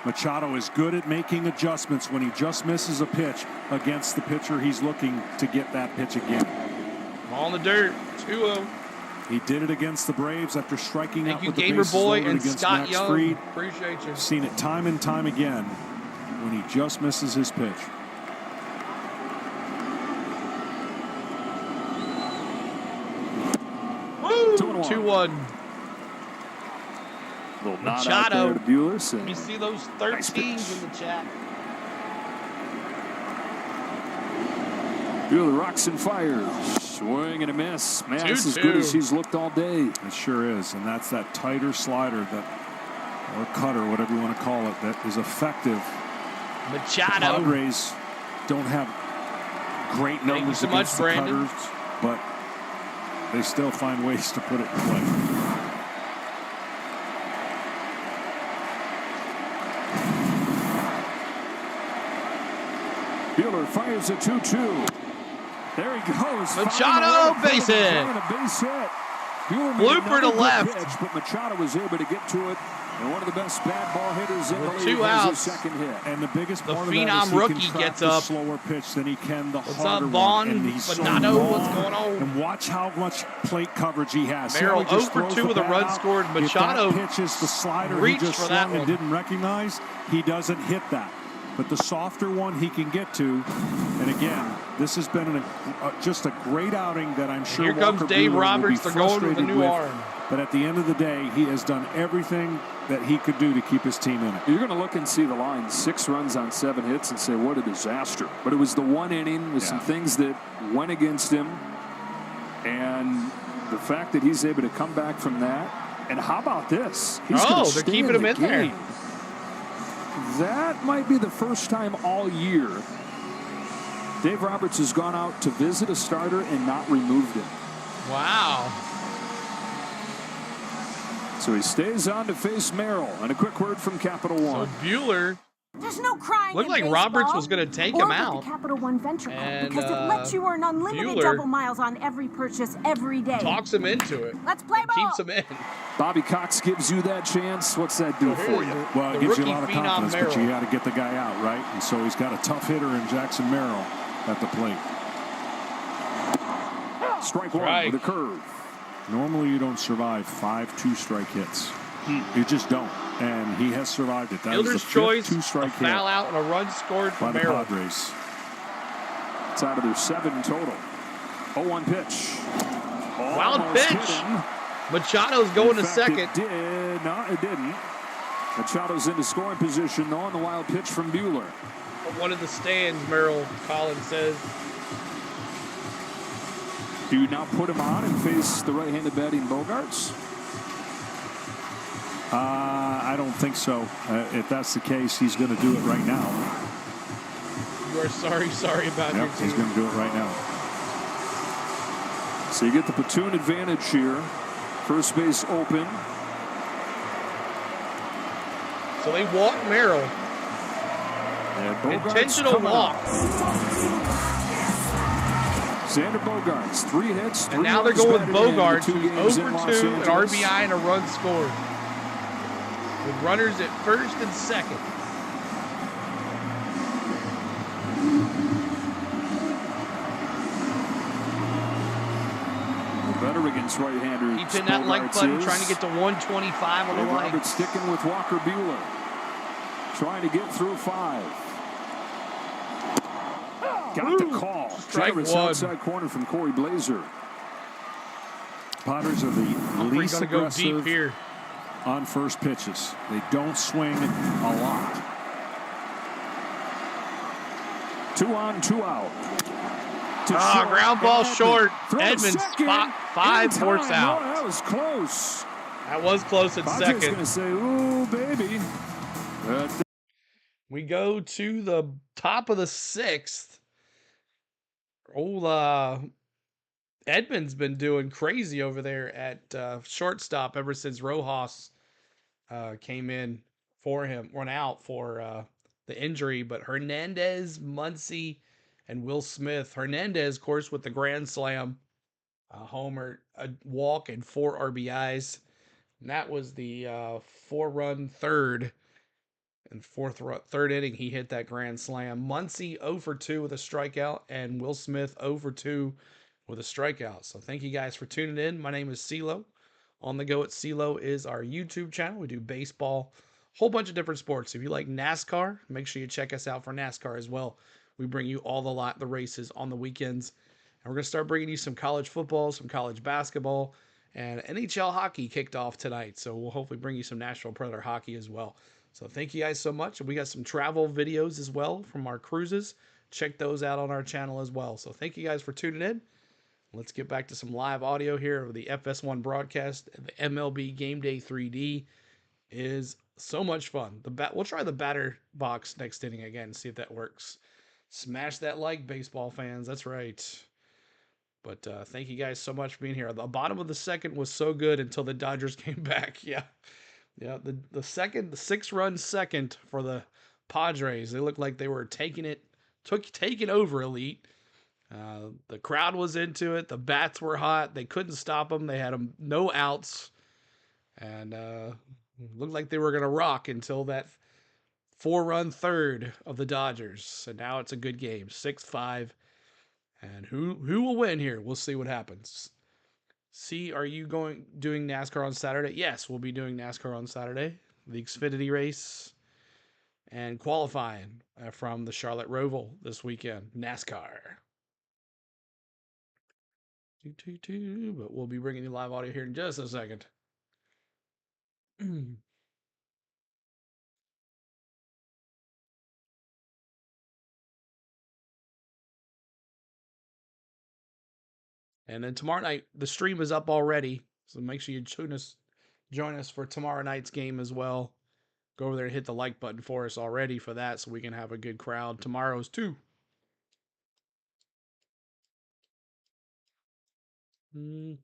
Machado is good at making adjustments when he just misses a pitch against the pitcher he's looking to get that pitch again. Ball in the dirt, 2-0. He did it against the Braves after striking out with the Gamer bases Boy loaded and against Scott Max Young. Fried. Appreciate you. Seen it time and time again when he just misses his pitch. Woo! 2-1. 2-1. Little nod out there to Buehler. So Let me see those 13s in the chat. Buehler rocks and fires. Swing and a miss. Man, it's as good as he's looked all day. It sure is. And that's that tighter slider that, or cutter, whatever you want to call it, that is effective. Machado. The Padres don't have great numbers so against much, the Brandon. cutters, but they still find ways to put it in play. Buehler fires a 2-2. There he goes. Machado, base hit. Blooper to left. Pitch, but Machado was able to get to it. And one of the best bad ball hitters in the league 2 has outs. his second hit. And the biggest The part of that phenom is he rookie can track gets the up. slower pitch than he can the What's harder up, Vaughn? one. And he's so Bernardo, long. what's going on? And watch how much plate coverage he has. See Merrill how he just 0 for throws 2 the with a bat run out? scored. Machado If that pitch is the slider he reached just for that swung and one. didn't recognize, he doesn't hit that. But the softer one he can get to. And again, this has been just a great outing that I'm sure Here comes Walker Dave Buehler Roberts. will They're be going with a frustrated new with. arm. But at the end of the day, he has done everything that he could do to keep his team in it. You're going to look and see the line, 6 runs on 7 hits, and say, what a disaster. But it was the one inning with some things that went against him. And the fact that he's able to come back from that. And how about this? He's gonna they're stay keeping in him the in there. game. That might be the first time all year Dave Roberts has gone out to visit a starter and not removed him. Wow. So he stays on to face Merrill. And a quick word from Capital One. So Buehler There's no crying looked in like baseball. Roberts was going to take or him with out. the Capital One Venture Card, And, because it lets you earn unlimited Buehler double miles on every purchase every day. talks him into it. Let's play ball. Keeps him in. Bobby Cox gives you that chance. What's that do for you? Well, The it gives you a rookie lot of phenom confidence, but Merrill. you got to get the guy out, right? And so he's got a tough hitter in Jackson Merrill at the plate. Strike one with a curve. Normally you don't survive 5 2-strike hits. You just don't. And he has survived it. That was the Fielder's 5th choice, a 2-strike hit foul out, and a run scored by for the Merrill. Padres. It's out of their 7 total. 0-1 pitch. Wild Almost pitch. hit him. Machado's going In to fact, second. It did. No, it didn't. Machado's into scoring position on the wild pitch from Buehler. One of the stands, Merrill Collins says. Do you now put him on and face the right-handed batting Bogarts? I don't think so. If that's the case, he's going to do it right now. You are sorry about your Yep, team. he's going to do it right now. So you get the platoon advantage here. First base open. So they walk Merrill. And Bogarts Intentional coming walk. up. Xander Bogarts, 3 hits. 3 And now they're runs going with batted in Bogarts, 2 who's games 0 in for Los 2, an Angeles. RBI and a run scored. With runners at first and second. Better against right-handers. He's hitting that like Bogarts button, is. trying to get to 125 on the Dave line. Roberts sticking with Walker Buehler. Trying to get through 5. Got the call. Strike Generous one. outside corner from Corey Blazer. Padres are the Humphrey least gonna go deep aggressive here. on first pitches. They don't swing a lot. 2 on, 2 out. Ground ball short. Throw to Edmonds, second. 5 In force time. out. Oh, that was close. That was close at Padres second. going to say, ooh, baby. We go to the top of the 6th. Old Edmonds been doing crazy over there at shortstop ever since Rojas came in for him, run out for the injury. But Hernandez, Muncy, and Will Smith. Hernandez, of course, with the grand slam, a homer, a walk, and 4 RBIs. And that was the 4-run third In third inning, he hit that grand slam. Muncy 0 for 2 with a strikeout, and Will Smith 0 for 2 with a strikeout. So thank you guys for tuning in. My name is CeeLo. On the Go at CeeLo is our YouTube channel. We do baseball, a whole bunch of different sports. If you like NASCAR, make sure you check us out for NASCAR as well. We bring you all the races on the weekends. And we're going to start bringing you some college football, some college basketball, and NHL hockey kicked off tonight. So we'll hopefully bring you some Nashville Predator hockey as well. So thank you guys so much. We got some travel videos as well from our cruises. Check those out on our channel as well. So thank you guys for tuning in. Let's get back to some live audio here of the FS1 broadcast. The MLB Game Day 3D is so much fun. We'll try the batter box next inning again, see if that works. Smash that like, baseball fans. That's right. But thank you guys so much for being here. The bottom of the second was so good until the Dodgers came back. Yeah. The 6-run second for the Padres. They looked like they were taking over Elite. The crowd was into it. The bats were hot. They couldn't stop them. They had them no outs. And looked like they were going to rock until that 4-run third of the Dodgers. And now it's a good game. 6-5. And who will win here? We'll see what happens. See, are you doing NASCAR on Saturday? Yes, we'll be doing NASCAR on Saturday. The Xfinity race and qualifying from the Charlotte Roval this weekend. NASCAR. But we'll be bringing you live audio here in just a second. And then tomorrow night, the stream is up already. So make sure you join us for tomorrow night's game as well. Go over there and hit the like button for us already for that so we can have a good crowd. Tomorrow's too. If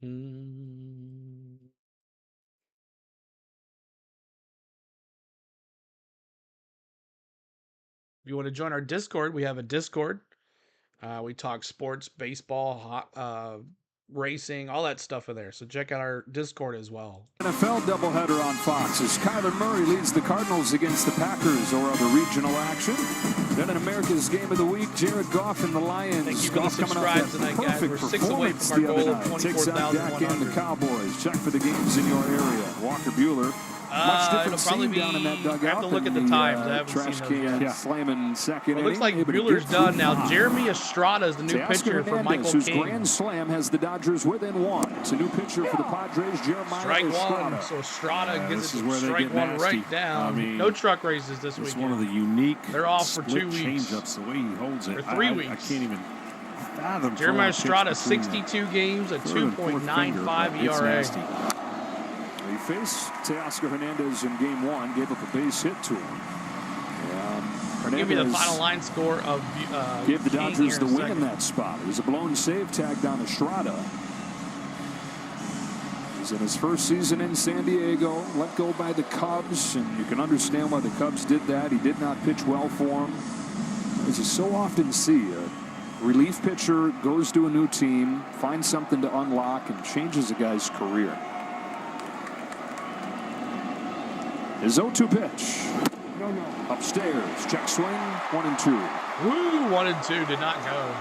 you want to join our Discord, we have a Discord. We talk sports, baseball, racing, all that stuff in there. So check out our Discord as well. NFL doubleheader on Fox as Kyler Murray leads the Cardinals against the Packers or other regional action. Then in America's Game of the Week, Jared Goff and the Lions. Thank you for the subscribes tonight, guys. We're 6 away from our goal of 24,100. And the Cowboys. Check for the games in your area. Walker Buehler. Much different scene down in that dugout. I have to look at the times. I haven't trash seen those can slamming second. It looks like Buehler's done now. Jeremy Estrada is the new pitcher for Michael whose King. Grand Slam has the Dodgers within 1. It's a new pitcher for the Padres, Jeremiah Strike Estrada. 1. So Estrada gets it where to they strike get 1 nasty. right down. I mean, no truck races this week. It's one of the unique. They're off for 2 weeks. Change-ups, the way he holds it. For 3 I weeks. can't even fathom. Jeremiah Estrada, 62 games, a 2.95 ERA. He faced Teoscar Hernandez in Game 1, gave up a base hit to him. I'll give you the final line score of gave the King Dodgers the here in a win in second. that spot. It was a blown save tagged on Estrada. He's in his first season in San Diego, let go by the Cubs, and you can understand why the Cubs did that. He did not pitch well for him. As you so often see, a relief pitcher goes to a new team, finds something to unlock, and changes a guy's career. His 0-2 pitch. Upstairs, check swing, 1-2. Woo, 1-2 did not go.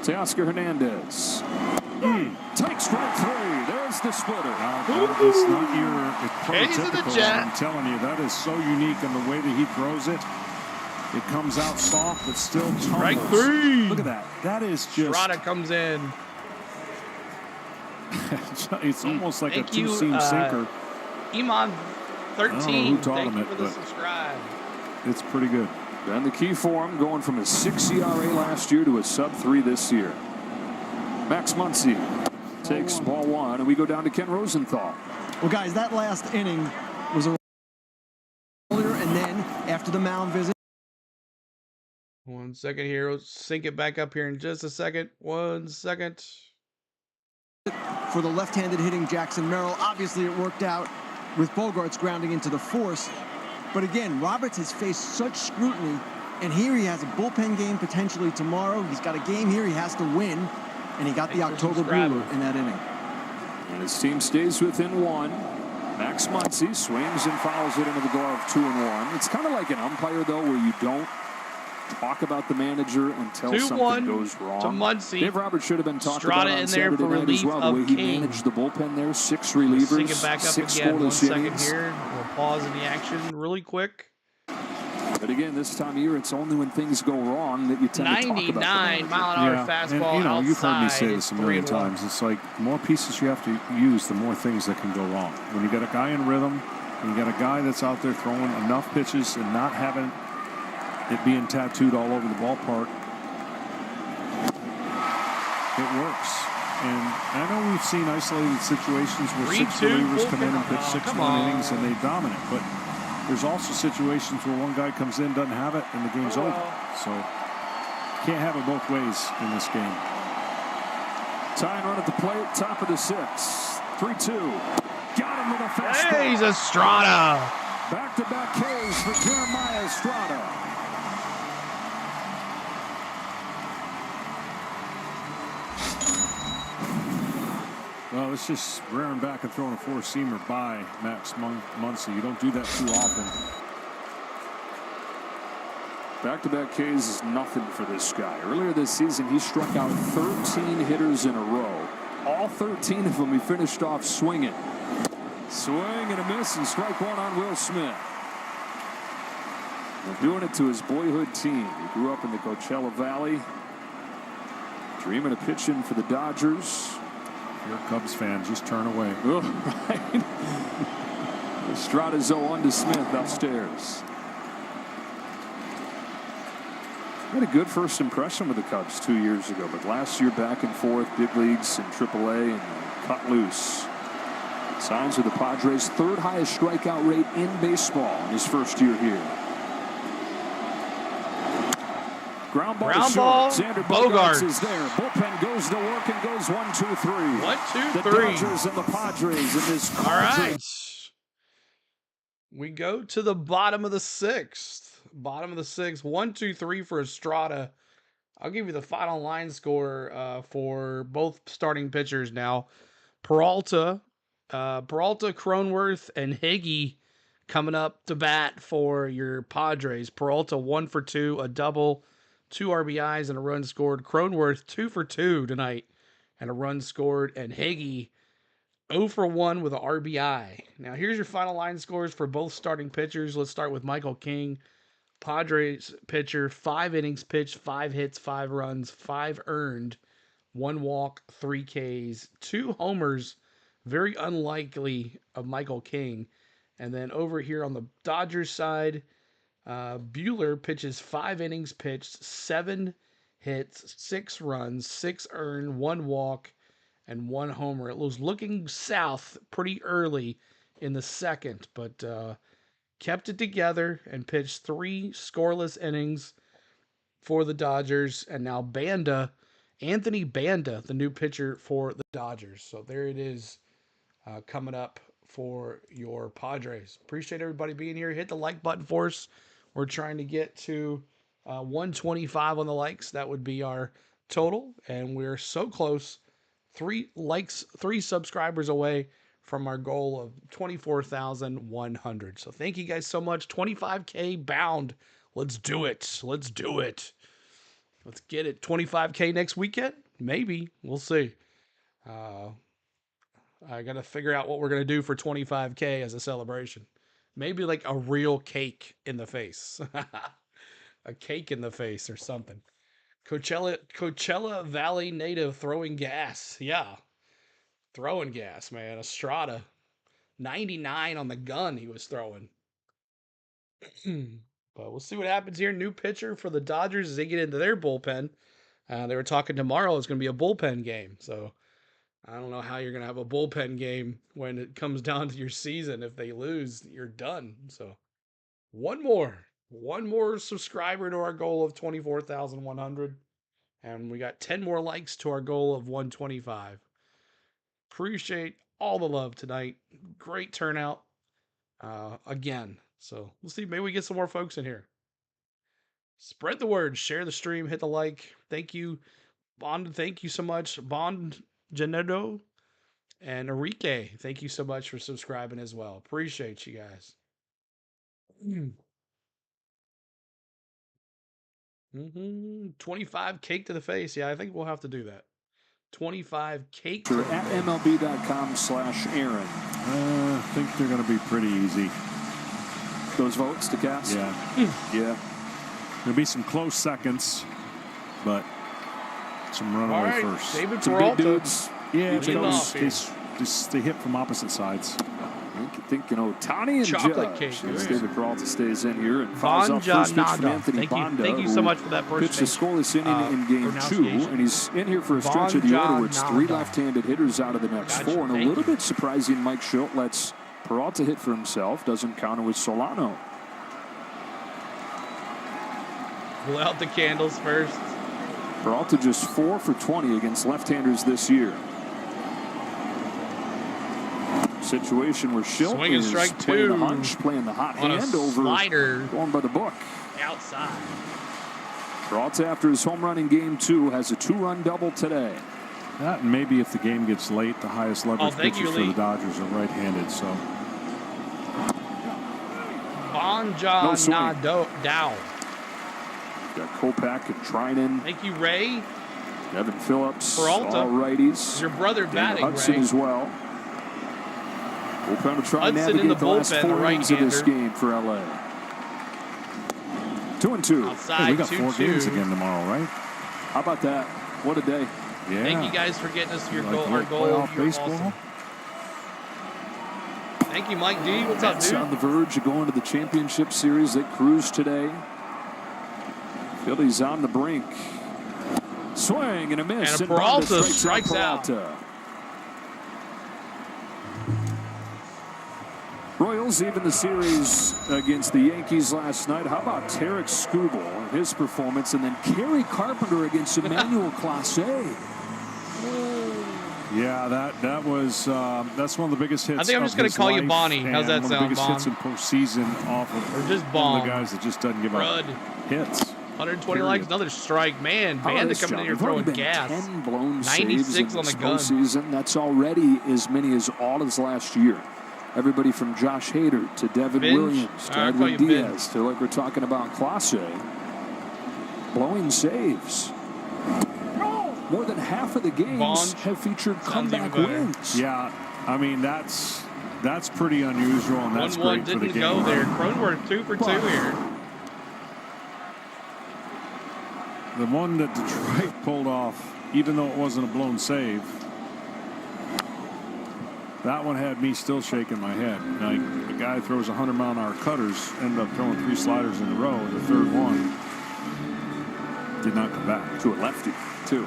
Teoscar Hernandez. Take strike 3. There's the splitter. It's not your He's in the prototypical. jet. I'm telling you, that is so unique in the way that he throws it. It comes out soft, but still tumbles. Strike 3. Look at that. That is just. Estrada comes in. It's almost like Thank a two-seam sinker. Iman 13. who taught Thank him you it, for the but- subscribe. It's pretty good. And the key for him, going from a 6 ERA last year to a sub-3 this year. Max Muncy takes ball 1, and we go down to Ken Rosenthal. Well, guys, that last inning was a earlier, and then after the mound visit. 1 second here. We'll sync it back up here in just a second. 1 second. For the left-handed hitting Jackson Merrill. Obviously, it worked out with Bogarts grounding into the force. But again, Roberts has faced such scrutiny And here he has a bullpen game potentially tomorrow. He's got a game here he has to win. And he got the October Buehler in that inning. And his team stays within 1. Max Muncy swings and fouls it into the glove, 2-1. It's kind of like an umpire, though, where you don't talk about the manager until something goes wrong. To Muncy. Dave Roberts should have been talked Strada about on in there Saturday for night as relief well. The way of he King. managed the bullpen there, 6 relievers, Sync it back up 6 again. 1 scoreless second innings. here. We'll pause in the action really quick. But again, this time of year, it's only when things go wrong that you tend to talk about the 99 manager. mile-an-hour fastball And, you've heard me say outside. this a million times. It's like the more pieces you have to use, the more things that can go wrong. When you got a guy in rhythm, and you got a guy that's out there throwing enough pitches and not having it being tattooed all over the ballpark, it works. And I know we've seen isolated situations where 6 relievers come in and pitch 6 innings and they dominate, but there's also situations where one guy comes in, doesn't have it, and the game's over. So can't have it both ways in this game. Tying run at the plate, top of the 6th. 3-2. Got him with a fastball. Hey, he's Estrada. Back-to-back Ks for Jeremiah Estrada. Well, it's just rearing back and throwing a 4-seamer by Max Muncy. You don't do that too often. Back-to-back Ks is nothing for this guy. Earlier this season, he struck out 13 hitters in a row. All 13 of them he finished off swinging. Swing and a miss, and strike 1 on Will Smith. And doing it to his boyhood team. He grew up in the Coachella Valley, dreaming of pitching for the Dodgers. If you're a Cubs fan, just turn away. Oh, right. Estrada's 0-1 to Smith upstairs. He had a good first impression with the Cubs 2 years ago, but last year back and forth, big leagues in AAA, and cut loose. Signs with the Padres' 3rd highest strikeout rate in baseball in his first year here. Ground ball. Xander Bogaerts is there. Bullpen goes to work and goes 1, 2, 3. 1, 2, 3. The Dodgers and the Padres in this. All right. We go to the bottom of the 6th. Bottom of the 6th. 1, 2, 3 for Estrada. I'll give you the final line score for both starting pitchers now. Peralta, Cronenworth, and Higgy coming up to bat for your Padres. Peralta 1 for 2, a double, 2 RBIs and a run scored. Cronenworth 2 for 2 tonight and a run scored. And Higgy 0 for 1 with an RBI. Now here's your final line scores for both starting pitchers. Let's start with Michael King. Padres pitcher, 5 innings pitched, 5 hits, 5 runs, 5 earned, 1 walk, 3 Ks, 2 homers. Very unlikely of Michael King. And then over here on the Dodgers side, Buehler pitches 5 innings pitched, 7 hits, 6 runs, 6 earned, 1 walk, and 1 homer. It was looking south pretty early in the 2nd, but kept it together and pitched 3 scoreless innings for the Dodgers. And now Anthony Banda, the new pitcher for the Dodgers. So there it is, coming up for your Padres. Appreciate everybody being here. Hit the like button for us. We're trying to get to 125 on the likes. That would be our total. And we're so close. 3 likes, 3 subscribers away from our goal of 24,100. So thank you guys so much. 25K bound. Let's do it. Let's do it. Let's get it. 25K next weekend? Maybe. We'll see. I got to figure out what we're going to do for 25K as a celebration. Maybe like a real cake in the face. A cake in the face or something. Coachella Valley native throwing gas. Yeah. Throwing gas, man. Estrada. 99 on the gun he was throwing. But we'll see what happens here. New pitcher for the Dodgers as they get into their bullpen. They were talking tomorrow it's going to be a bullpen game. So I don't know how you're going to have a bullpen game when it comes down to your season. If they lose, you're done. So one more subscriber to our goal of 24,100. And we got 10 more likes to our goal of 125. Appreciate all the love tonight. Great turnout again. So we'll see. Maybe we get some more folks in here. Spread the word. Share the stream. Hit the like. Thank you, Bond. Thank you so much, Bond Genedo and Enrique. Thank you so much for subscribing as well. Appreciate you guys. 25 cake to the face. Yeah, I think we'll have to do that. 25 cake to the At face. MLB.com/Aaron. I think they're going to be pretty easy. Those votes to cast? Yeah. Yeah. There'll be some close seconds, but some runaway All right, first. David Some Peralta. big dudes. Yeah, leading off here. they hit from opposite sides. I think, Otani and Chocolate Judge. cake. As David Peralta stays in here and fouls off first pitch from Anthony Banda. Thank you so much for that Pitched a first scoreless inning in game 2, pronunciation. and he's in here for a stretch of the order where it's 3 Bonjanada. left-handed hitters out of the next Gotcha, 4. And a thank little you. bit surprising, Mike Schilt lets Peralta hit for himself, doesn't counter with Solano. Pull out the candles first. Peralta just 4 for 20 against left-handers this year. Situation where Schilt Swing and is strike playing the 2 hunch, playing the hot on a hand over, slider going by the book. outside. Peralta, after his home run in game 2, has a 2-run double today. That and maybe if the game gets late, the highest leverage thank you, pitchers for Lee. the Dodgers are right-handed. So No swing. Dow. Got Kopech and Trinan, Thank you, Ray. Evan Phillips, Peralta. all righties. Your brother Daniel batting, Hudson Ray. as well. Bullpen to try and Hudson in the navigate the last bullpen, 4 the innings of this right-hander. game for LA. 2-2. Outside, we got 4 2-2. games again tomorrow, right? How about that? What a day. Yeah. Thank you guys for getting us your Like goal. a Our little goal. playoff You're baseball. awesome. Thank you, Mike D. What's up, Mets dude? on the verge of going to the championship series. They cruise today. Phillies on the brink. Swing and a miss. And a Peralta Banda strikes out. Peralta. Royals even the series against the Yankees last night. How about Tarek Skubal and his performance, and then Kerry Carpenter against Emmanuel Clase. Yeah, that was that's one of the biggest hits. I think I'm just gonna his call you life, Bonnie. How's that and one sound, of the biggest hits in Bon? postseason off of Or just one of Bon. the guys that just doesn't give Rud. up hits. 120 Period. likes, another strike. Man, How about Banda this, coming John? in here There've already throwing been gas. 10 blown 96 saves in on the this gun. postseason. That's already as many as all as last year. Everybody from Josh Hader to Devin Binge? Williams to All right, I'll call Edwin you Binge. Diaz to, like we're talking about, Clase. Blowing saves. More than half of the games Bond. have featured Sounds even comeback better. wins. Yeah, I mean that's pretty unusual, and that's 1-1 great for the didn't game. go there. Cronenworth 2 for 2 here. The one that Detroit pulled off, even though it wasn't a blown save, that one had me still shaking my head. Like, the guy throws 100-mile-an-hour cutters, ended up throwing 3 sliders in a row, and the third one did not come back. To a lefty, too.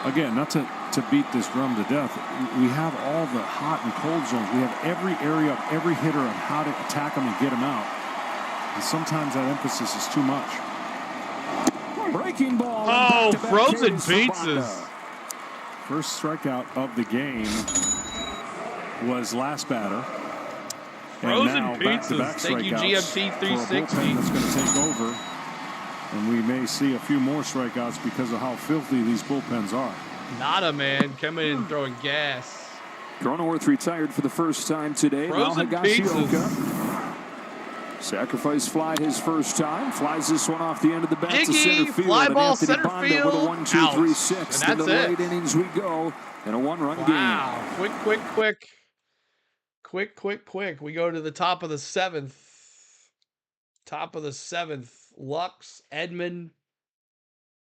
Again, not to beat this drum to death, we have all the hot and cold zones. We have every area of every hitter on how to attack them and get them out. And sometimes that emphasis is too much. Breaking ball. Oh, and back-to-back frozen carries for Banda. pizzas. First strikeout of the game was last batter. And Frozen now back-to-back pizzas. Thank you, strikeouts GMT for a bullpen 360. that's going to take over. And we may see a few more strikeouts because of how filthy these bullpens are. Nada, man, coming in and throwing gas. Cronenworth retired for the first time today. Frozen Now pizzas. Higashioka. Sacrifice fly his first time. Flies this one off the end of the bat to Iggy, center field. fly And ball Anthony center Banda field. with a 1-2-3 6. And To the that's late it. innings we go in a 1-run Wow. game. Quick. We go to the top of the 7th. Top of the 7th. Lux, Edmund,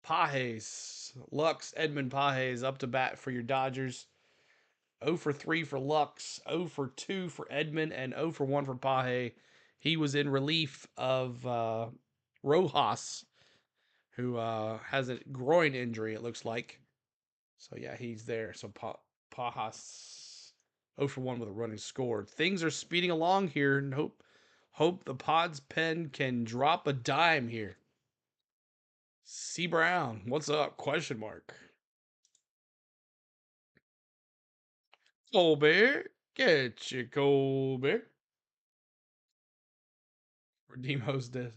Pages. Lux, Edmund, Pages up to bat for your Dodgers. 0 for 3 for Lux, 0 for 2 for Edmund, and 0 for 1 for Pages. He was in relief of Rojas, who has a groin injury, it looks like. So, yeah, he's there. So, Pages 0 for 1 with a running score. Things are speeding along here, and hope the Pods pen can drop a dime here. C. Brown, what's up? Question mark. Colbert, get you, Colbert. Redeem host discs.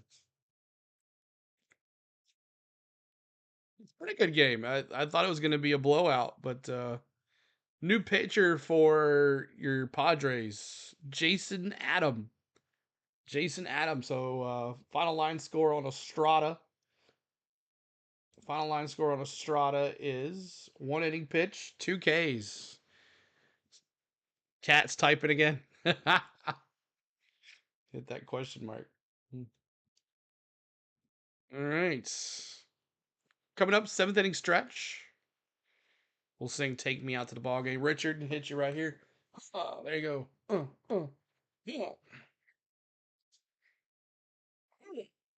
It's a pretty good game. I thought it was going to be a blowout, but new pitcher for your Padres, Jason Adam. So final line score on Estrada. Final line score on Estrada is 1 inning pitch, 2 Ks. Cat's typing again. Hit that question mark. All right. Coming up, 7th inning stretch. We'll sing "Take Me Out to the Ball Game." Richard, hit you right here. Oh, there you go. Yeah.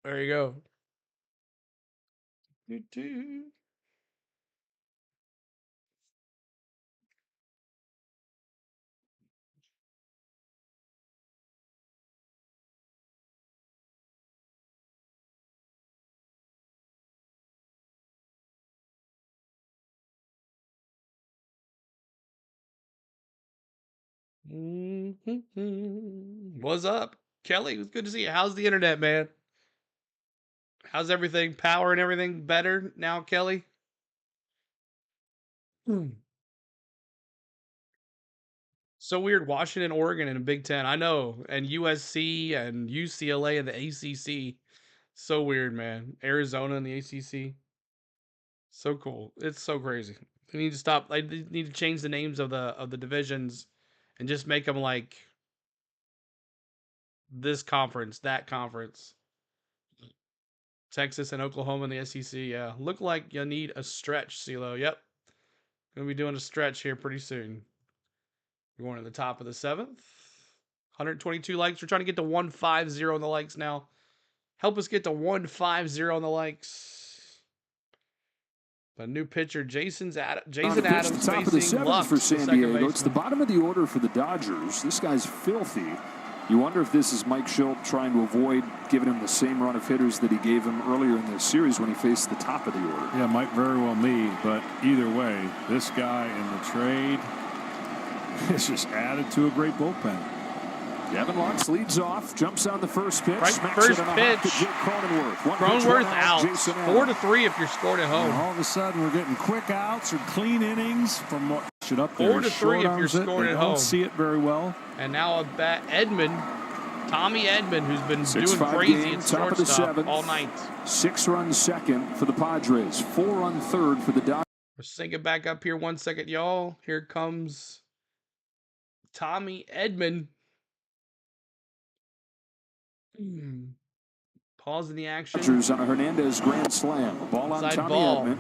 There you go. Do-do. What's up, Kelly? It was good to see you. How's the internet, man? How's everything? Power and everything better now, Kelly? So weird. Washington, Oregon in a Big Ten. I know. And USC and UCLA in the ACC. So weird, man. Arizona in the ACC. So cool. It's so crazy. They need to stop. They need to change the names of the divisions and just make them like this conference, that conference. Texas and Oklahoma in the SEC. Yeah. Look like you need a stretch, CeeLo. Yep. Gonna be doing a stretch here pretty soon. We're going to the top of the 7th. 122 likes. We're trying to get to 150 on the likes now. Help us get to 150 on the likes. A new pitcher, Jason Adams, top of the 7th for San Diego. It's the bottom of the order for the Dodgers. This guy's filthy. You wonder if this is Mike Shildt trying to avoid giving him the same run of hitters that he gave him earlier in the series when he faced the top of the order. Yeah, might very well be, but either way, this guy in the trade is just added to a great bullpen. Gavin Lux leads off, jumps on the first pitch. Right, first pitch. Cronenworth out. 4-3 if you're scored at home. And all of a sudden, we're getting quick outs or clean innings from what should up there. 4-3 if you're scored at home. Don't see it very well. And now a bat, Tommy Edman, who's been doing crazy at shortstop all night. 6-run second for the Padres. 4-run third for the Dodgers. We're syncing back up here 1 second, y'all. Here comes Tommy Edman. Pause in the action. Dodgers on a Hernandez grand slam. A ball on Tommy Edman.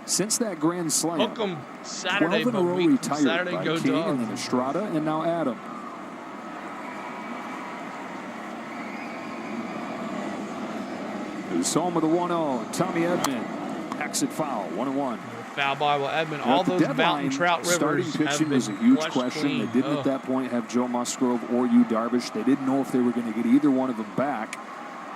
Since that grand slam, hook 'em Saturday, 12 in a row retired Saturday by go King Dogs. and then Estrada and now Adam. Who's home with a 1-0. Tommy Edman. Exit foul. 1-1. Foul by Edman. All those Mountain Trout Rivers starting pitching was a huge question. Clean. They didn't at that point have Joe Musgrove or Yu Darvish. They didn't know if they were going to get either one of them back.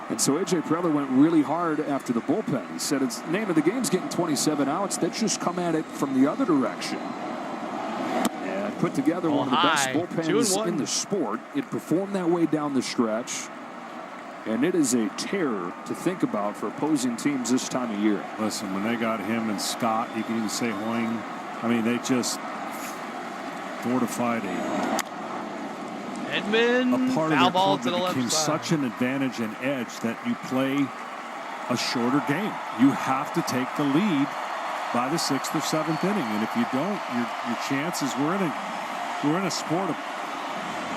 And so A.J. Preller went really hard after the bullpen. He said, "It's name of the game's getting 27 outs. Let's just come at it from the other direction." And put together one of the best bullpens in the sport. It performed that way down the stretch. And it is a terror to think about for opposing teams this time of year. Listen, when they got him and Scott, you can even say Hoying. I mean, they just fortified Edman, a part foul of ball their to the club that left became side. such an advantage and edge that you play a shorter game. You have to take the lead by the 6th or 7th inning, and if you don't, your chances. We're in a sport of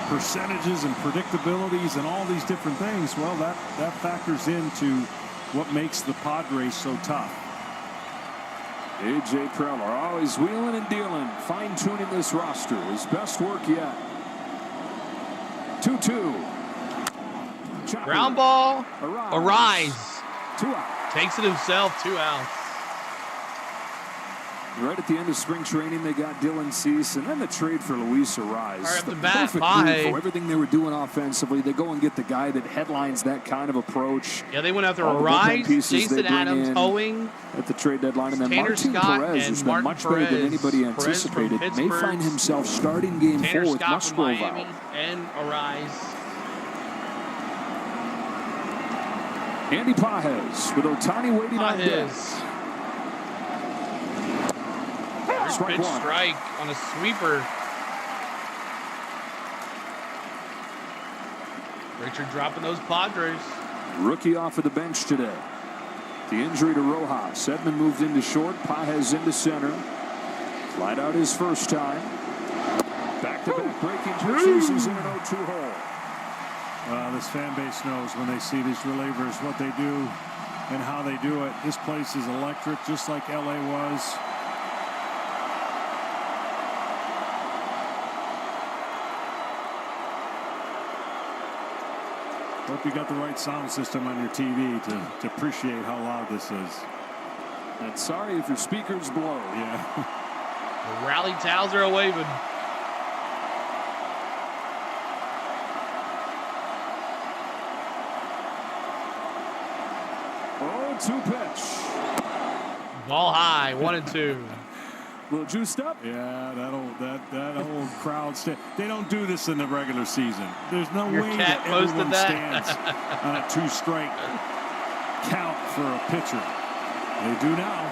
percentages and predictabilities and all these different things. Well, that factors into what makes the Padres so tough. A.J. Preller always wheeling and dealing, fine-tuning this roster. His best work yet. 2-2. Ground ball. Arise. 2 out. Takes it himself. 2 outs. Right at the end of spring training, they got Dylan Cease, and then the trade for Luis Arise. Right up the the bat. perfect Bye. move for everything they were doing offensively. They go and get the guy that headlines that kind of approach. Yeah, they went after All the Arise, bullpen pieces they Jason bring Adams, in Hoeing, at the trade deadline, and then Tanner Martin Scott Perez, and who's been Martin much better than anybody Perez from anticipated, may Pittsburgh. find himself starting game Tanner 4 with Scott from Musgrove Miami, out. and Arise. Andy Pages with Otani waiting on deck. Strike one. Strike on a sweeper. Richard dropping those Padres. Rookie off of the bench today. The injury to Rojas. Edman moved into short. Pages into center. Flied out his first time. Back-to-back breaking pitches. He's in an 0-2 hole. This fan base knows when they see these relievers what they do and how they do it. This place is electric, just like LA was. Hope you got the right sound system on your TV to appreciate how loud this is. And sorry if your speakers blow. Yeah. The rally towels are waving. Oh, 2 pitch. Ball high, 1-2. A little juiced up. Yeah, that old crowd. They don't do this in the regular season. There's no Your way cat that everyone posted stands on a 2-strike count for a pitcher. They do now.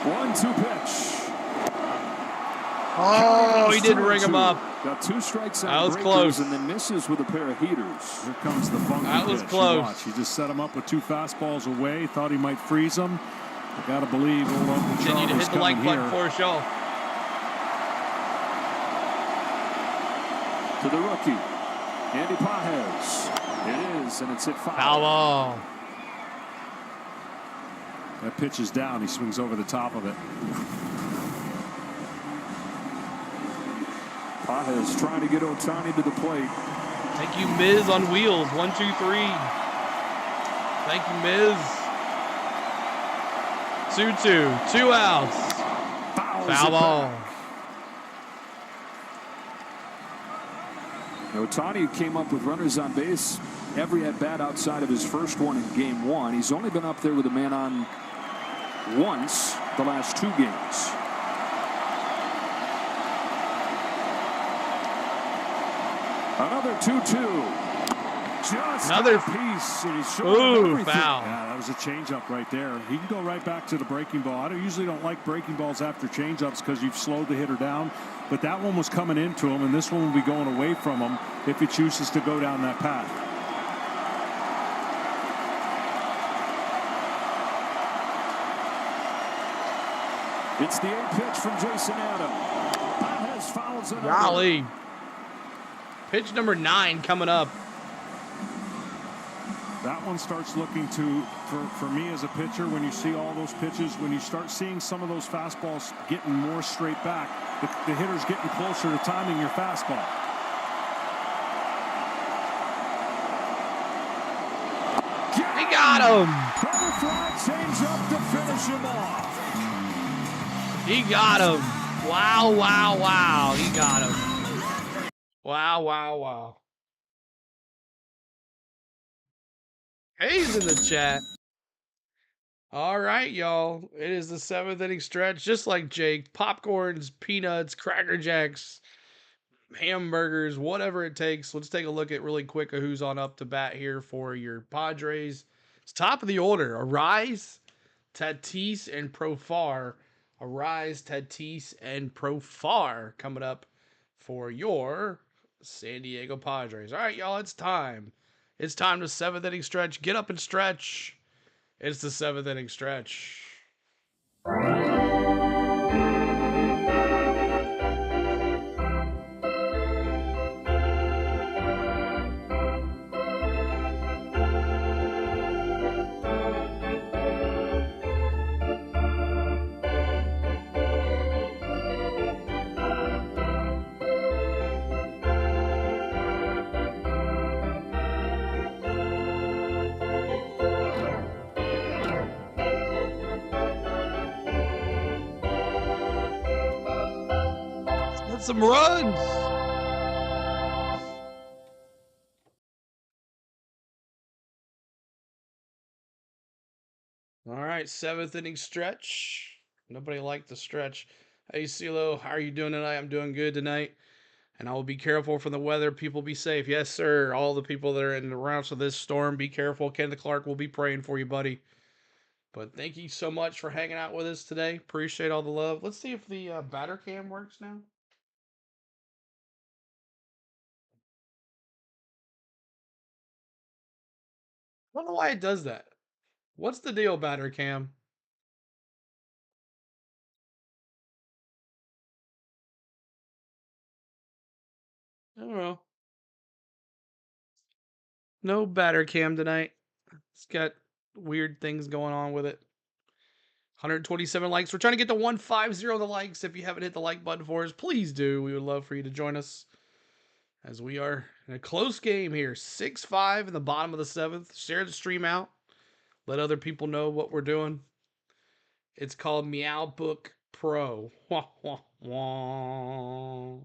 1-2 pitch. Oh, he didn't ring him up. Got 2 strikes That on was breakers close. and then misses with a pair of heaters. Here comes the funky That was pitch. close. Watch. He just set him up with 2 fastballs away. Thought he might freeze him. I gotta believe old Uncle Continue Charlie to is hit the like coming button here. for a show. To the rookie, Andy Pages. It is, and it's hit foul. Foul ball. That pitch is down. He swings over the top of it. Pages trying to get Otani to the plate. Thank you, Miz on wheels. 1, 2, 3. Thank you, Miz. 2-2. 2 outs. Foul ball. Otani came up with runners on base every at-bat outside of his first one in Game 1. He's only been up there with a man on once the last 2 games. Another 2-2. Just Another piece. And he's showing Ooh, everything. foul. Yeah, that was a changeup right there. He can go right back to the breaking ball. I usually don't like breaking balls after changeups because you've slowed the hitter down. But that one was coming into him, and this one will be going away from him if he chooses to go down that path. It's the 8 pitch from Jason Adam. Pages fouls it. Golly. Pitch number 9 coming up. That one starts looking for me as a pitcher, when you see all those pitches, when you start seeing some of those fastballs getting more straight back, the hitter's getting closer to timing your fastball. He got him. Butterfly change up to finish him off. He got him. Wow, wow, wow. He got him. Wow, wow, wow. Hayes in the chat. All right, y'all. It is the 7th inning stretch, just like Jake. Popcorns, peanuts, Cracker Jacks, hamburgers, whatever it takes. Let's take a look at really quick who's on up to bat here for your Padres. It's top of the order. Arise, Tatis, and Profar. Arise, Tatis, and Profar coming up for your San Diego Padres. All right, y'all, it's time. It's time to 7th inning stretch. Get up and stretch. It's the 7th inning stretch. Some runs. All right, 7th inning stretch. Nobody liked the stretch. Hey, CeeLo, how are you doing tonight? I'm doing good tonight. And I will be careful from the weather. People be safe. Yes, sir. All the people that are in the routes of this storm, be careful. Kenneth Clark will be praying for you, buddy. But thank you so much for hanging out with us today. Appreciate all the love. Let's see if the batter cam works now. I don't know why it does that. What's the deal, batter cam? I don't know. No batter cam tonight. It's got weird things going on with it. 127 likes. We're trying to get to 150 the likes. If you haven't hit the like button for us, please do. We would love for you to join us as we are in a close game here. 6-5 in the bottom of the 7th. Share the stream out. Let other people know what we're doing. It's called Meow Book Pro. Wah, wah, wah.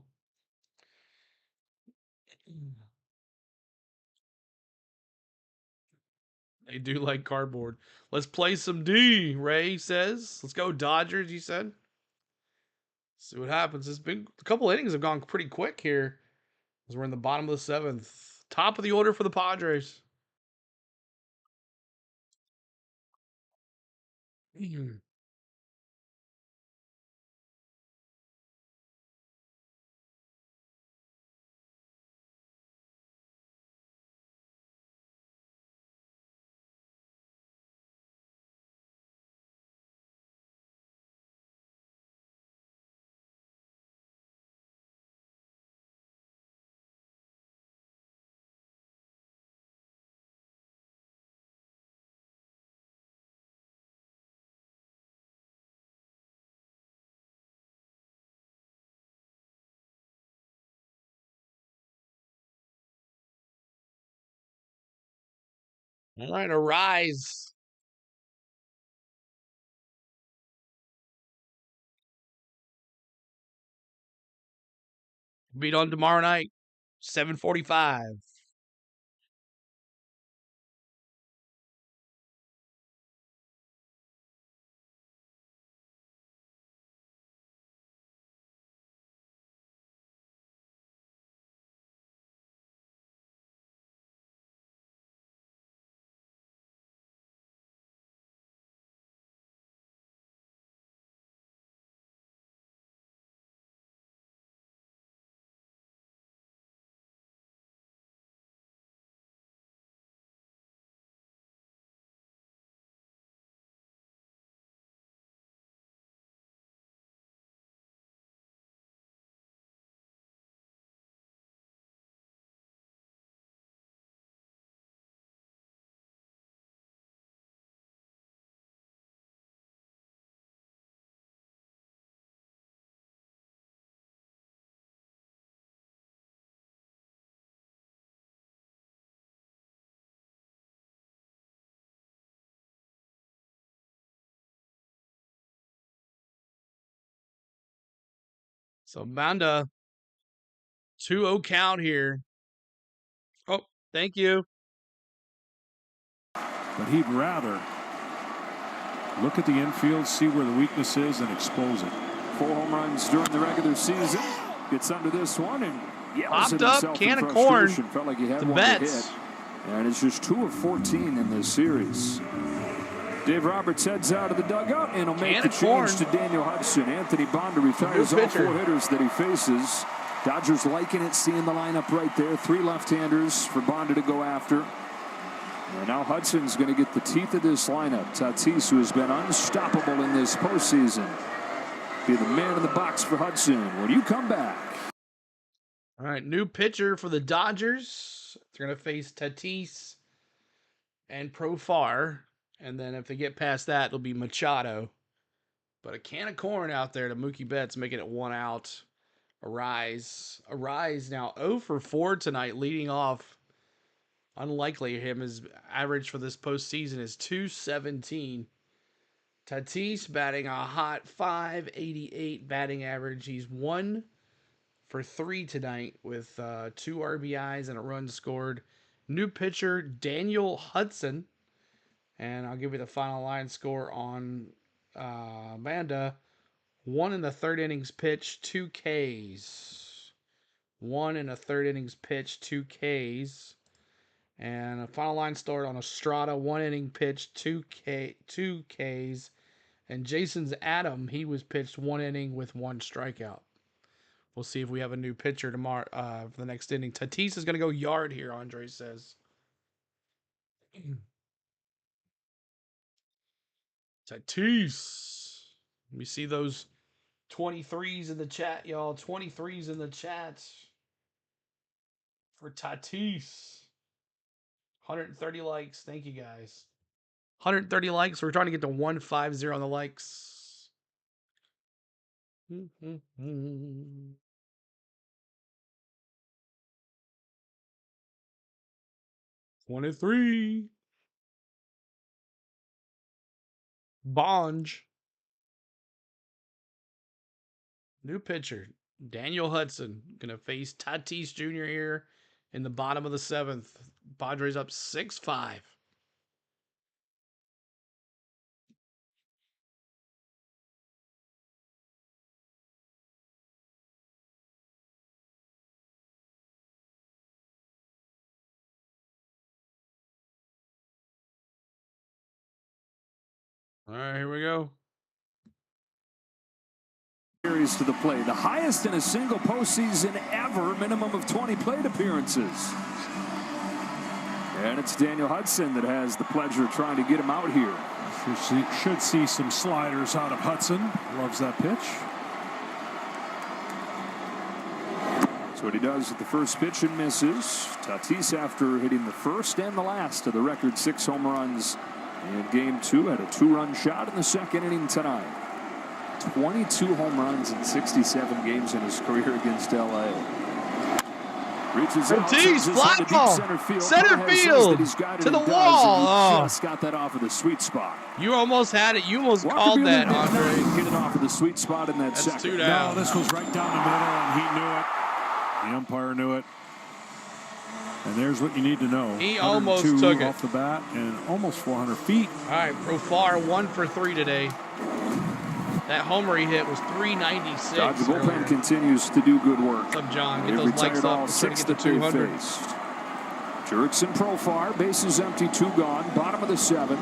They do like cardboard. Let's play some D, Ray says. Let's go Dodgers, you said. See what happens. It's been a couple innings have gone pretty quick here as we're in the bottom of the 7th. Top of the order for the Padres. All right, arise. Beat on tomorrow night, 7:45. So Manda, 2-0 count here. Oh, thank you. But he'd rather look at the infield, see where the weakness is, and expose it. 4 home runs during the regular season. Gets under this one and yells at Popped himself up, can in of corn. frustration. Felt like he had The one Betts. to hit. And it's just 2 of 14 in this series. Dave Roberts heads out of the dugout and will make the change to Daniel Hudson. Anthony Bonder retires all 4 hitters that he faces. Dodgers liking it, seeing the lineup right there. 3 left-handers for Bonder to go after. And now Hudson's going to get the teeth of this lineup. Tatis, who has been unstoppable in this postseason, be the man in the box for Hudson when you come back. All right, new pitcher for the Dodgers. They're going to face Tatis and Profar. And then if they get past that, it'll be Machado. But a can of corn out there to Mookie Betts, making it 1 out. Arise now 0 for 4 tonight, leading off. Unlikely his average for this postseason is 217. Tatis batting a hot 588 batting average. He's 1 for 3 tonight with 2 RBIs and a run scored. New pitcher Daniel Hudson. And I'll give you the final line score on Amanda. 1 in the 3rd innings pitch, 2 Ks. 1 1/3 innings pitched, 2 Ks. And a final line start on Estrada, 1 inning pitched, 2 Ks. And Jason's Adam, he was pitched 1 inning with 1 strikeout. We'll see if we have a new pitcher tomorrow for the next inning. Tatis is going to go yard here, Andre says. Tatis. Let me see those 23s in the chat, y'all. 23s in the chat for Tatis. 130 likes. Thank you, guys. 130 likes. We're trying to get to 150 on the likes. 23. Bonge. New pitcher. Daniel Hudson going to face Tatis Jr. here in the bottom of the 7th. Padres up 6-5. All right, here we go. Series to the plate, the highest in a single postseason ever, minimum of 20 plate appearances. And it's Daniel Hudson that has the pleasure of trying to get him out here. Should see some sliders out of Hudson. Loves that pitch. That's what he does at the first pitch and misses. Tatis, after hitting the first and the last of the record 6 home runs in Game 2, had a 2-run shot in the second inning tonight. 22 home runs in 67 games in his career against L.A. Reaches out, fly ball, center field, to the wall. Just got that off of the sweet spot. You almost had it. You almost called that, Andre. Get it off of the sweet spot in that That's second. 2 down. No, this was right down the middle, and he knew it. The umpire knew it. And there's what you need to know. He almost took it off the bat and almost 400 feet. All right, Profar 1 for 3 today. That homer he hit was 396. Dodger bullpen continues to do good work. What's up, John? Get They've those likes retired up. all We're trying 6 to get to 200. Jurickson, Profar, bases empty, 2 gone. Bottom of the 7th.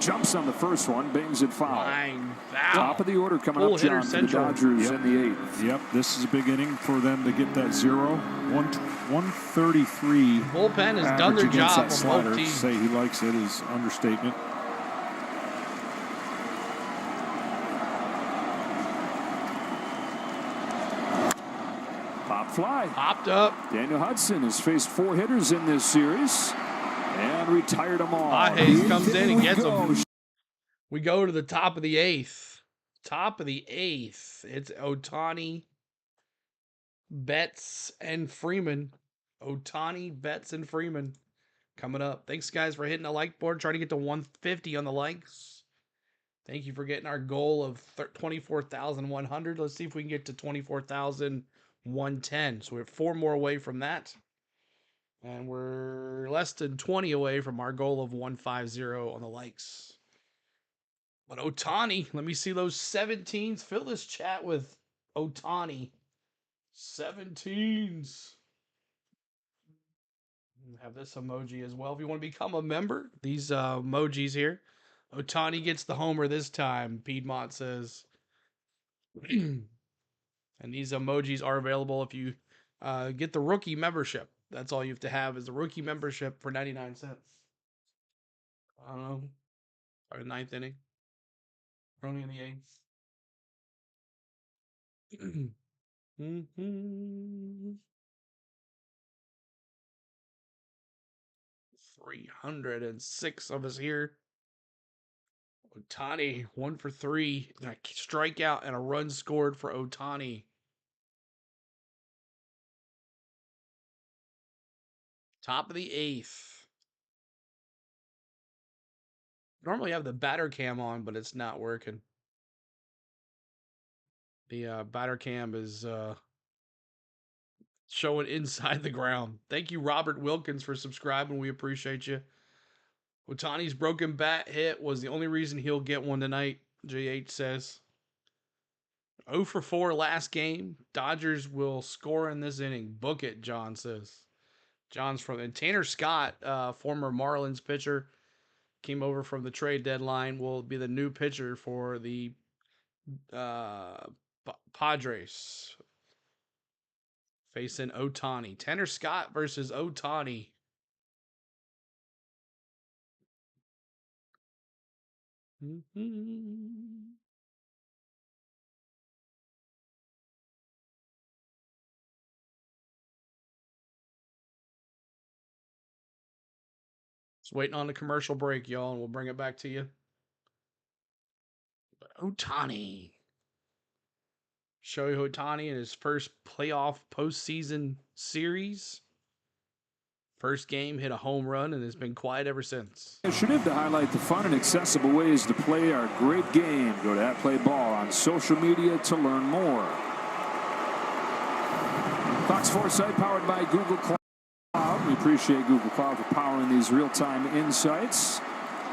Jumps on the first one, bangs it foul. Line foul. Top of the order coming Full up, John, hitter for the central. Dodgers in the 8th. Yep, this is a big inning for them to get that 133. Bullpen has done their against job that on slider. both teams. Say he likes it is understatement. Pop fly. Popped up. Daniel Hudson has faced 4 hitters in this series and retired them all. Hayes comes in and gets them. We go to the top of the 8th. Top of the 8th. It's Otani, Betts, and Freeman. Otani, Betts, and Freeman coming up. Thanks, guys, for hitting the like board. Trying to get to 150 on the likes. Thank you for getting our goal of 24,100. Let's see if we can get to 24,110. So we're 4 more away from that. And we're less than 20 away from our goal of 150 on the likes. But Otani, let me see those 17s. Fill this chat with Otani. 17s. Have this emoji as well. If you want to become a member, these emojis here. Otani gets the homer this time, Piedmont says. And these emojis are available if you get the rookie membership. That's all you have to have is the rookie membership for 99 cents. I don't know. Or the 9th inning. We're only in the 8th. 306 of us here. Otani, 1 for 3. A strikeout and a run scored for Otani. Top of the 8th. Normally I have the batter cam on, but it's not working. The batter cam is showing inside the ground. Thank you, Robert Wilkins, for subscribing. We appreciate you. Otani's broken bat hit was the only reason he'll get one tonight, JH says. 0 for 4 last game. Dodgers will score in this inning. Book it, John says. John's from and Tanner Scott, former Marlins pitcher, came over from the trade deadline. Will be the new pitcher for the Padres. Facing Otani. Tanner Scott versus Otani. Just waiting on the commercial break, y'all, and we'll bring it back to you. But Otani. Shohei Otani in his first playoff postseason series. First game, hit a home run, and has been quiet ever since. Initiative to highlight the fun and accessible ways to play our great game. Go to @PlayBall on social media to learn more. Fox 4 site powered by Google Cloud. We appreciate Google Cloud for powering these real-time insights.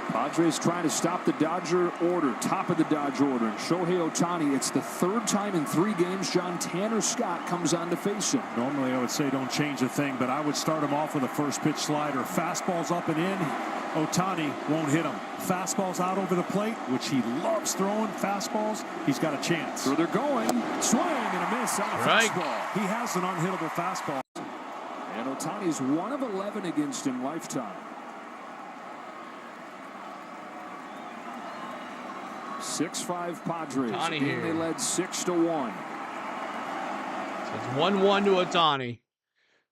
Padres trying to stop the Dodger order, top of the Dodge order. And Shohei Otani, it's the third time in 3 games John Tanner Scott comes on to face him. Normally I would say don't change a thing, but I would start him off with a first pitch slider. Fastballs up and in. Otani won't hit him. Fastballs out over the plate, which he loves throwing. Fastballs, he's got a chance. So they're going. Swing and a miss on a fastball. He has an unhittable fastball. And Otani's 1 of 11 against him lifetime. 6-5 Padres. Otani Game here. they led 6-1. So it's 1-1 to Otani.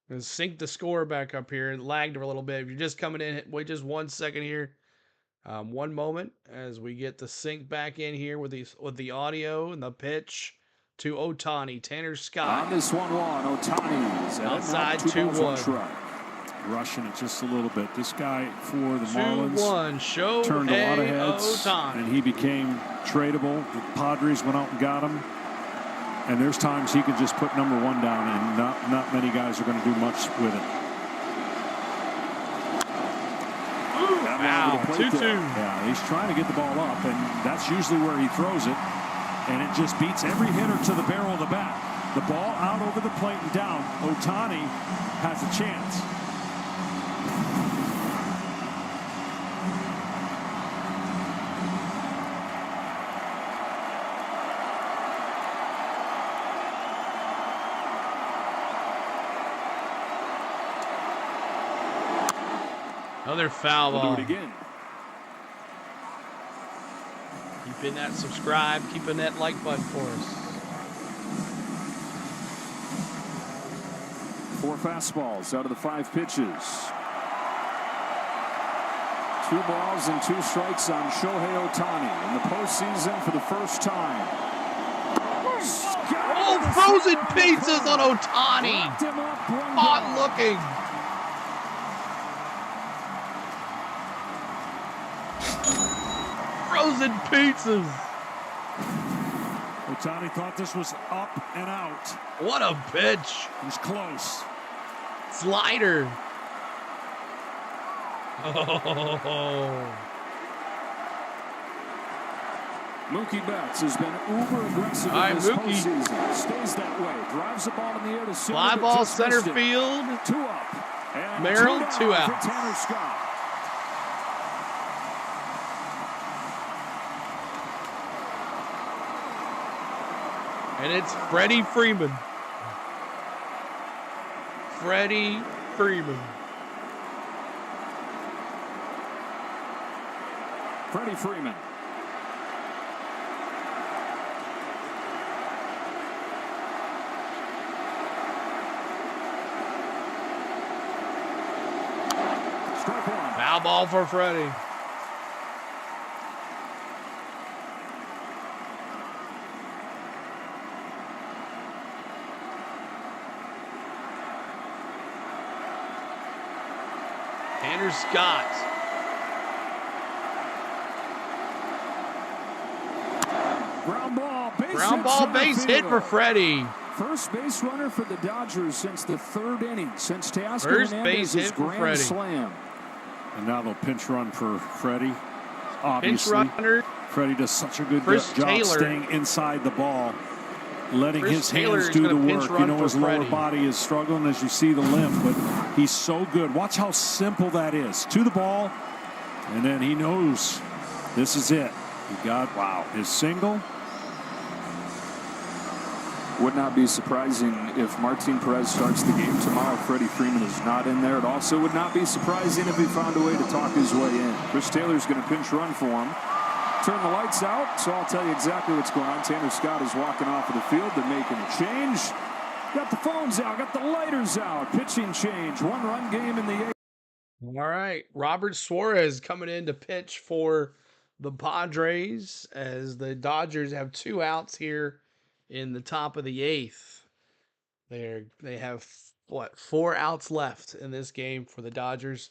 And sync the score back up here. It lagged a little bit. If you're just coming in, wait just 1 second here. 1 moment as we get the sync back in here with the audio and the pitch to Otani. Tanner Scott. On this 1-1, Otani's outside 2-1. Rushing it just a little bit. This guy for the 2-1. Marlins turned a lot of heads, Otani. and he became tradable. The Padres went out and got him. And there's times he can just put number 1 down, and not many guys are going to do much with it. Wow, 2-2. Yeah, he's trying to get the ball up, and that's usually where he throws it. And it just beats every hitter to the barrel of the bat. The ball out over the plate and down. Otani has a chance. Another foul ball. We'll do it again. Keeping that subscribe, keeping that like button for us. 4 fastballs out of the 5 pitches. 2 balls and 2 strikes on Shohei Otani in the postseason for the first time. Oh, frozen pizzas on Otani. Odd looking. Frozen pizzas. Otani thought this was up and out. What a pitch. It was close. Slider. Oh. Mookie Betts has been uber aggressive in this postseason. Stays that way. Drives the ball in the air to center. Fly ball center field. 2 up. And Merrill, 2 out out. for Tanner Scott. And it's Freddie Freeman. Freddie Freeman. Freddie Freeman. Strike 1. Foul ball for Freddie. Tanner Scott. Ground ball base hit for Freddie. First base runner for the Dodgers since the 3rd inning, since Teoscar First Hernandez's base hit for grand Freddie. slam. And now they'll pinch run for Freddie. Obviously, Pinch runner. Freddie does such a good Chris job Taylor. staying inside the ball. letting Chris his Taylor hands is do gonna the pinch work. run You know, for his lower Freddie. body is struggling as you see the limp, but he's so good. Watch how simple that is. To the ball, and then he knows this is it. He got his single. Would not be surprising if Martin Perez starts the game tomorrow. Freddie Freeman is not in there. It also would not be surprising if he found a way to talk his way in. Chris Taylor's going to pinch run for him. Turn the lights out, so I'll tell you exactly what's going on. Tanner Scott is walking off of the field. They're making a change. Got the phones out, got the lighters out. Pitching change, 1-run game in the 8th. All right, Robert Suarez coming in to pitch for the Padres as the Dodgers have 2 outs here in the top of the 8th. They have 4 outs left in this game for the Dodgers.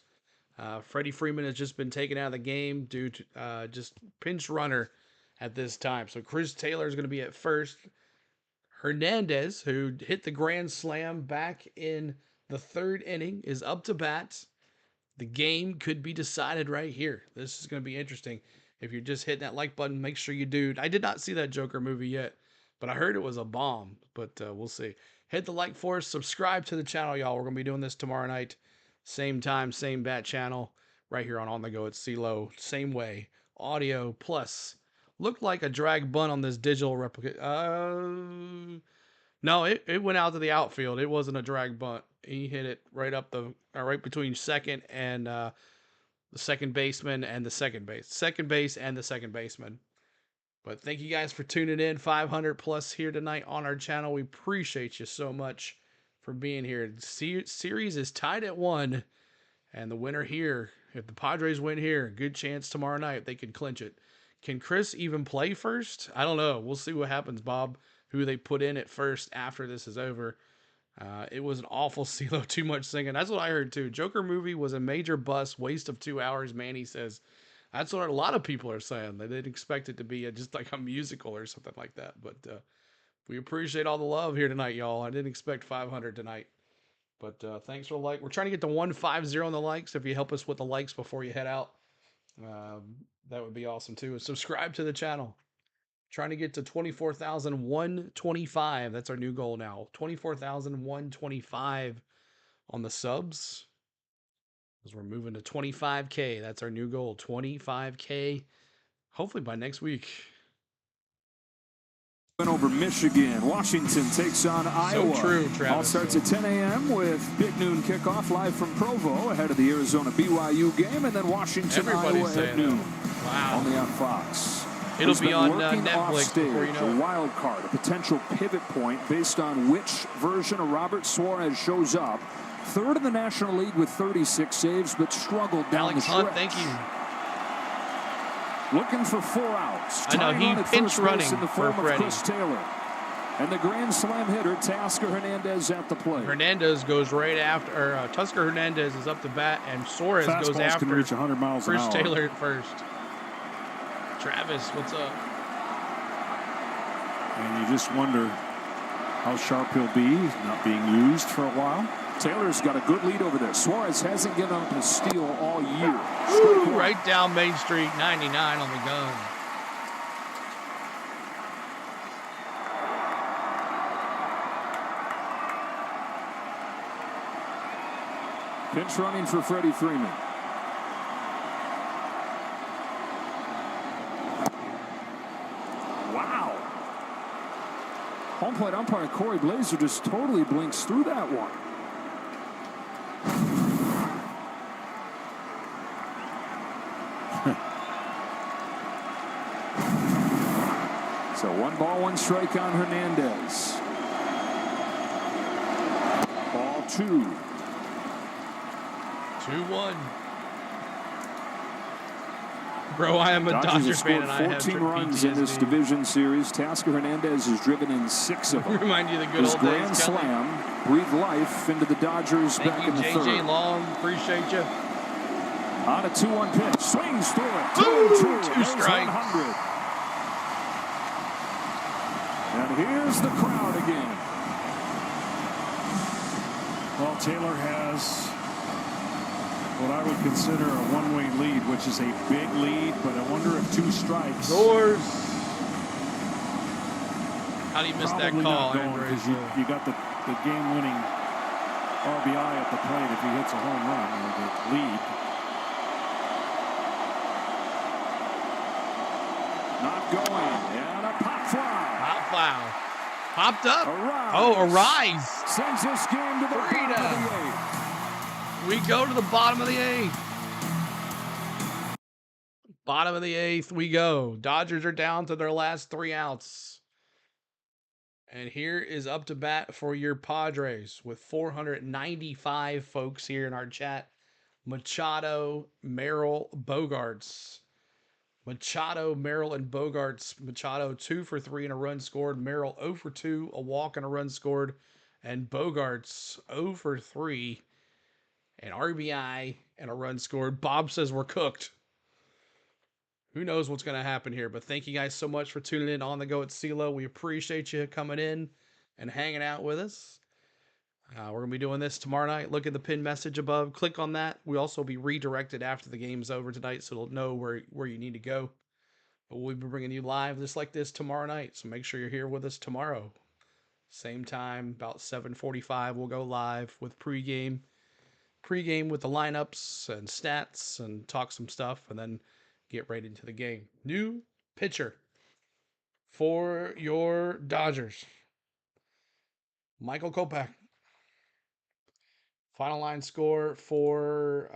Freddie Freeman has just been taken out of the game due to just pinch runner at this time. So Chris Taylor is going to be at first. Hernandez, who hit the grand slam back in the 3rd inning, is up to bat. The game could be decided right here. This is going to be interesting. If you're just hitting that like button, make sure you do. I did not see that Joker movie yet, but I heard it was a bomb. But we'll see. Hit the like for us. Subscribe to the channel, y'all. We're going to be doing this tomorrow night. Same time, same bat channel. Right here on the Go at CeeLo. Same way. Audio plus. Looked like a drag bunt on this digital replica. No, it went out to the outfield. It wasn't a drag bunt. He hit it right between second and the second baseman and the second base and the second baseman. But thank you guys for tuning in. 500 plus here tonight on our channel. We appreciate you so much for being here. The series is tied at 1, and the winner here, if the Padres win here, good chance tomorrow night they could clinch it. Can Chris even play first? I don't know. We'll see what happens, Bob, who they put in at first after this is over. It was an awful CeeLo, too much singing. That's what I heard too. Joker movie was a major bust, waste of 2 hours, Manny says. That's what a lot of people are saying. They didn't expect it to be just like a musical or something like that. But we appreciate all the love here tonight, y'all. I didn't expect 500 tonight. But thanks for the like. We're trying to get to 150 on the likes. If you help us with the likes before you head out, that would be awesome too. And subscribe to the channel. Trying to get to 24,125. That's our new goal now. 24,125 on the subs. As we're moving to 25K. That's our new goal. 25K. Hopefully by next week. Over Michigan. Washington takes on Iowa. So true, Travis. All starts at 10 a.m. with big noon kickoff live from Provo ahead of the Arizona BYU game, and then Washington, Iowa at noon. Wow. Only on Fox. It'll be on working Netflix off stage, before you know a wild card, a potential pivot point based on which version of Robert Suarez shows up. 3rd in the National League with 36 saves, but struggled down Alex the Hunt, stretch. thank you. Looking for 4 outs. I know, he pinch running in the form for of Freddie. Chris Taylor. And the grand slam hitter, Tasker Hernandez at the plate. Hernandez goes right after, or Tusker Hernandez is up to bat, and Suarez goes Fastballs after can reach 100 miles an Chris hour. Taylor at first. Travis, what's up? And you just wonder how sharp he'll be. He's not being used for a while. Taylor's got a good lead over there. Suarez hasn't given up a steal all year. Ooh, right down Main Street, 99 on the gun. Pinch running for Freddie Freeman. Wow. Home plate umpire Corey Blazer just totally blinks through that one. So 1 ball, 1 strike on Hernandez. Ball 2. 2-1. Bro, I am a Dodgers fan, and I have 14 runs in this division series. Tasker Hernandez has driven in 6 of them. Remind you of the good His old days, grand Kelly. slam breathed life into the Dodgers Thank back you, in the JJ 3rd. Long. Appreciate you. On a 2-1 pitch, swings through it. 2-2. 2 strikes. 100. And here's the crowd again. Well, Taylor has what I would consider a one-way lead, which is a big lead, but I wonder if 2 strikes. Doors. How do you miss that Probably call, not going Andres? because you got the game-winning RBI at the plate if he hits a home run or the lead. Not going. And a pop fly. Pop foul. Popped up. Arise. Oh, a rise. Sends this game to the bottom of the eighth. We go to the bottom of the eighth. Bottom of the eighth we go. Dodgers are down to their last 3 outs. And here is up to bat for your Padres with 495 folks here in our chat. Machado, Merrill, Bogarts. Machado, Merrill, and Bogarts. Machado 2 for 3 and a run scored. Merrill 0 for 2, a walk and a run scored. And Bogarts 0 for 3, an RBI and a run scored. Bob says we're cooked. Who knows what's going to happen here, but thank you guys so much for tuning in on the go at CeeLo. We appreciate you coming in and hanging out with us. We're going to be doing this tomorrow night. Look at the pinned message above. Click on that. We'll also be redirected after the game's over tonight, so it'll know where you need to go. But we'll be bringing you live just like this tomorrow night, so make sure you're here with us tomorrow. Same time, about 7:45, we'll go live with pregame. Pregame with the lineups and stats and talk some stuff, and then get right into the game. New pitcher for your Dodgers, Michael Kopech. Final line score for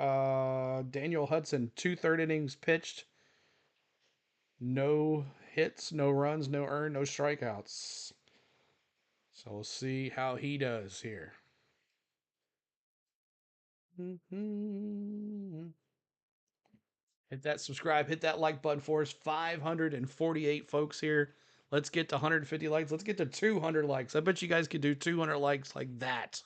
Daniel Hudson, 2/3 innings pitched. No hits, no runs, no earned, no strikeouts. So we'll see how he does here. Hit that subscribe, hit that like button for us. 548 folks here. Let's get to 150 likes. Let's get to 200 likes. I bet you guys could do 200 likes like that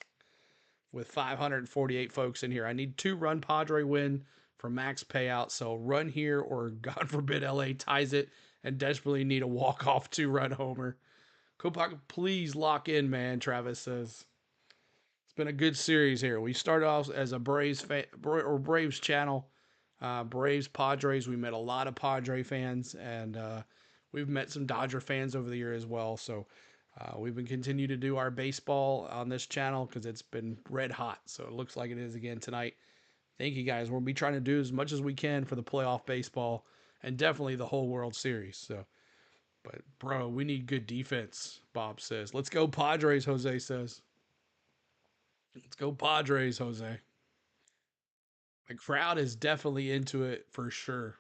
with 548 folks in here. I need 2-run Padre win for max payout. So run here, or God forbid LA ties it and desperately need a walk-off 2-run homer. Kopech, please lock in, man, Travis says. It's been a good series here. We started off as a Braves channel. Braves, Padres. We met a lot of Padre fans, and we've met some Dodger fans over the year as well. So we've been continuing to do our baseball on this channel because it's been red hot. So it looks like it is again tonight. Thank you guys. We'll be trying to do as much as we can for the playoff baseball and definitely the whole World Series. So, but bro, we need good defense, Bob says. Let's go Padres, Jose says. Let's go Padres, Jose. The crowd is definitely into it for sure.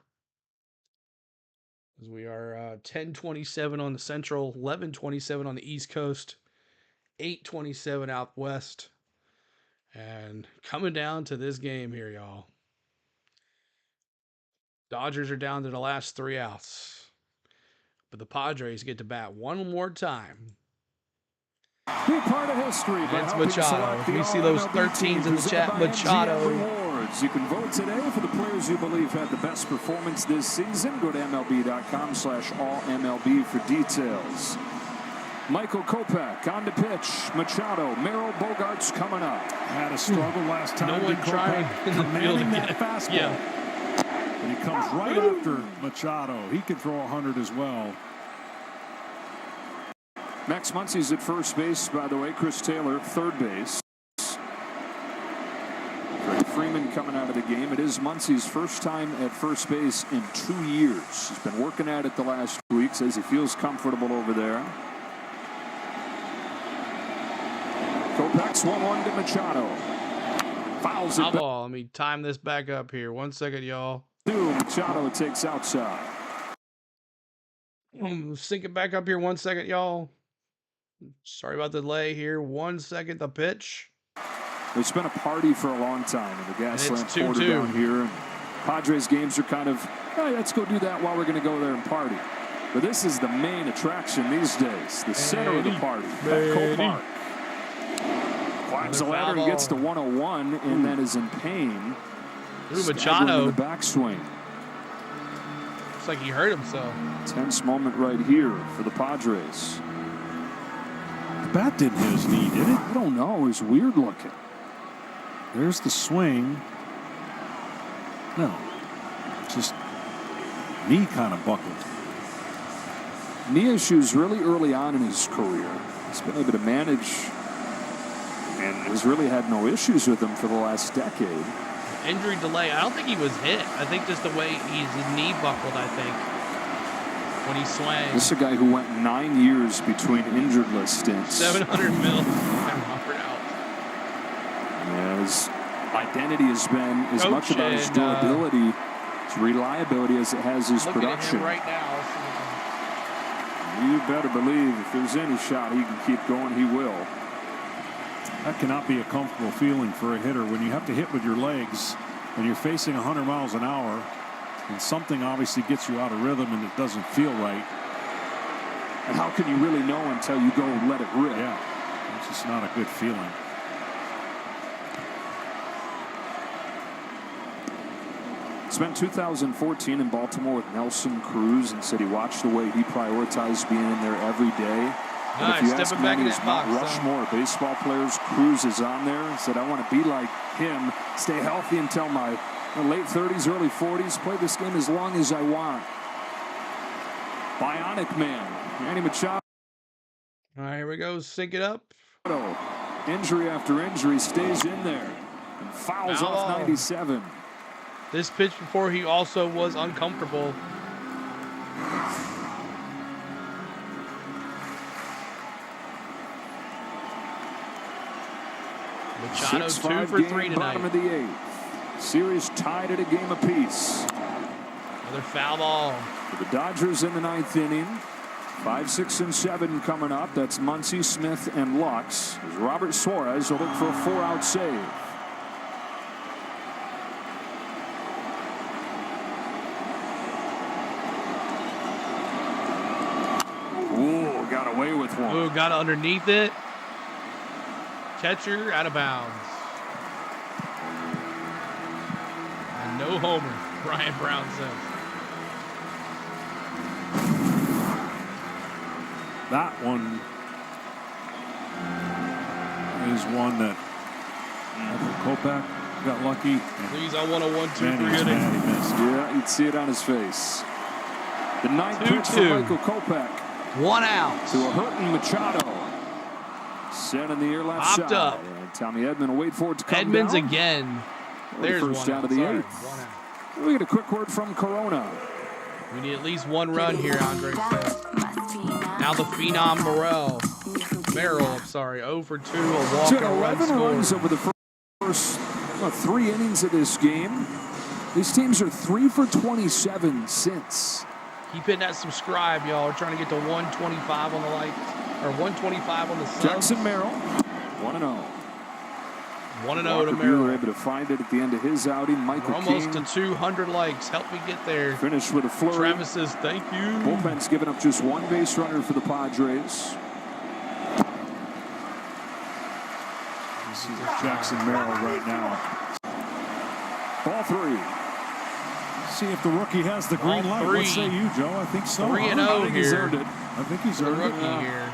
As we are 10:27 on the Central, 11:27 on the East Coast, 8:27 out west, and coming down to this game here, y'all. Dodgers are down to the last 3 outs, but the Padres get to bat one more time. Be part of history. It's Machado. We see those 13s in the chat. Machado. You can vote today for the players you believe had the best performance this season. Go to MLB.com/allMLB for details. Michael Kopech on the pitch. Machado, Merrill, Bogarts coming up. Had a struggle last time. No one trying commanding that fastball. Yeah. And he comes right after Machado. He could throw 100 as well. Max Muncy's at first base, by the way. Chris Taylor, third base. Freeman coming out of the game. It is Muncy's first time at first base in 2 years. He's been working at it the last week. Says he feels comfortable over there. Kopech's 1-1 to Machado. Fouls it. Let me time this back up here. 1 second, y'all. Machado takes outside. Sync it back up here 1 second, y'all. Sorry about the delay here. 1 second, the pitch. It's been a party for a long time in the Gaslamp Quarter 2-2 down here. And Padres games are kind of, hey, let's go do that while we're going to go there and party. But this is the main attraction these days, the center of the party. Petco Park. Climbs the ladder, he gets to 101, and then is in pain. Machado. The backswing. Looks like he hurt himself. Tense moment right here for the Padres. The bat didn't hit his knee, did it? I don't know. It was weird looking. There's the swing. No. Just knee kind of buckled. knee issues really early on in his career. He's been able to manage and has really had no issues with him for the last decade. Injury delay. I don't think he was hit. I think just the way his knee buckled, I think, when he swung. This is a guy who went 9 years between injured list stints. 700 mil. And offered out. Yeah, his identity has been as much about his durability, his reliability, as it has his production. Right now. You better believe if there's any shot he can keep going, he will. That cannot be a comfortable feeling for a hitter when you have to hit with your legs and you're facing 100 miles an hour and something obviously gets you out of rhythm and it doesn't feel right. And how can you really know until you go and let it rip? Yeah, it's just not a good feeling. Spent 2014 in Baltimore with Nelson Cruz and said he watched the way he prioritized being in there every day. And if you ask many of Mount Rushmore baseball players, Cruz is on there and said, I want to be like him, stay healthy until my late 30s, early 40s, play this game as long as I want. Bionic Man, Manny Machado. All right, here we go. Sync it up. Injury after injury, stays in there and fouls off 97. This pitch before he also was uncomfortable. Machado 2 for 3 tonight. Bottom of the 8th. Series tied at a game apiece. Another foul ball. For the Dodgers in the 9th inning. 5, 6, and 7 coming up. That's Muncy, Smith, and Lux. As Robert Suarez will look for a 4-out save. Ooh, got away with one. Ooh, got underneath it. Catcher out of bounds. And no homer, Brian Brown says. That one is one that Kopech got lucky. Please, I want a 1-2 for hitting. Yeah, you'd see it on his face. The 9th pitch for Michael Kopech. 1 out. To a hurting Machado. Sent in the air left Popped side. up. And Tommy Edman will wait for it to come Edmonds down. again. There's First one out of the 8th. We get a quick word from Corona. We need at least 1 run here, Andre said. Now the Phenom Merrill, I'm sorry, 0 for 2, a walk and a run 11 runs over the first 3 innings of this game. These teams are 3 for 27 since. Keep hitting that subscribe, y'all. We're trying to get to 125 on the like, or 125 on the subs. Jackson Merrill, 1-0. 1-0 to Merrill. Able to find it at the end of his outing. Michael We're almost King to 200 likes. Help me get there. Finished with a flurry. Travis says thank you. Bullpen's given up just 1 base runner for the Padres. This is Jackson Merrill right now. Ball 3. See if the rookie has the green light. What say you, Joe? I think so. 3-0 here. He's earned it. I think he's earned it. Rookie here.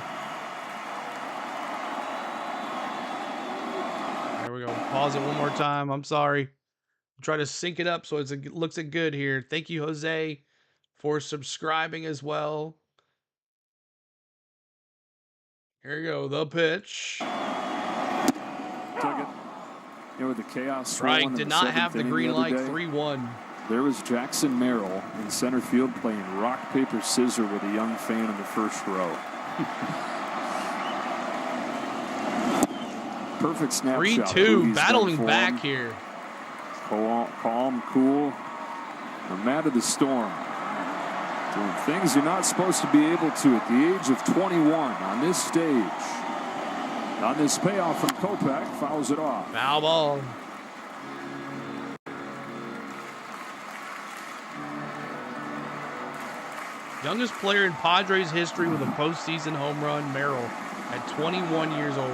There we go. Pause it one more time. I'm sorry. Try to sync it up so it looks good here. Thank you, Jose, for subscribing as well. Here you go. The pitch. Took it. With the chaos. Strike. Did not have the green light. 3-1. There was Jackson Merrill in center field playing rock, paper, scissors with a young fan in the first row. Perfect snapshot. 3-2, battling back here. Calm, cool. No matter the storm. Doing things you're not supposed to be able to at the age of 21 on this stage. On this payoff from Kopech, fouls it off. Foul ball. Youngest player in Padres history with a postseason home run, Merrill, at 21 years old.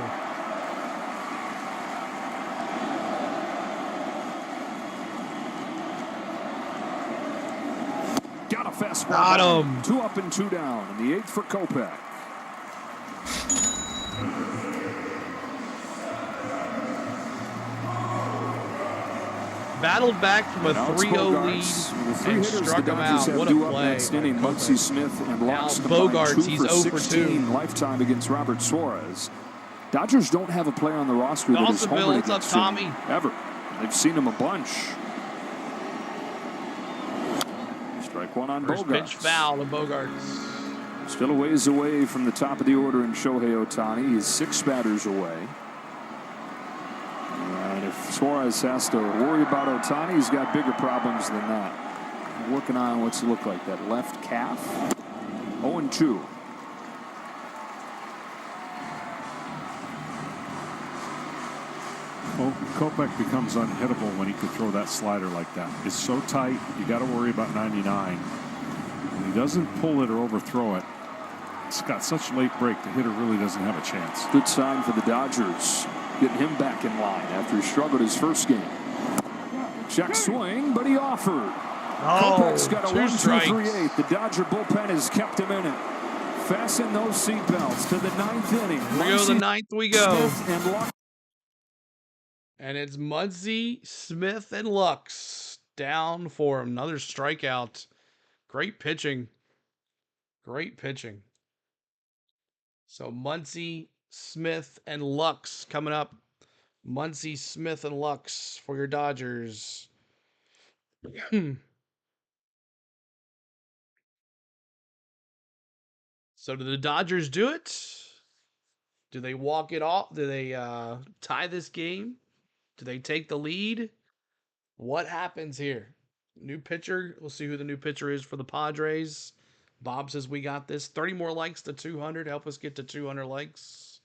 Got a fastball. Got him. 2 up and 2 down in the 8th for Kopech. battled back from a 3-0 lead and struck him out. What a play. Muncy, Smith, and Lux Bogarts, he's 0 for 16 2. lifetime against Robert Suarez. Dodgers don't have a player on the roster that is homered what's up, against Tommy? him ever. They've seen him a bunch. Strike one on First Bogarts. pitch foul to Bogarts. Still a ways away from the top of the order in Shohei Otani. He's 6 batters away. And if Suarez has to worry about Otani, he's got bigger problems than that. Working on what's it look like, that left calf. 0-2. Well, Kopech becomes unhittable when he could throw that slider like that. It's so tight, you got to worry about 99. When he doesn't pull it or overthrow it, it's got such late break, the hitter really doesn't have a chance. Good sign for the Dodgers. Getting him back in line after he struggled his first game. Check swing, but he offered. Kopech's got a 1-2-3-8. The Dodger bullpen has kept him in it. Fasten those seatbelts to the 9th inning. We go to the 9th, we go. And And it's Muncy, Smith, and Lux down for another strikeout. Great pitching. Great pitching. So Muncy, Smith, and Lux coming up. Muncy, Smith, and Lux for your Dodgers. So do the Dodgers do it? Do they walk it off? Do they tie this game? Do they take the lead? What happens here? New pitcher. We'll see who the new pitcher is for the Padres. Bob says we got this. 30 more likes to 200. Help us get to 200 likes.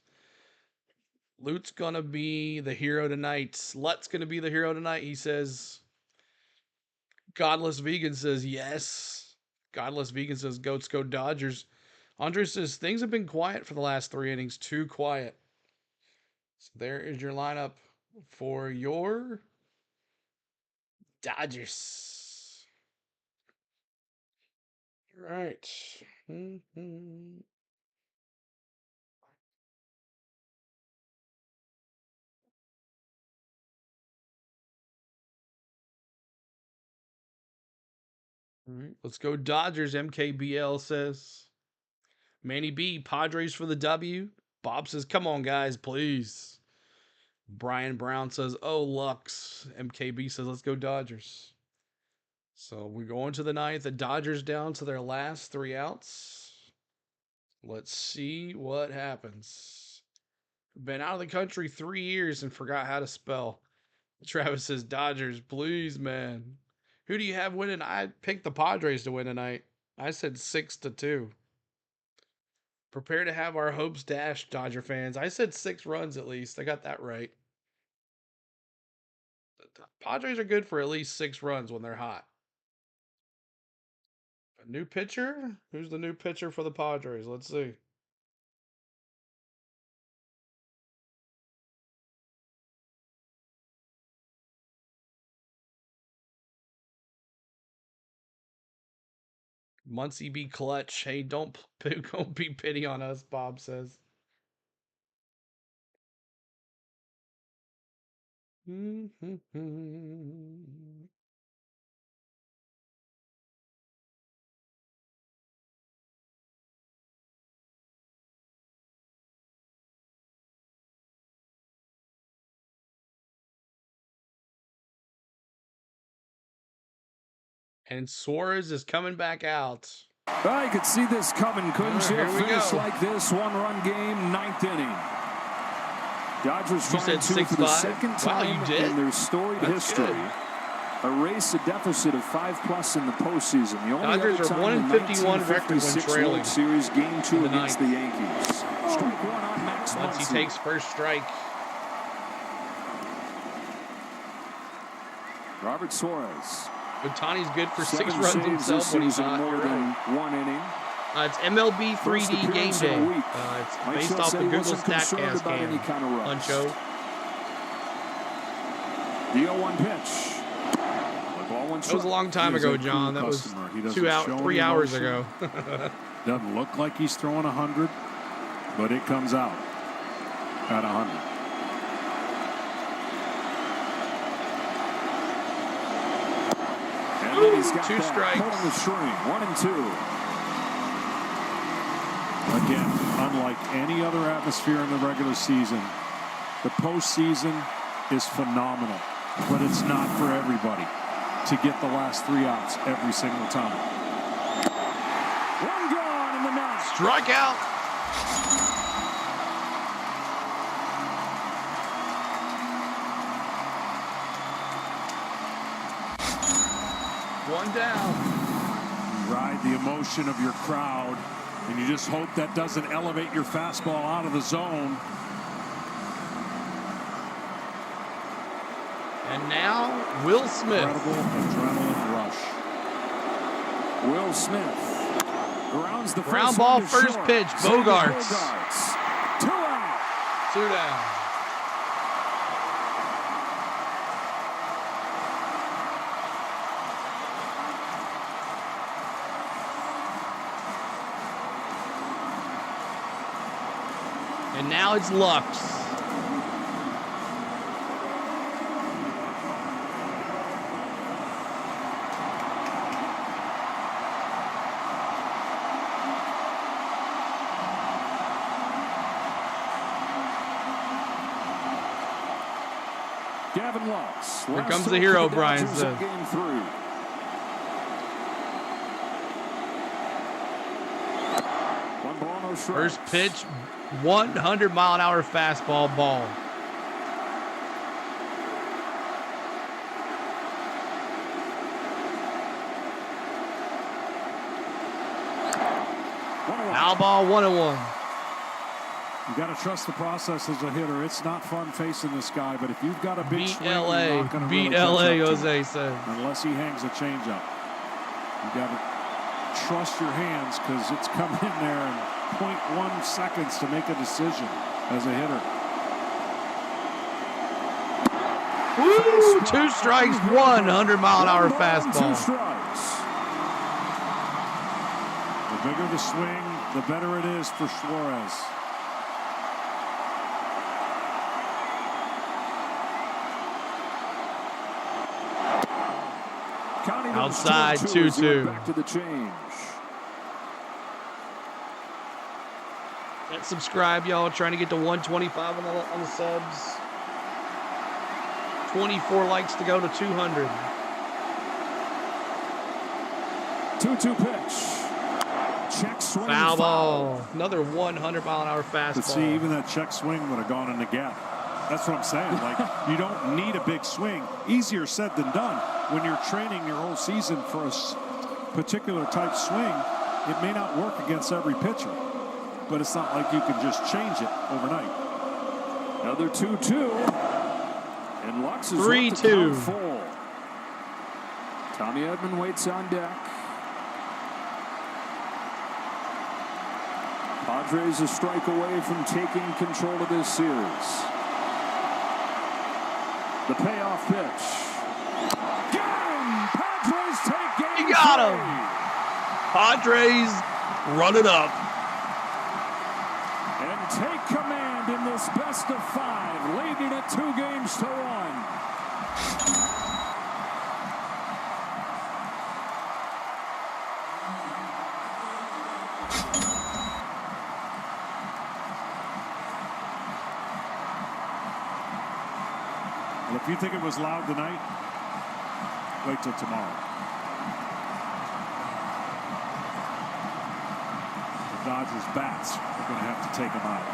Lute's going to be the hero tonight. Lut's going to be the hero tonight. He says, Godless Vegan says yes. Godless Vegan says, Goats go Dodgers. Andre says, things have been quiet for the last 3 innings. Too quiet. So there is your lineup for your Dodgers. All right. All right, let's go Dodgers, MKBL says. Manny B, Padres for the W. Bob says, come on, guys, please. Brian Brown says, oh, Lux. MKB says, let's go Dodgers. So we're going to the 9th. The Dodgers down to their last 3 outs. Let's see what happens. Been out of the country 3 years and forgot how to spell. Travis says, Dodgers, please, man. Who do you have winning? I picked the Padres to win tonight. I said 6-2. Prepare to have our hopes dashed, Dodger fans. I said 6 runs at least. I got that right. The Padres are good for at least 6 runs when they're hot. A new pitcher? Who's the new pitcher for the Padres? Let's see. Muncy be clutch. Hey, don't be pity on us, Bob says. And Suarez is coming back out. Well, you could see this coming, couldn't you? Here we Finish go. like this, 1-run game, 9th inning. Dodgers You trying said to, for the 6-5? second Wow, time you did? in their storied That's history, good. erase a deficit of 5+ in the postseason. The only Dodgers other are time 1-51 record when 1956 trailing World Series Game 2 in the against ninth. the Yankees. Strike one on Max Once he Muncy. takes first strike. Robert Suarez. Otani's good for 6 7 runs saves himself this when he's season, hot. more You're than right. 1 inning. It's MLB First 3D Game appearance in a Day. week. It's Mike based Shell off said the he Google wasn't concerned StatCast about any game. kind of runs. Huncho. The 0-1 pitch. The ball went That was a long time He's ago, a John. cool That was customer. He doesn't show 3 any hours emotion. ago. Doesn't look like he's throwing 100, but it comes out at 100. And he's got 2 that. strikes. Pulling the string. 1-2. Again, unlike any other atmosphere in the regular season, the postseason is phenomenal, but it's not for everybody to get the last 3 outs every single time. One gone in the ninth. Strikeout. One down. You ride the emotion of your crowd, and you just hope that doesn't elevate your fastball out of the zone. And now, Will Smith. Incredible adrenaline rush. Will Smith grounds the Ground first ball, one to first short. pitch, Bogarts. 2 out. 2 down. And now it's Lux. Gavin Lux. Here comes the hero, Brian said. Game 3. One ball, no strikes. First pitch, 100-mile-an-hour fastball ball. Foul ball, 1-1. You got to trust the process as a hitter. It's not fun facing this guy, but if you've got a big Beat swing, LA. you're not gonna Beat really catch LA, up to him Jose said. unless he hangs a changeup. You got to trust your hands because it's coming in there in 0.1 seconds to make a decision as a hitter. Woo! 2 strikes, 100-mile-an-hour 2 fastball. strikes. The bigger the swing, the better it is for Suarez. Counting Outside, 2-2. Back to the change. Let's subscribe, y'all. Trying to get to 125 on the subs. 24 likes to go to 200. 2-2 pitch. Check swing. Foul ball. Another 100-mile-an-hour fastball. But see, even that check swing would have gone in the gap. That's what I'm saying. Like, you don't need a big swing. Easier said than done. When you're training your whole season for a particular type swing, it may not work against every pitcher. But it's not like you can just change it overnight. Another 2-2. And Lux is 3-2. full. Tommy Edman waits on deck. Padres a strike away from taking control of this series. The payoff pitch. Game! Padres take game. You got him. 3. Padres run it up. And take command in this best of 5, leading it 2-1. And if you think it was loud tonight, wait till tomorrow. The Dodgers bats are going to have to take them out.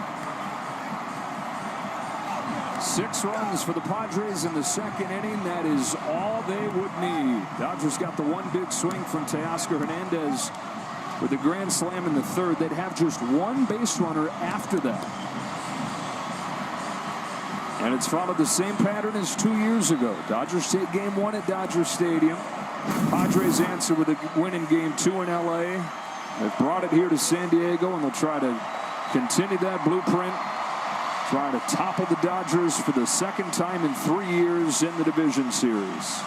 6 runs for the Padres in the second inning. That is all they would need. Dodgers got the one big swing from Teoscar Hernandez with a grand slam in the third. They'd have just one base runner after that. And it's followed the same pattern as 2 years ago. Dodgers take game 1 at Dodger Stadium. Padres answer with a win in game 2 in LA. They've brought it here to San Diego, and they'll try to continue that blueprint. Try to topple the Dodgers for the second time in 3 years in the division series.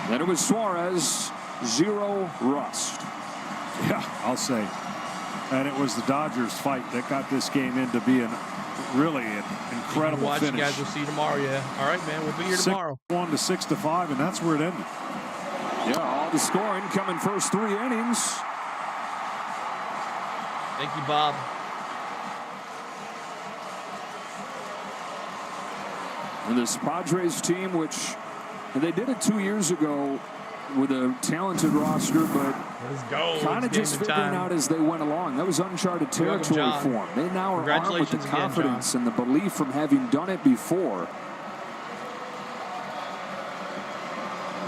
Then it was Suarez, 0 rust. Yeah, I'll say. And it was the Dodgers fight that got this game into being really an incredible Watch, finish. you guys will see tomorrow, yeah. All right, man, we'll be here tomorrow. 6-1 to 6-5, and that's where it ended. Yeah, all the scoring coming first 3 innings. Thank you, Bob. And this Padres team, which they did it 2 years ago with a talented roster, but kind of just figuring out as they went along. That was uncharted territory for them. They now are armed with the confidence and the belief from having done it before.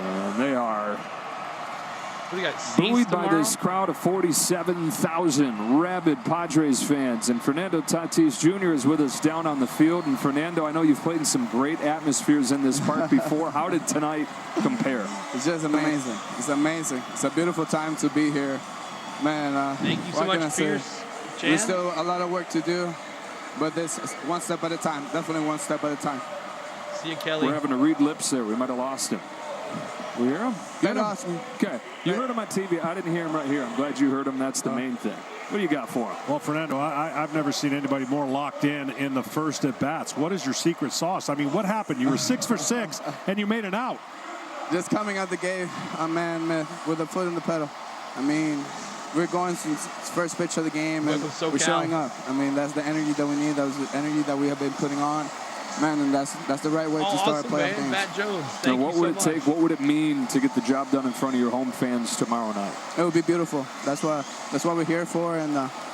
And they are buoyed by this crowd of 47,000 rabid Padres fans. And Fernando Tatis Jr. is with us down on the field. And Fernando, I know you've played in some great atmospheres in this park before. How did tonight compare? It's just amazing. It's amazing. It's a beautiful time to be here. Man, thank you so much, Pierce. There's still a lot of work to do, but this is one step at a time. Definitely one step at a time. See you, Kelly. We're having to read lips there. We might have lost him. We hear him? You lost me. Okay. You heard him on TV. I didn't hear him right here. I'm glad you heard him. That's the main thing. What do you got for him? Well, Fernando, I've never seen anybody more locked in the first at-bats. What is your secret sauce? I mean, what happened? You were 6 for 6, and you made it out. Just coming out the gate, man, with a foot in the pedal. I mean, we're going since first pitch of the game, and we're showing up. I mean, that's the energy that we need. That was the energy that we have been putting on. Man, and that's the right way to start playoff games. Matt Jones, now, what would it take? What would it mean to get the job done in front of your home fans tomorrow night? It would be beautiful. That's what we're here for, and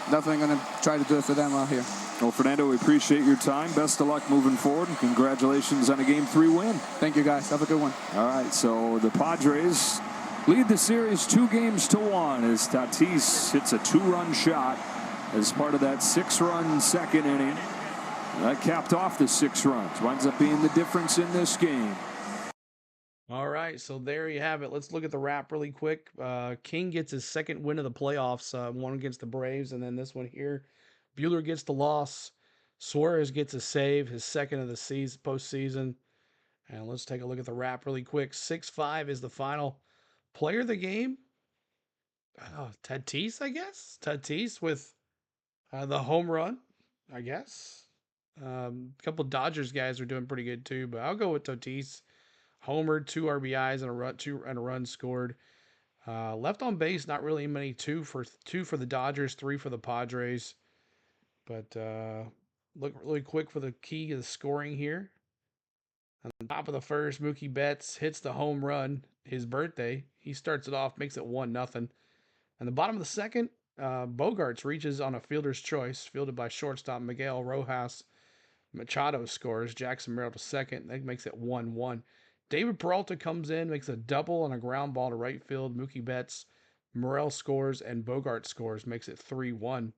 definitely going to try to do it for them out here. Well, Fernando, we appreciate your time. Best of luck moving forward, and congratulations on a Game 3 win. Thank you, guys. Have a good one. All right, so the Padres lead the series 2-1 as Tatis hits a 2-run shot as part of that 6-run second inning. That capped off the 6 runs. Winds up being the difference in this game. All right, so there you have it. Let's look at the wrap really quick. King gets his second win of the playoffs, one against the Braves, and then this one here. Buehler gets the loss. Suarez gets a save, his second of the season, postseason. And let's take a look at the wrap really quick. 6-5 is the final. Player of the game? Tatis, I guess? Tatis with the home run, I guess. A couple Dodgers guys are doing pretty good too, but I'll go with Tatis. Homered, 2 RBIs and a run scored. Left on base, not really many. 2 for the Dodgers, 3 for the Padres. But look really quick for the key of the scoring here. On the top of the first, Mookie Betts hits the home run. His birthday. He starts it off, makes it 1-0. And the bottom of the second, Bogarts reaches on a fielder's choice, fielded by shortstop Miguel Rojas. Machado scores. Jackson Merrill to second. That makes it 1-1. David Peralta comes in, makes a double on a ground ball to right field. Mookie Betts, Morel scores, and Bogart scores. Makes it 3-1.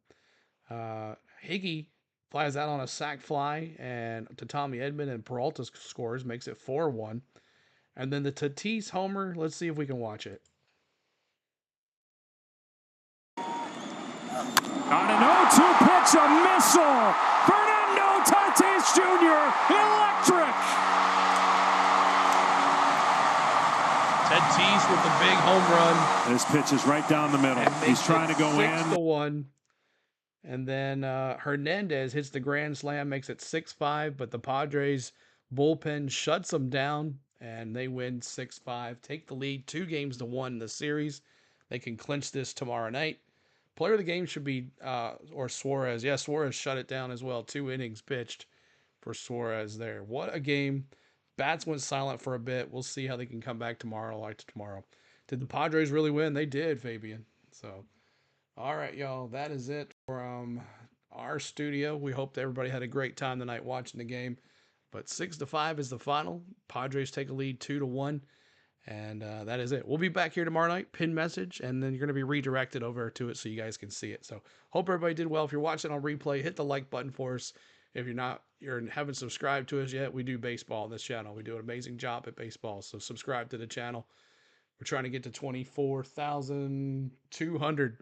Higgy flies out on a sac fly and to Tommy Edman, and Peralta scores. Makes it 4-1. And then the Tatis homer. Let's see if we can watch it. On an 0-2 pitch, a missile. Fernando Tatis Jr. Electric. Tatis with the big home run. This pitch is right down the middle. He's trying to go in. 6-1. And then Hernandez hits the grand slam, makes it 6-5. But the Padres bullpen shuts them down, and they win 6-5. Take the lead 2-1 in the series. They can clinch this tomorrow night. Player of the game should be or Suarez. Yeah, Suarez shut it down as well. 2 innings pitched for Suarez there. What a game. Bats went silent for a bit. We'll see how they can come back tomorrow. Did the Padres really win? They did, Fabian. So, all right, y'all. That is it from our studio. We hope that everybody had a great time tonight watching the game. But 6-5 is the final. Padres take a lead 2-1. And that is it. We'll be back here tomorrow night, pin message, and then you're going to be redirected over to it so you guys can see it. So hope everybody did well. If you're watching on replay, hit the like button for us. If you haven't subscribed to us yet, we do baseball on this channel. We do an amazing job at baseball. So subscribe to the channel. We're trying to get to 24,200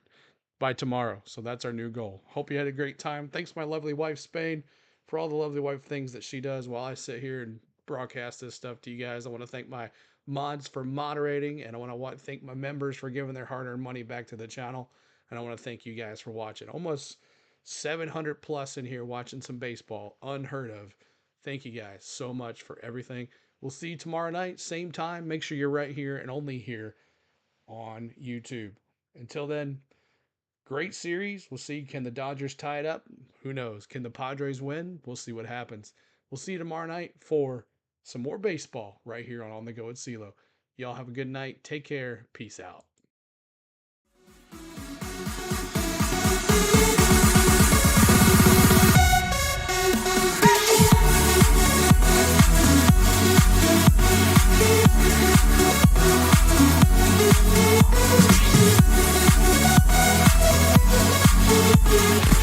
by tomorrow. So that's our new goal. Hope you had a great time. Thanks to my lovely wife, Spain, for all the lovely wife things that she does while I sit here and broadcast this stuff to you guys. I want to thank my mods for moderating, and I want to thank my members for giving their hard-earned money back to the channel, and I want to thank you guys for watching. Almost 700 plus in here watching some baseball. Unheard of. Thank you guys so much for everything. We'll see you tomorrow night, same time. Make sure you're right here and only here on YouTube. Until then, great series. We'll see. Can the Dodgers tie it up? Who knows? Can the Padres win? We'll see what happens. We'll see you tomorrow night for some more baseball right here on the Go at CeeLo. Y'all have a good night. Take care. Peace out. Yeah.